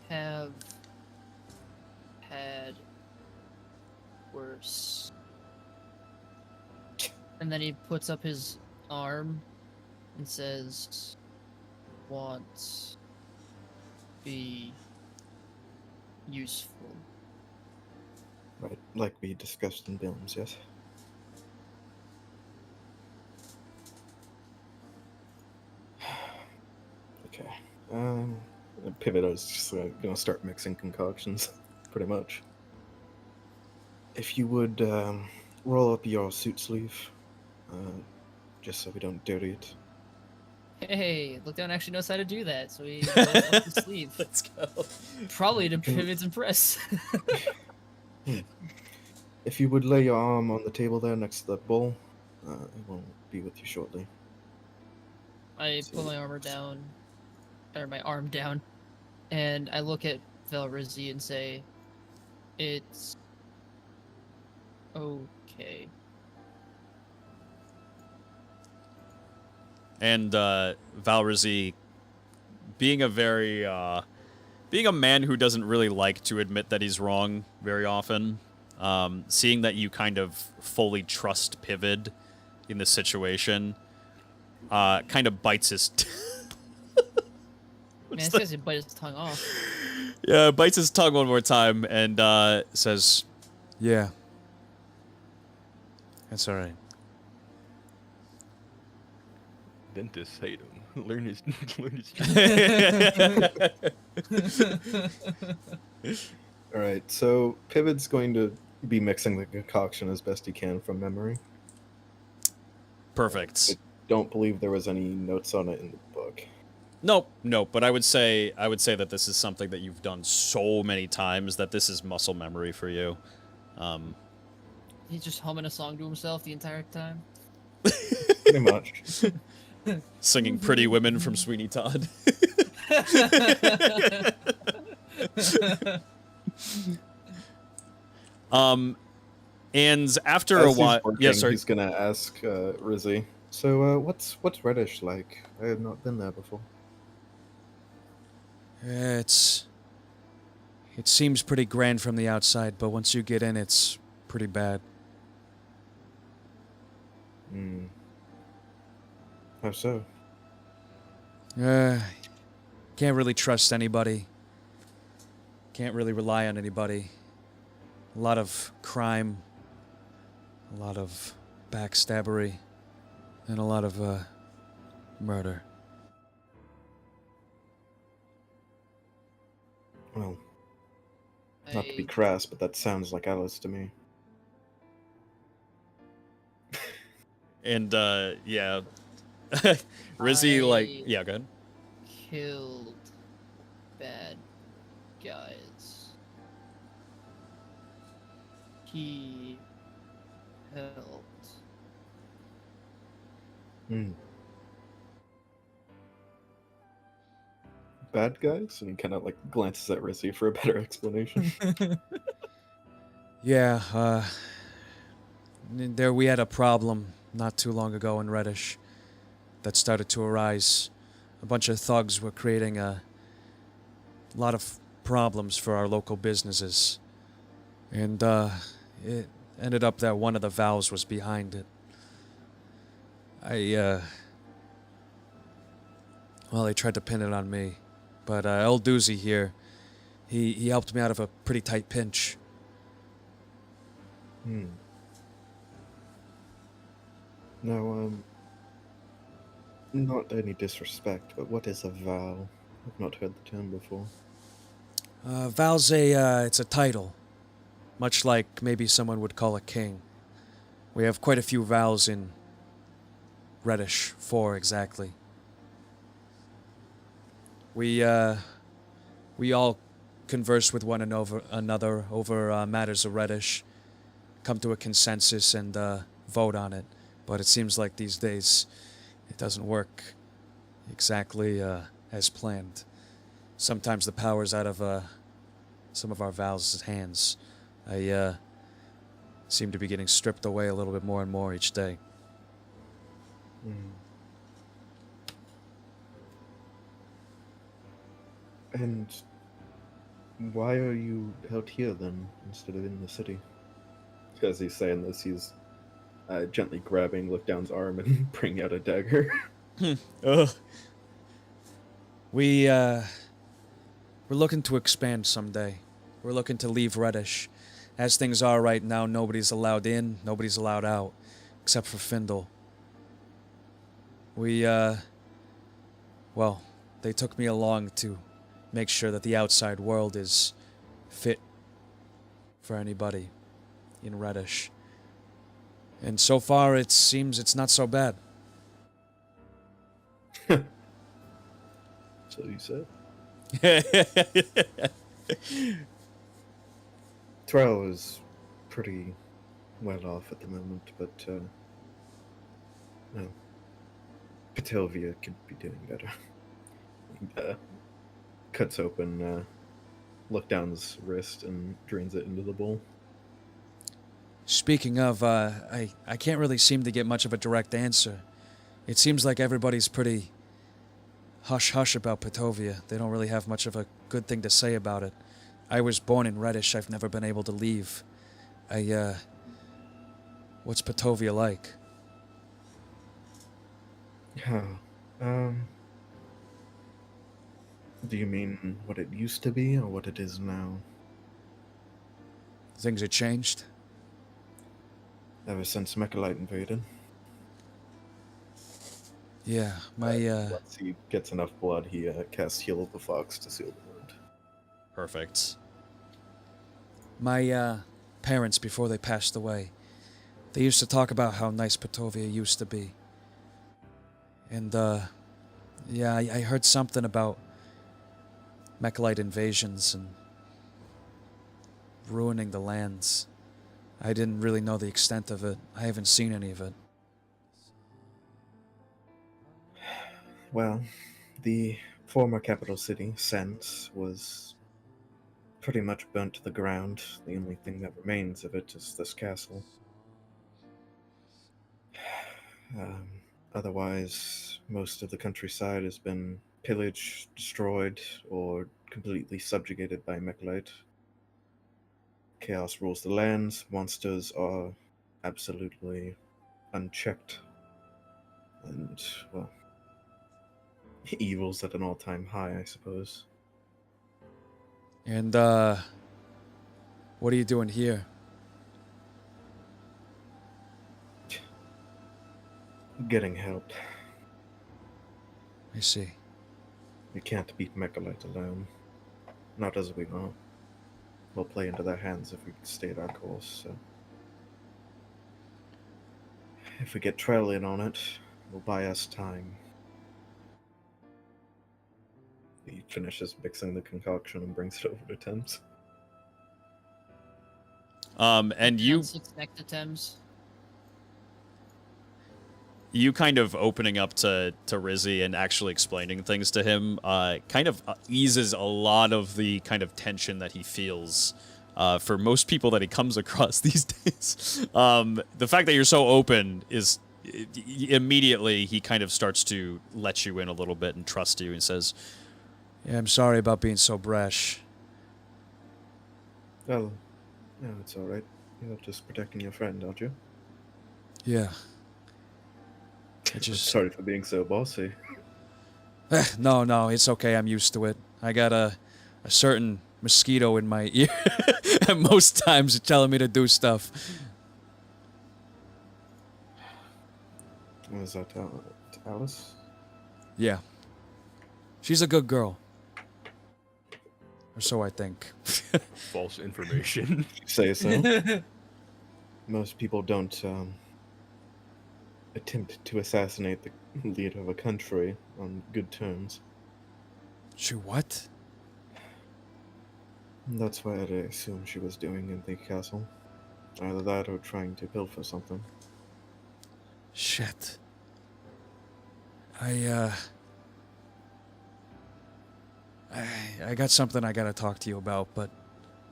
have had worse. And then he puts up his arm and says, "Want be useful." Right, like we discussed in Bilms, yes? Okay. Pivot, I was just gonna start mixing concoctions, pretty much. If you would roll up your suit sleeve, just so we don't dirty it. Hey, Lookdown actually knows how to do that, so he rolls up his sleeve. Let's go. Probably to Pivot's impress. If you would lay your arm on the table there next to that bowl, it will be with you shortly. I put my armor down, or my arm down, and I look at Velrizi and say, "It's okay." And Valrizi, being a man who doesn't really like to admit that he's wrong very often, seeing that you kind of fully trust Pivot in this situation, kind of bites his. Man, this guy's gonna bite his tongue off. Yeah, bites his tongue one more time and says, Yeah. That's all right. Dentists hate him. Learn his. Alright, so Pivot's going to be mixing the concoction as best he can from memory. "Perfect." I don't believe there was any notes on it in the book. Nope. But I would say that this is something that you've done so many times that this is muscle memory for you. He's just humming a song to himself the entire time. Pretty much. Singing "Pretty Women" from Sweeney Todd. And after As a he's while, working, yeah, sorry. he's gonna ask Rizzy. So, what's Reddish like? I have not been there before. It seems pretty grand from the outside, but once you get in, it's pretty bad. Hmm. How so? Can't really trust anybody. Can't really rely on anybody. A lot of crime, a lot of backstabbery, and a lot of murder. Well, not to be I- crass, but that sounds like Alice to me. And yeah, Rizzy, yeah, go ahead. Killed bad guys. He helped. Hmm. Bad guys? And he kind of like glances at Rizzy for a better explanation. Yeah, there we had a problem not too long ago in Reddish that started to arise. A bunch of thugs were creating a lot of problems for our local businesses. And it ended up that one of the Vals was behind it. Well, they tried to pin it on me. But El Doozy here, he helped me out of a pretty tight pinch. Hmm. Now, not any disrespect, but what is a vow? I've not heard the term before. Val's it's a title, much like maybe someone would call a king. We have quite a few Vals in Reddish, 4 exactly. We all converse with one another over matters of Reddish, come to a consensus and vote on it. But it seems like these days it doesn't work exactly as planned. Sometimes the power's out of some of our Vals' hands. I seem to be getting stripped away a little bit more and more each day. And Why are you out here then, instead of in the city? As he's saying this, he's gently grabbing Lookdown's arm and bringing out a dagger. Ugh. We're looking to expand someday. We're looking to leave Reddish. As things are right now, nobody's allowed in, nobody's allowed out, except for Findle. Well, they took me along to make sure that the outside world is fit for anybody in Reddish. And so far, it seems it's not so bad. So you said. Terrell is pretty well off at the moment, but no. Patelvia could be doing better. He cuts open Lookdown's wrist and drains it into the bowl. Speaking of, I can't really seem to get much of a direct answer. It seems like everybody's pretty hush-hush about Petovia. They don't really have much of a good thing to say about it. I was born in Reddish. I've never been able to leave. What's Petovia like? Do you mean what it used to be or what it is now? Things have changed? Ever since Mechalite invaded. Yeah, my, Once he gets enough blood, he casts Heal of the Fox to seal the wound. Perfect. My, parents, before they passed away, they used to talk about how nice Petovia used to be. And, yeah, I heard something about Mechalite invasions and ruining the lands. I didn't really know the extent of it. I haven't seen any of it. Well, the former capital city, Sens, was pretty much burnt to the ground. The only thing that remains of it is this castle. Otherwise, most of the countryside has been pillaged, destroyed, or completely subjugated by Mechalite. Chaos rules the lands. Monsters are absolutely unchecked. And, well, evil's at an all-time high, I suppose. And, what are you doing here? Getting help. I see. We can't beat Mechalite alone. Not as we know. We'll play into their hands if we stay our course, so... If we get Trell in on it, it'll buy us time. He finishes mixing the concoction and brings it over to Thames. And you Six next to Thames. you kind of opening up to Rizzy and actually explaining things to him kind of eases a lot of the kind of tension that he feels for most people that he comes across these days. The fact that you're so open is immediately he kind of starts to let you in a little bit and trust you and says, Yeah, I'm sorry about being so brash. Well, no, it's alright. You're just protecting your friend, aren't you? Yeah. I just... Sorry for being so bossy. No, it's okay. I'm used to it. I got a certain mosquito in my ear and most times it's telling me to do stuff. Was that Alice? Yeah. She's a good girl. Or so I think. False information. You say so. Most people don't attempt to assassinate the leader of a country on good terms. She what? That's what I assume she was doing in the castle. Either that or trying to pilfer something. Shit. I got something I gotta talk to you about, but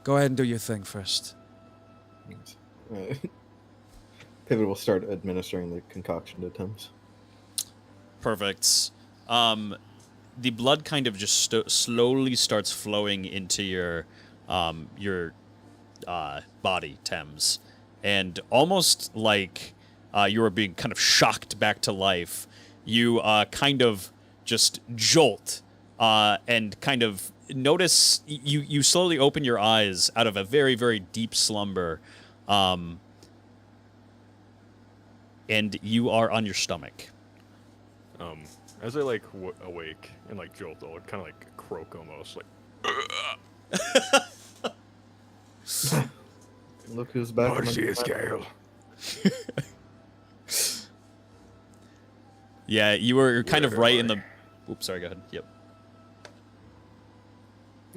go ahead and do your thing first. Yes. Pivot will start administering the concoction to Thames. perfect. the blood kind of just slowly starts flowing into your body, Thames, and almost like you are being kind of shocked back to life. You kind of just jolt and kind of notice you slowly open your eyes out of a very, very deep slumber, and you are on your stomach. As I like awake and like jolt, I'll kind of like croak almost, like. Look who's back. Arceus Gale. Yeah, you were kind of Where right am in I? the. Oops, sorry. Go ahead. Yep.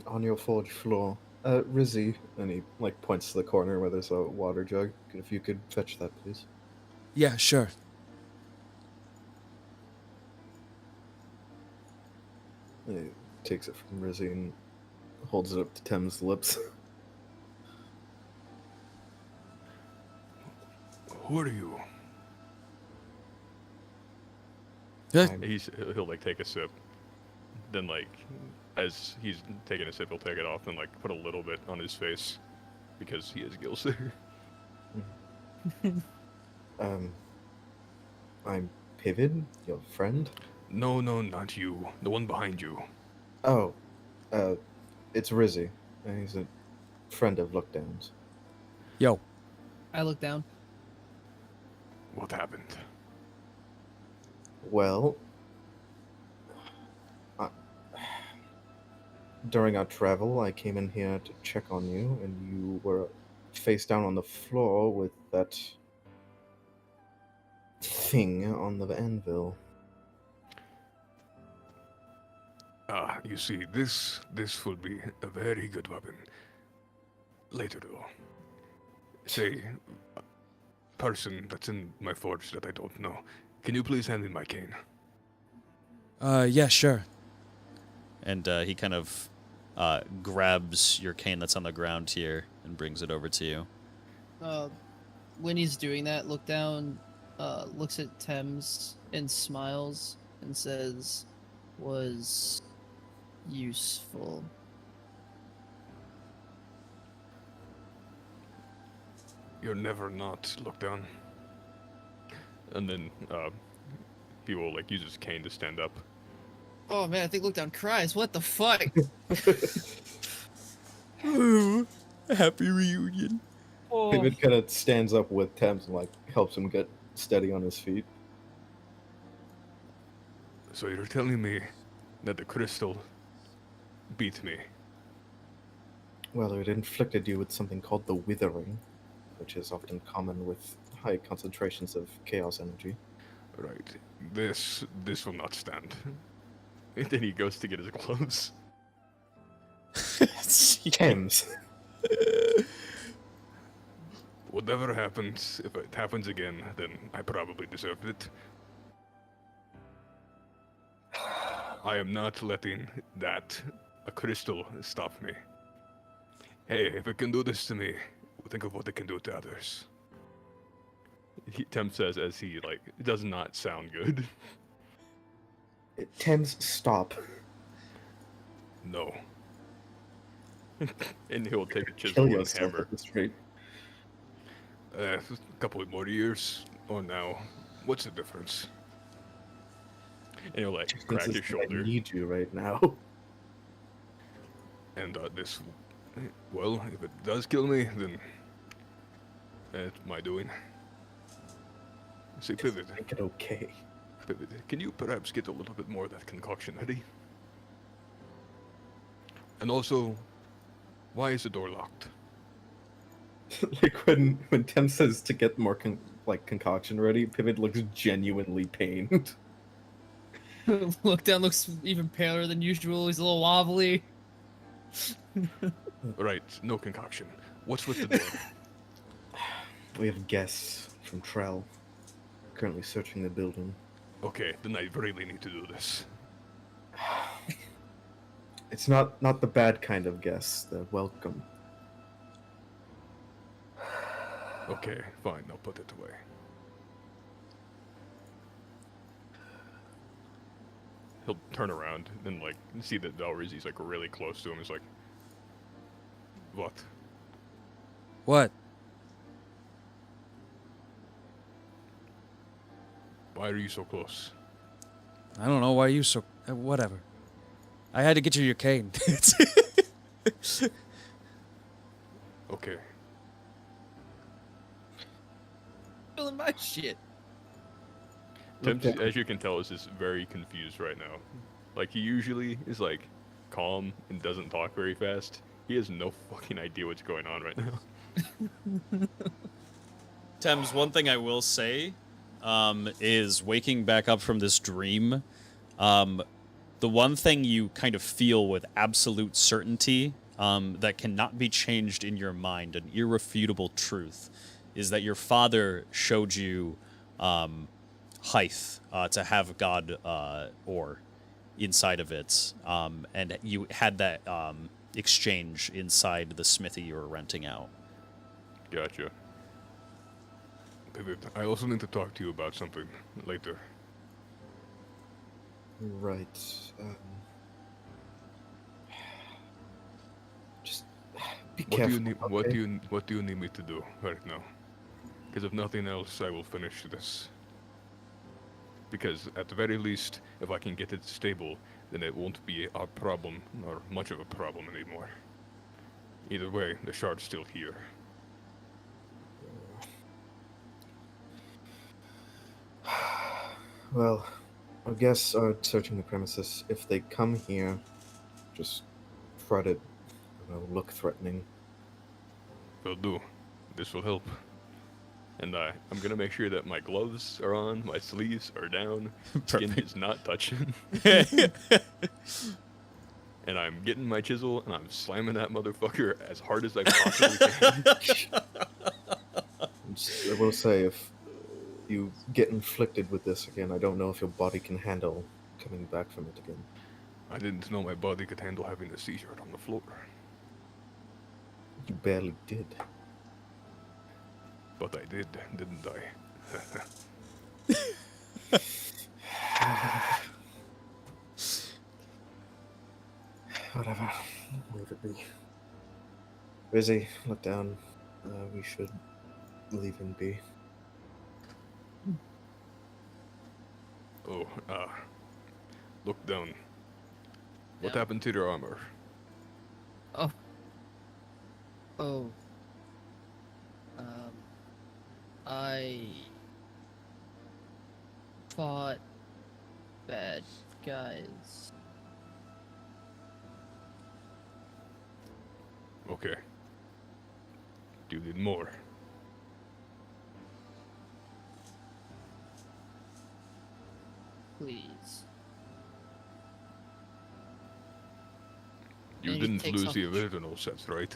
On your forge floor. Rizzy, and he like points to the corner where there's a water jug. If you could fetch that, please. Yeah, sure. And he takes it from Rizzy and holds it up to Thames' lips. Who are you? He'll like take a sip, then like as he's taking a sip, he'll take it off and like put a little bit on his face because he is Gilser. I'm Pivid, your friend. No, not you. The one behind you. Oh, it's Rizzy. He's a friend of Lookdown's. Yo. I look down. What happened? Well, during our travel, I came in here to check on you, and you were face down on the floor with that thing on the anvil. You see, this will be a very good weapon. Later, though. Say, person that's in my forge that I don't know. Can you please hand me my cane? Yeah, sure. And he kind of grabs your cane that's on the ground here and brings it over to you. When he's doing that, look down, looks at Thames and smiles and says, "Was useful." You're never not look down. And then he will like use his cane to stand up. Oh man, I think look down cries. What the fuck? Happy reunion. Oh. Pivid kind of stands up with Thames and like helps him get steady on his feet. So you're telling me that the crystal beat me? Well, it inflicted you with something called the Withering, which is often common with high concentrations of chaos energy. Right. This will not stand. And then he goes to get his gloves. Thames. Whatever happens, if it happens again, then I probably deserved it. I am not letting a crystal, stop me. Hey, if it can do this to me, think of what it can do to others. Tim says as he, like, it does not sound good. Thames, stop. No. And he'll take a Kill chisel and yourself hammer. at this rate. A couple of more years, or now. What's the difference? And he'll, like, crack his shoulder. I need you right now. And this, well, if it does kill me, then it's my doing. See, Pivot. Make it okay. Pivot, can you perhaps get a little bit more of that concoction ready? And also, why is the door locked? Like when Thames says to get more concoction ready, Pivot looks genuinely pained. Look down looks even paler than usual. He's a little wobbly. Right, no concoction. What's with the door? We have guests from Trell currently searching the building. Okay, then I really need to do this. It's not the bad kind of guests. They're welcome. Okay, fine, I'll put it away. he'll turn around and like see that Valrizi's like really close to him. He's like, "What? What? Why are you so close?" I don't know. Why are you so... whatever. I had to get you your cane. Okay. Feeling my shit. Tim, as you can tell, is just very confused right now. Like, he usually is, like, calm and doesn't talk very fast. He has no fucking idea what's going on right now. Thames, one thing I will say is waking back up from this dream, the one thing you kind of feel with absolute certainty that cannot be changed in your mind, an irrefutable truth, is that your father showed you Hythe to have God ore inside of it, and you had that exchange inside the smithy you were renting out. Gotcha. Pivot, I also need to talk to you about something later. Right. Just be What careful. do you need? What okay? do you need me to do right now? Because if nothing else, I will finish this. Because at the very least, if I can get it stable, then it won't be a problem or much of a problem anymore. Either way, the shard's still here. Well, I guess searching the premises. If they come here, just try to, look threatening. Will do. This will help. And I'm gonna make sure that my gloves are on, my sleeves are down, skin is not touching. And I'm getting my chisel and I'm slamming that motherfucker as hard as I possibly can. I will say, if you get inflicted with this again, I don't know if your body can handle coming back from it again. I didn't know my body could handle having a seizure on the floor. You barely did. But I did, didn't I? Whatever. Leave it be. Busy, look down. We should leave him be. Oh, look down. What Yeah. happened to your armor? Oh. I fought bad guys. Okay. Do you need more? Please. You And he didn't takes lose off the the original sets, right?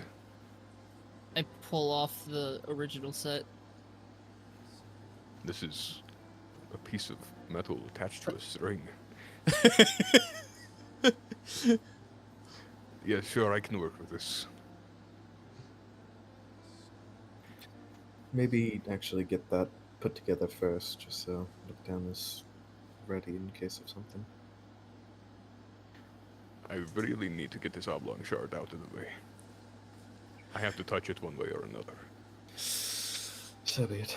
I pull off the original set. This is a piece of metal attached to a string. Yeah, sure, I can work with this. Maybe actually get that put together first, just so look down is ready in case of something. I really need to get this oblong shard out of the way. I have to touch it one way or another. So be it.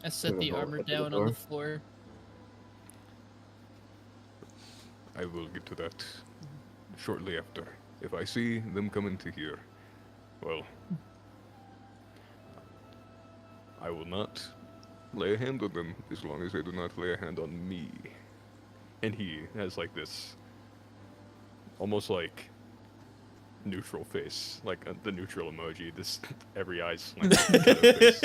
I set the Put it all armor up to the down on door. the floor. I will get to that shortly after. If I see them come into here, well, I will not lay a hand on them as long as they do not lay a hand on me. And he has like this, almost like neutral face, like the neutral emoji. This every eye slant kind of face.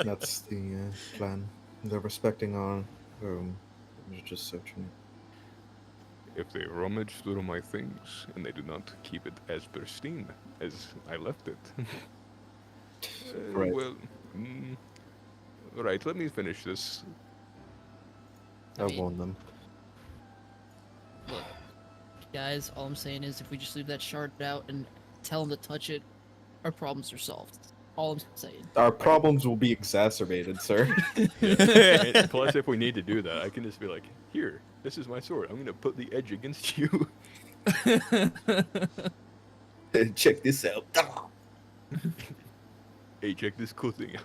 That's the plan. They're respecting our room. We're just searching it. If they rummage through my things and they do not keep it as pristine as I left it, Right. well, right. Let me finish this. I I mean- warned them. Look, guys, all I'm saying is if we just leave that shard out and tell them to touch it, our problems are solved. All I'm saying. Our problems will be exacerbated, sir. Plus, if we need to do that, I can just be like, here, This is my sword. I'm gonna put the edge against you. Check this out. Hey, check this cool thing out.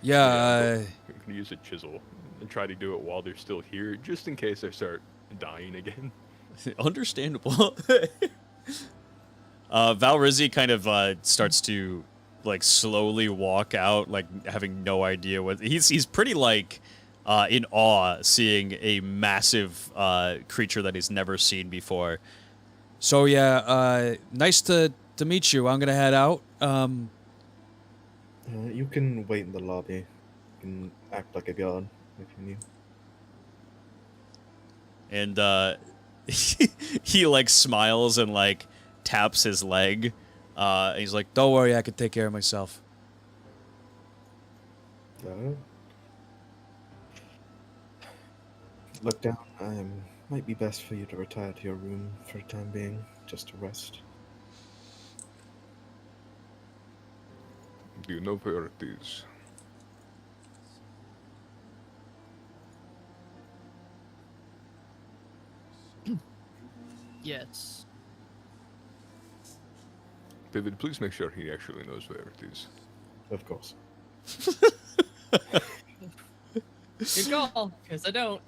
Yeah, I'm gonna use a chisel and try to do it while they're still here, just in case I start dying again. Understandable. Valrizzi kind of starts to like slowly walk out, like having no idea what he's pretty like in awe seeing a massive creature that he's never seen before. So yeah, nice to meet you. I'm gonna head out. You can wait in the lobby. You can act like a god if you need. And he like smiles and like taps his leg. And he's like, Don't worry, I can take care of myself. Look down. Might be best for you to retire to your room for the time being, just to rest. Do you know where it is? Yes. David, please make sure he actually knows where it is. Of course. Good call, because I don't.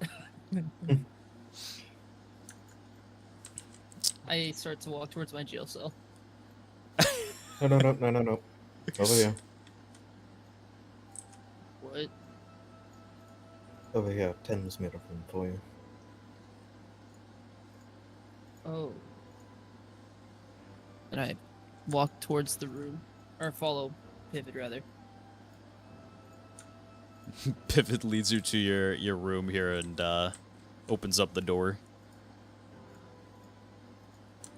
I start to walk towards my jail cell. No. Over here. What? Over here. Thames made a room for you. Oh. And I walk towards the room. Or follow Pivot, rather. Pivot leads you to your room here and opens up the door.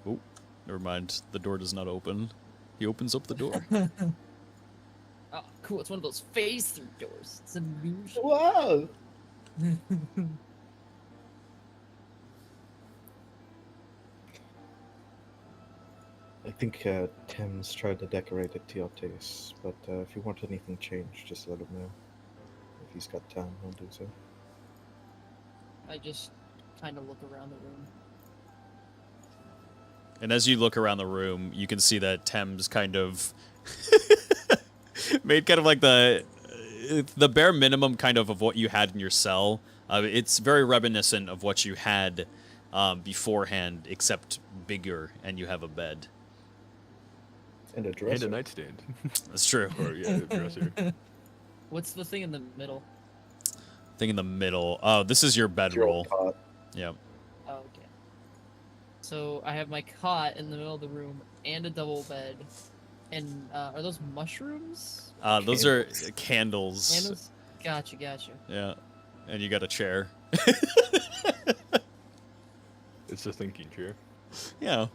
Oh, never mind. The door does not open. He opens up the door. Oh, cool. It's one of those phase-through doors. It's an illusion. Whoa! I think Thames tried to decorate it to your taste, but if you want anything changed, just let him know. If he's got time, he'll do so. I just kind of look around the room. And as you look around the room, you can see that Thames kind of made kind of like the bare minimum kind of what you had in your cell. It's very reminiscent of what you had beforehand, except bigger, and you have a bed. And a dresser. And a nightstand. That's true. Or, yeah, the dresser. What's the thing in the middle? Thing in the middle. Oh, this is your Your bedroll. old cot. Yeah. Oh, okay. So I have my cot in the middle of the room and a double bed. And are those mushrooms? Those are candles. Candles? Gotcha. Yeah. And you got a chair. It's a thinking chair. Yeah.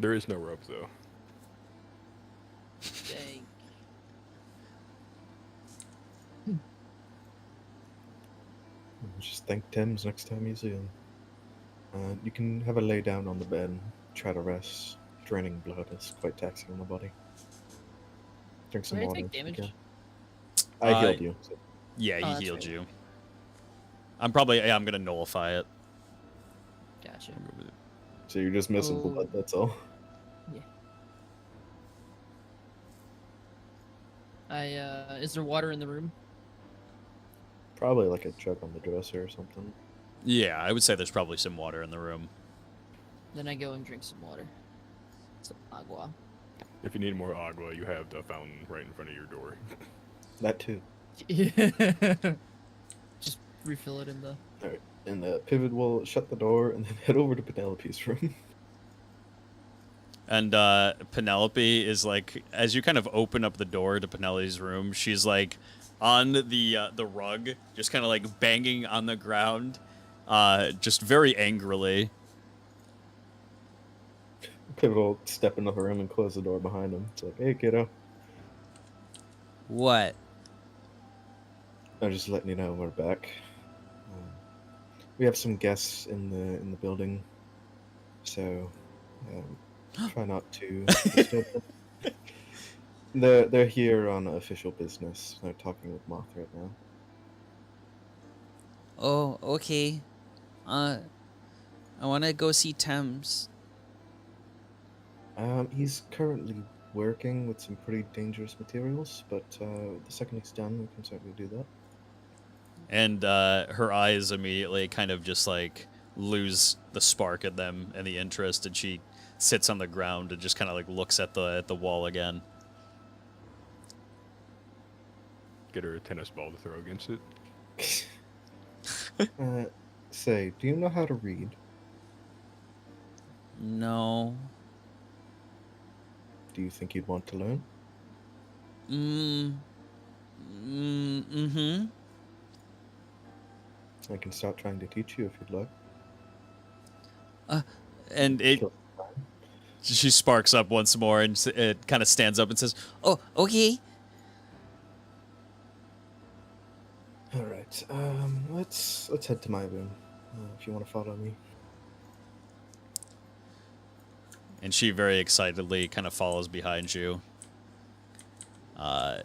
There is no rope, though. Dang. Just thank Thames next time you see him. You can have a lay down on the bed and try to rest. Draining blood is quite taxing on the body. Drink some Did I water. take damage? Okay. I healed you. So. Yeah, Oh, he that's healed right. you. I'm gonna nullify it. Gotcha. So you're just missing Oh. blood, that's all. Is there water in the room? Probably like a jug on the dresser or something. Yeah, I would say there's probably some water in the room. Then I go and drink some water. Some agua. If you need more agua, you have the fountain right in front of your door. That too. Just refill it in the... Alright. And the Pivot will shut the door and then head over to Penelope's room. And Penelope is like, as you kind of open up the door to Penelope's room, she's like on the rug, just kind of like banging on the ground, just very angrily. Pivot will step into the room and close the door behind him. It's like, hey kiddo. What? I'm just letting you know we're back. We have some guests in the building, so try not to disturb them. They're here on official business. They're talking with Marth right now. Oh, okay. I want to go see Thames. He's currently working with some pretty dangerous materials, but the second he's done, we can certainly do that. And her eyes immediately kind of just like lose the spark in them and the interest, and she sits on the ground and just kind of like looks at the wall again. Get her a tennis ball to throw against it. Say, do you know how to read? No. Do you think you'd want to learn? Mm-hmm. I can start trying to teach you if you'd like. And she sparks up once more, and it kind of stands up and says, Oh, okay. All right. Let's head to my room. If you want to follow me. and she very excitedly kind of follows behind you.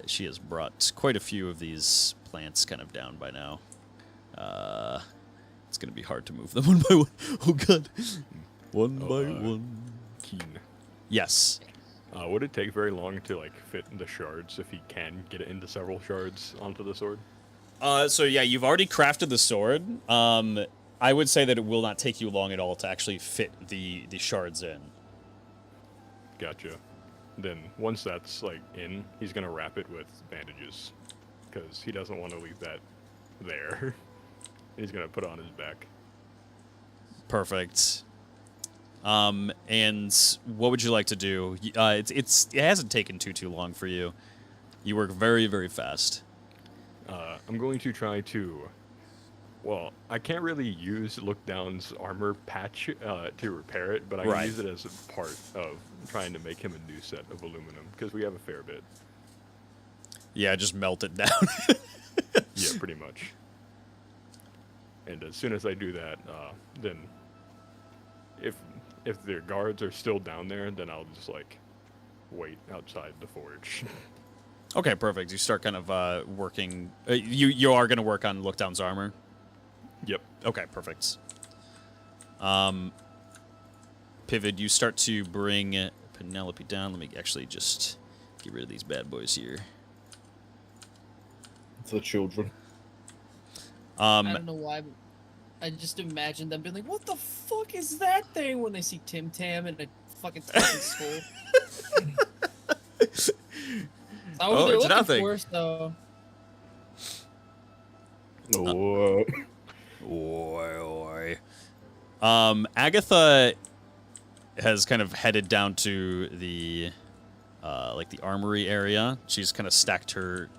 She has brought quite a few of these plants kind of down by now. It's going to be hard to move them one by one. Oh, God. One by one. Keen. Yes. Would it take very long to like fit the shards if he can get it into several shards onto the sword? So yeah, you've already crafted the sword. I would say that it will not take you long at all to actually fit the shards in. Gotcha. Then once that's like in, he's gonna wrap it with bandages, because he doesn't want to leave that there. He's gonna put it on his back. Perfect. And what would you like to do? It hasn't taken too long for you. You work very, very fast. I'm going to try to. Well, I can't really use Lookdown's armor patch to repair it, but I can use it as a part of trying to make him a new set of aluminum, because we have a fair bit. Yeah, just melt it down. Yeah, pretty much. And as soon as I do that, then if their guards are still down there, then I'll just like wait outside the forge. Okay, perfect. You start kind of working. You are going to work on Lookdown's armor. Yep. Okay, perfect. Pivot, you start to bring Penelope down. Let me actually just get rid of these bad boys here. It's the children. I don't know why, but I just imagine them being like, "What the fuck is that thing?" when they see Tim Tam and a fucking skull. Oh, they're it's looking nothing. for us, though. Oh, Oi. Agatha has kind of headed down to the like the armory area. She's kind of stacked her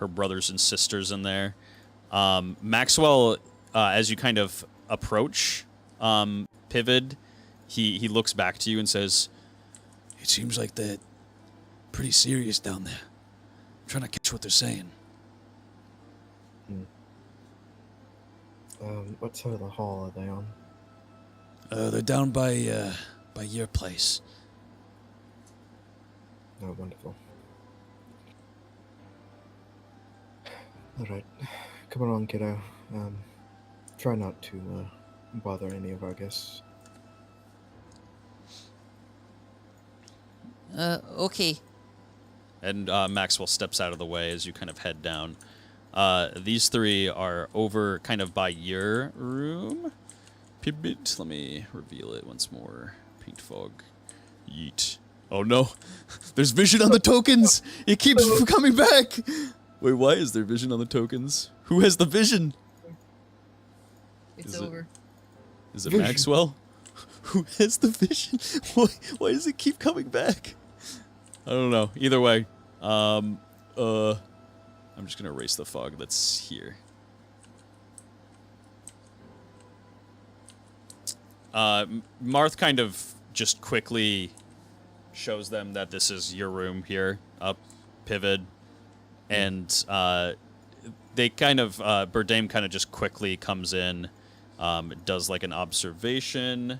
brothers and sisters in there. Maxwell, as you kind of approach Pivot, he looks back to you and says, It seems like they're pretty serious down there. I'm trying to catch what they're saying. What side of the hall are they on? They're down by your place. Oh, wonderful. All right, come along, kiddo. Try not to bother any of our guests. Okay. and Maxwell steps out of the way as you kind of head down. These three are over kind of by your room. Pivot, let me reveal it once more. Paint fog. Yeet. Oh no, there's vision on the tokens. It keeps coming back. Wait, why is there vision on the tokens? Who has the vision? It's Is it- over. Is it Vision. Maxwell? Who has the vision? Why does it keep coming back? I don't know. Either way, I'm just gonna erase the fog that's here. Marth kind of just quickly shows them that this is your room here, up, Pivot, and they kind of Burdame kind of just quickly comes in, does like an observation.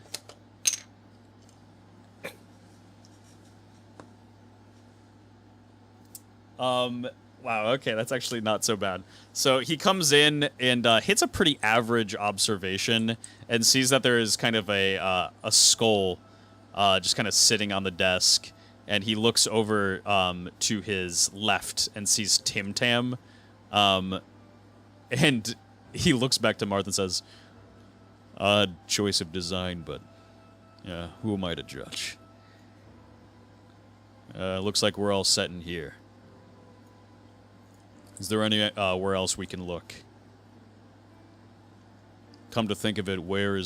Wow, okay, that's actually not so bad. So he comes in and hits a pretty average observation and sees that there is kind of a skull just kind of sitting on the desk. And he looks over to his left and sees Tim Tam. And he looks back to Marth and says, "Odd choice of design, but yeah, who am I to judge? Looks like we're all set in here. Is there anywhere else we can look? Come to think of it, where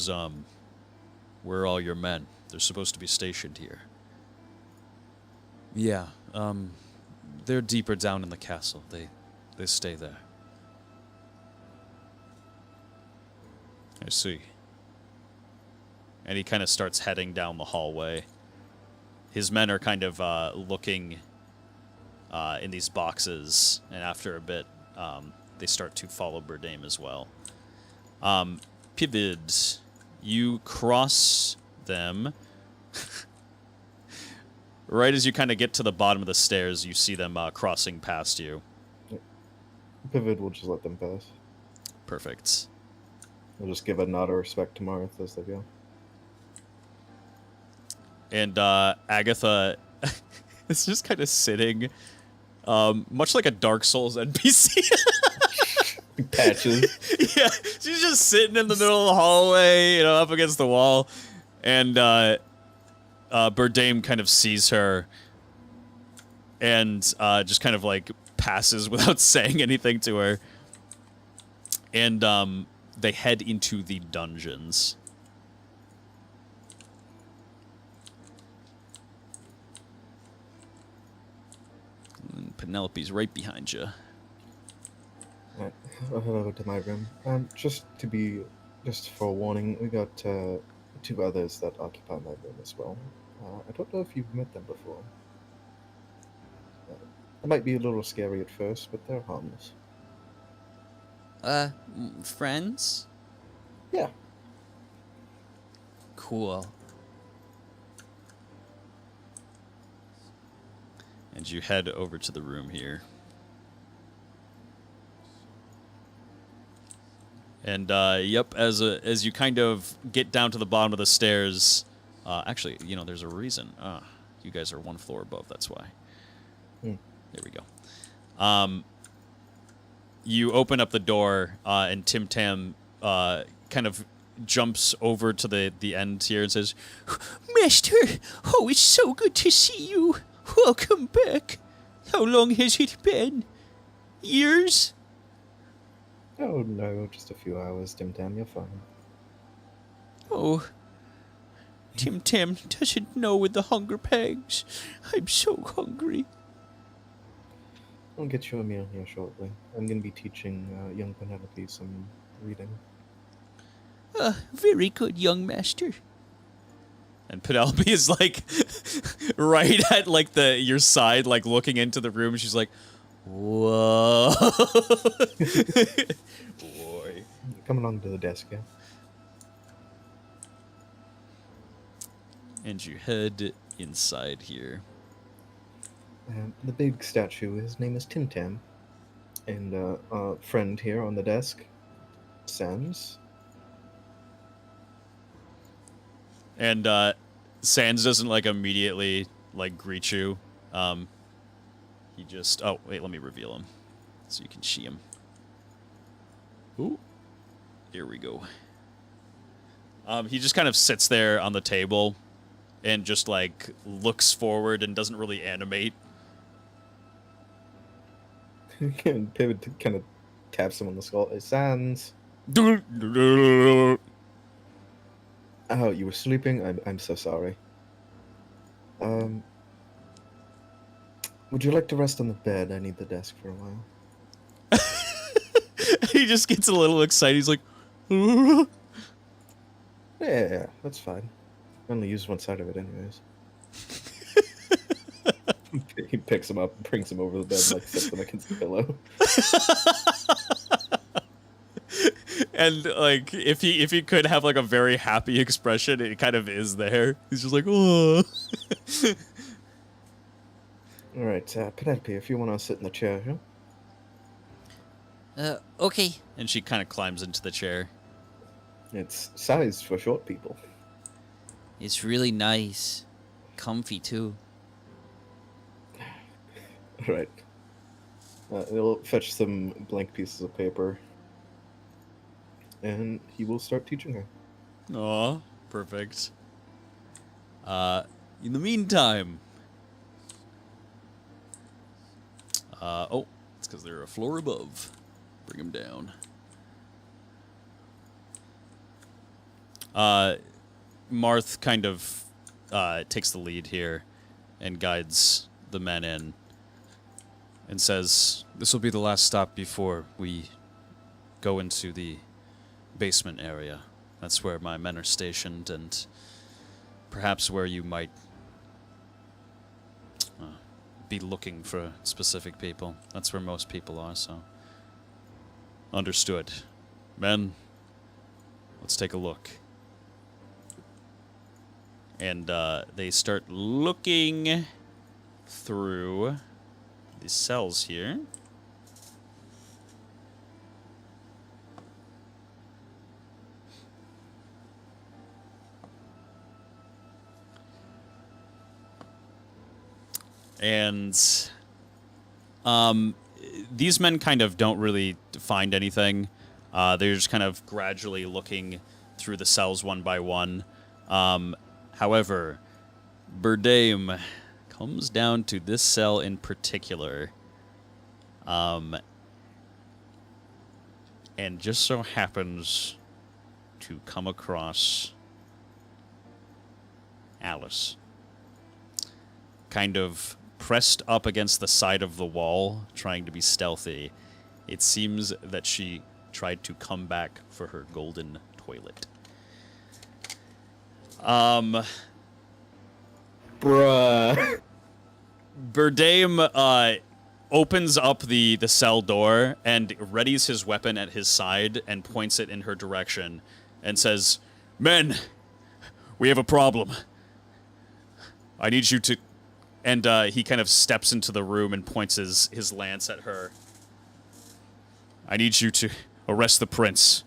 are all your men? They're supposed to be stationed here." Yeah, they're deeper down in the castle. They stay there. I see. And he kind of starts heading down the hallway. His men are kind of looking in these boxes, and after a bit, they start to follow Burdame as well. Pivot, you cross them. Right as you kind of get to the bottom of the stairs, you see them crossing past you. Pivot will just let them pass. Perfect. We'll just give a nod of respect to Marth as they go. And Agatha is just kind of sitting, much like a Dark Souls NPC. Patches. Yeah, she's just sitting in the middle of the hallway, up against the wall. And Burdame kind of sees her and just kind of like passes without saying anything to her. And they head into the dungeons. And Penelope's right behind you. Alright, I'll head over to my room. Just for warning, we got 2 others that occupy my room as well. I don't know if you've met them before. It might be a little scary at first, but they're harmless. Friends? Yeah. Cool. And you head over to the room here. And yep, as you kind of get down to the bottom of the stairs, actually, there's a reason. You guys are 1 floor above. That's why. There we go. You open up the door, and Tim Tam kind of jumps over to the end here and says, Master, oh, it's so good to see you. Welcome back. How long has it been? Years? Oh no, just a few hours, Tim Tam, you're fine. Oh, Tim Tam doesn't know with the hunger pangs. I'm so hungry. I'll get you a meal here shortly. I'm going to be teaching young Penelope some reading. Very good, young master. and Penelope is like right at like your side, like looking into the room. She's like, whoa. Boy. Come along to the desk, yeah? And you head inside here. The big statue, his name is Tim Tam. And a friend here on the desk, Sans. And Sans doesn't like immediately like greet you. He just wait, let me reveal him so you can see him. Ooh. Here we go. He just kind of sits there on the table and just like looks forward and doesn't really animate. And Pivot kind of taps him on the skull. Hey, Sans. Oh, you were sleeping? I'm so sorry. Would you like to rest on the bed? I need the desk for a while. He just gets a little excited. He's like, Yeah, that's fine. I only use one side of it anyways. He picks him up and brings him over the bed and like sets him against the pillow. and like if he could have like a very happy expression, it kind of is there. He's just like, oh. Alright, Penelope, if you want to sit in the chair here. Okay. And she kind of climbs into the chair. It's sized for short people. It's really nice. Comfy, too. Right. He'll fetch some blank pieces of paper. And he will start teaching her. Aw, perfect. In the meantime... oh, it's because they're a floor above. Bring them down. Marth kind of takes the lead here and guides the men in and says, This will be the last stop before we go into the basement area. That's where my men are stationed, and perhaps where you might be looking for specific people. That's where most people are, so... Understood. Men, let's take a look. And they start looking through the cells here. And these men kind of don't really find anything. They're just kind of gradually looking through the cells one by one. However, Burdame comes down to this cell in particular. And just so happens to come across Alice. Kind of pressed up against the side of the wall, trying to be stealthy. It seems that she tried to come back for her golden toilet. Bruh. Burdame opens up the cell door and readies his weapon at his side and points it in her direction and says, Men, we have a problem. I need you to... And he kind of steps into the room and points his lance at her. I need you to arrest the prince.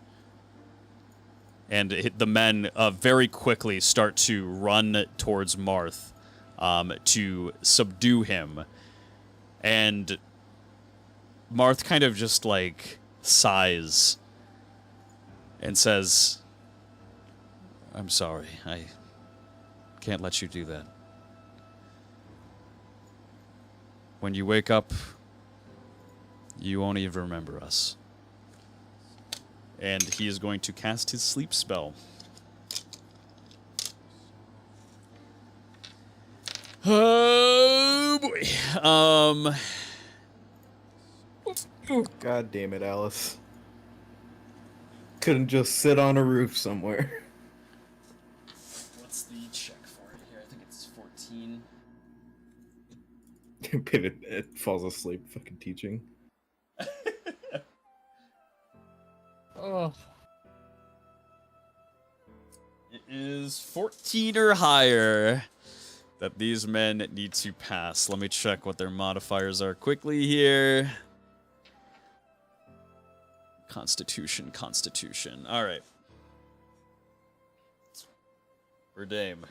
And the men very quickly start to run towards Marth to subdue him. And Marth kind of just, like, sighs and says, I'm sorry, I can't let you do that. When you wake up, you won't even remember us. And he is going to cast his sleep spell. Oh boy. God damn it, Alice. Couldn't just sit on a roof somewhere. What's the check for it here? I think it's 14. Pivot, it falls asleep fucking teaching. Oh. It is 14 or higher that these men need to pass. Let me check what their modifiers are quickly here. Constitution. All right. Burdame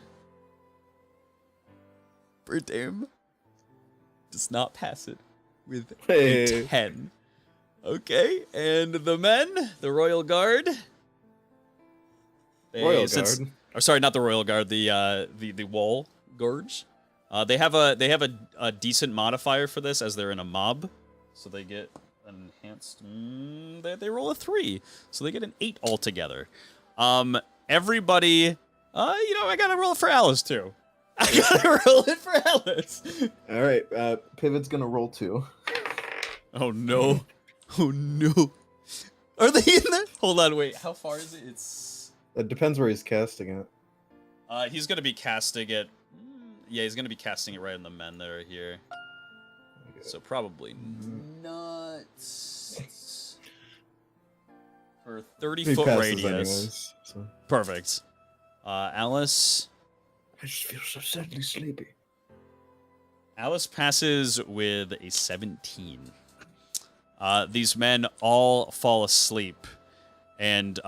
does not pass it with a 10. Okay, and the men, the Royal Guard. Royal Guard. Or sorry, not the Royal Guard. The Wall Guards. They have a decent modifier for this as they're in a mob, so they get an enhanced. They roll a 3, so they get an 8 altogether. Everybody. I gotta roll it for Alice too. I gotta roll it for Alice. All right, Pivot's gonna roll 2. Oh no. Oh no. Are they in there? Hold on, wait. How far is it? It's... It depends where he's casting it. He's gonna be casting it... Yeah, he's gonna be casting it right on the men that are here. Okay. So probably not... For 30-foot radius. Anyways, so. Perfect. Alice... I just feel so sadly sleepy. Alice passes with a 17. these men all fall asleep, and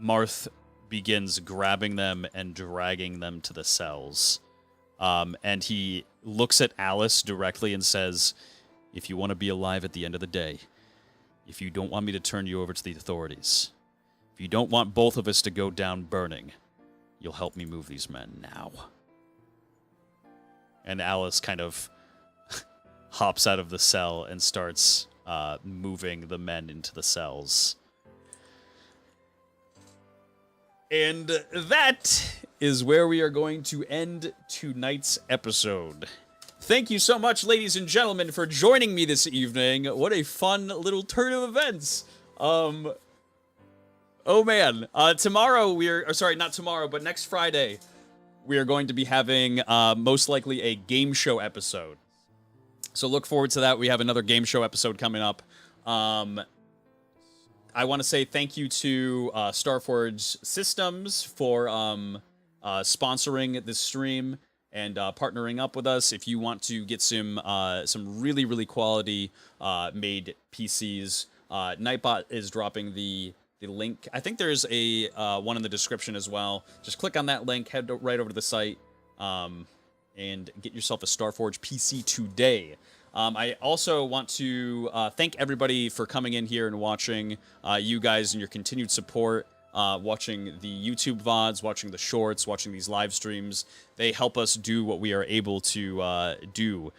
Marth begins grabbing them and dragging them to the cells. And he looks at Alice directly and says, "If you want to be alive at the end of the day, if you don't want me to turn you over to the authorities, if you don't want both of us to go down burning, you'll help me move these men now." And Alice kind of hops out of the cell and starts moving the men into the cells. And that is where we are going to end tonight's episode. Thank you so much, ladies and gentlemen, for joining me this evening. What a fun little turn of events. Oh man, tomorrow not tomorrow, but next Friday, we are going to be having most likely a game show episode. So look forward to that. We have another game show episode coming up. I want to say thank you to Starforge Systems for sponsoring this stream and partnering up with us. If you want to get some really, really quality made PCs, Nightbot is dropping the link. I think there's a one in the description as well. Just click on that link, head right over to the site, and get yourself a Starforge PC today. I also want to thank everybody for coming in here and watching, you guys and your continued support, watching the YouTube VODs, watching the shorts, watching these live streams. They help us do what we are able to do,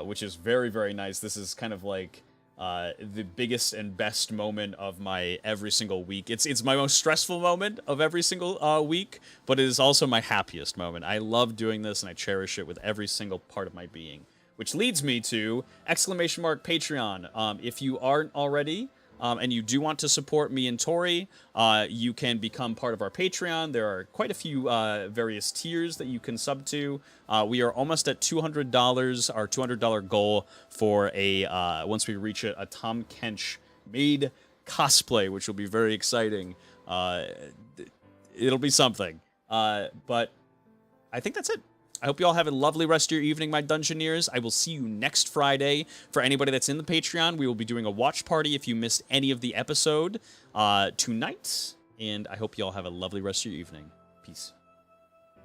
which is very, very nice. This is kind of like the biggest and best moment of my every single week. It's my most stressful moment of every single week, but it is also my happiest moment. I love doing this, and I cherish it with every single part of my being. Which leads me to !Patreon. If you aren't already, and you do want to support me and Tori, you can become part of our Patreon. There are quite a few various tiers that you can sub to. We are almost at $200, our $200 goal for once we reach it, a Tom Kench made cosplay, which will be very exciting. It'll be something. But I think that's it. I hope you all have a lovely rest of your evening, my Dungeoneers. I will see you next Friday. For anybody that's in the Patreon, we will be doing a watch party if you missed any of the episode tonight. And I hope you all have a lovely rest of your evening. Peace.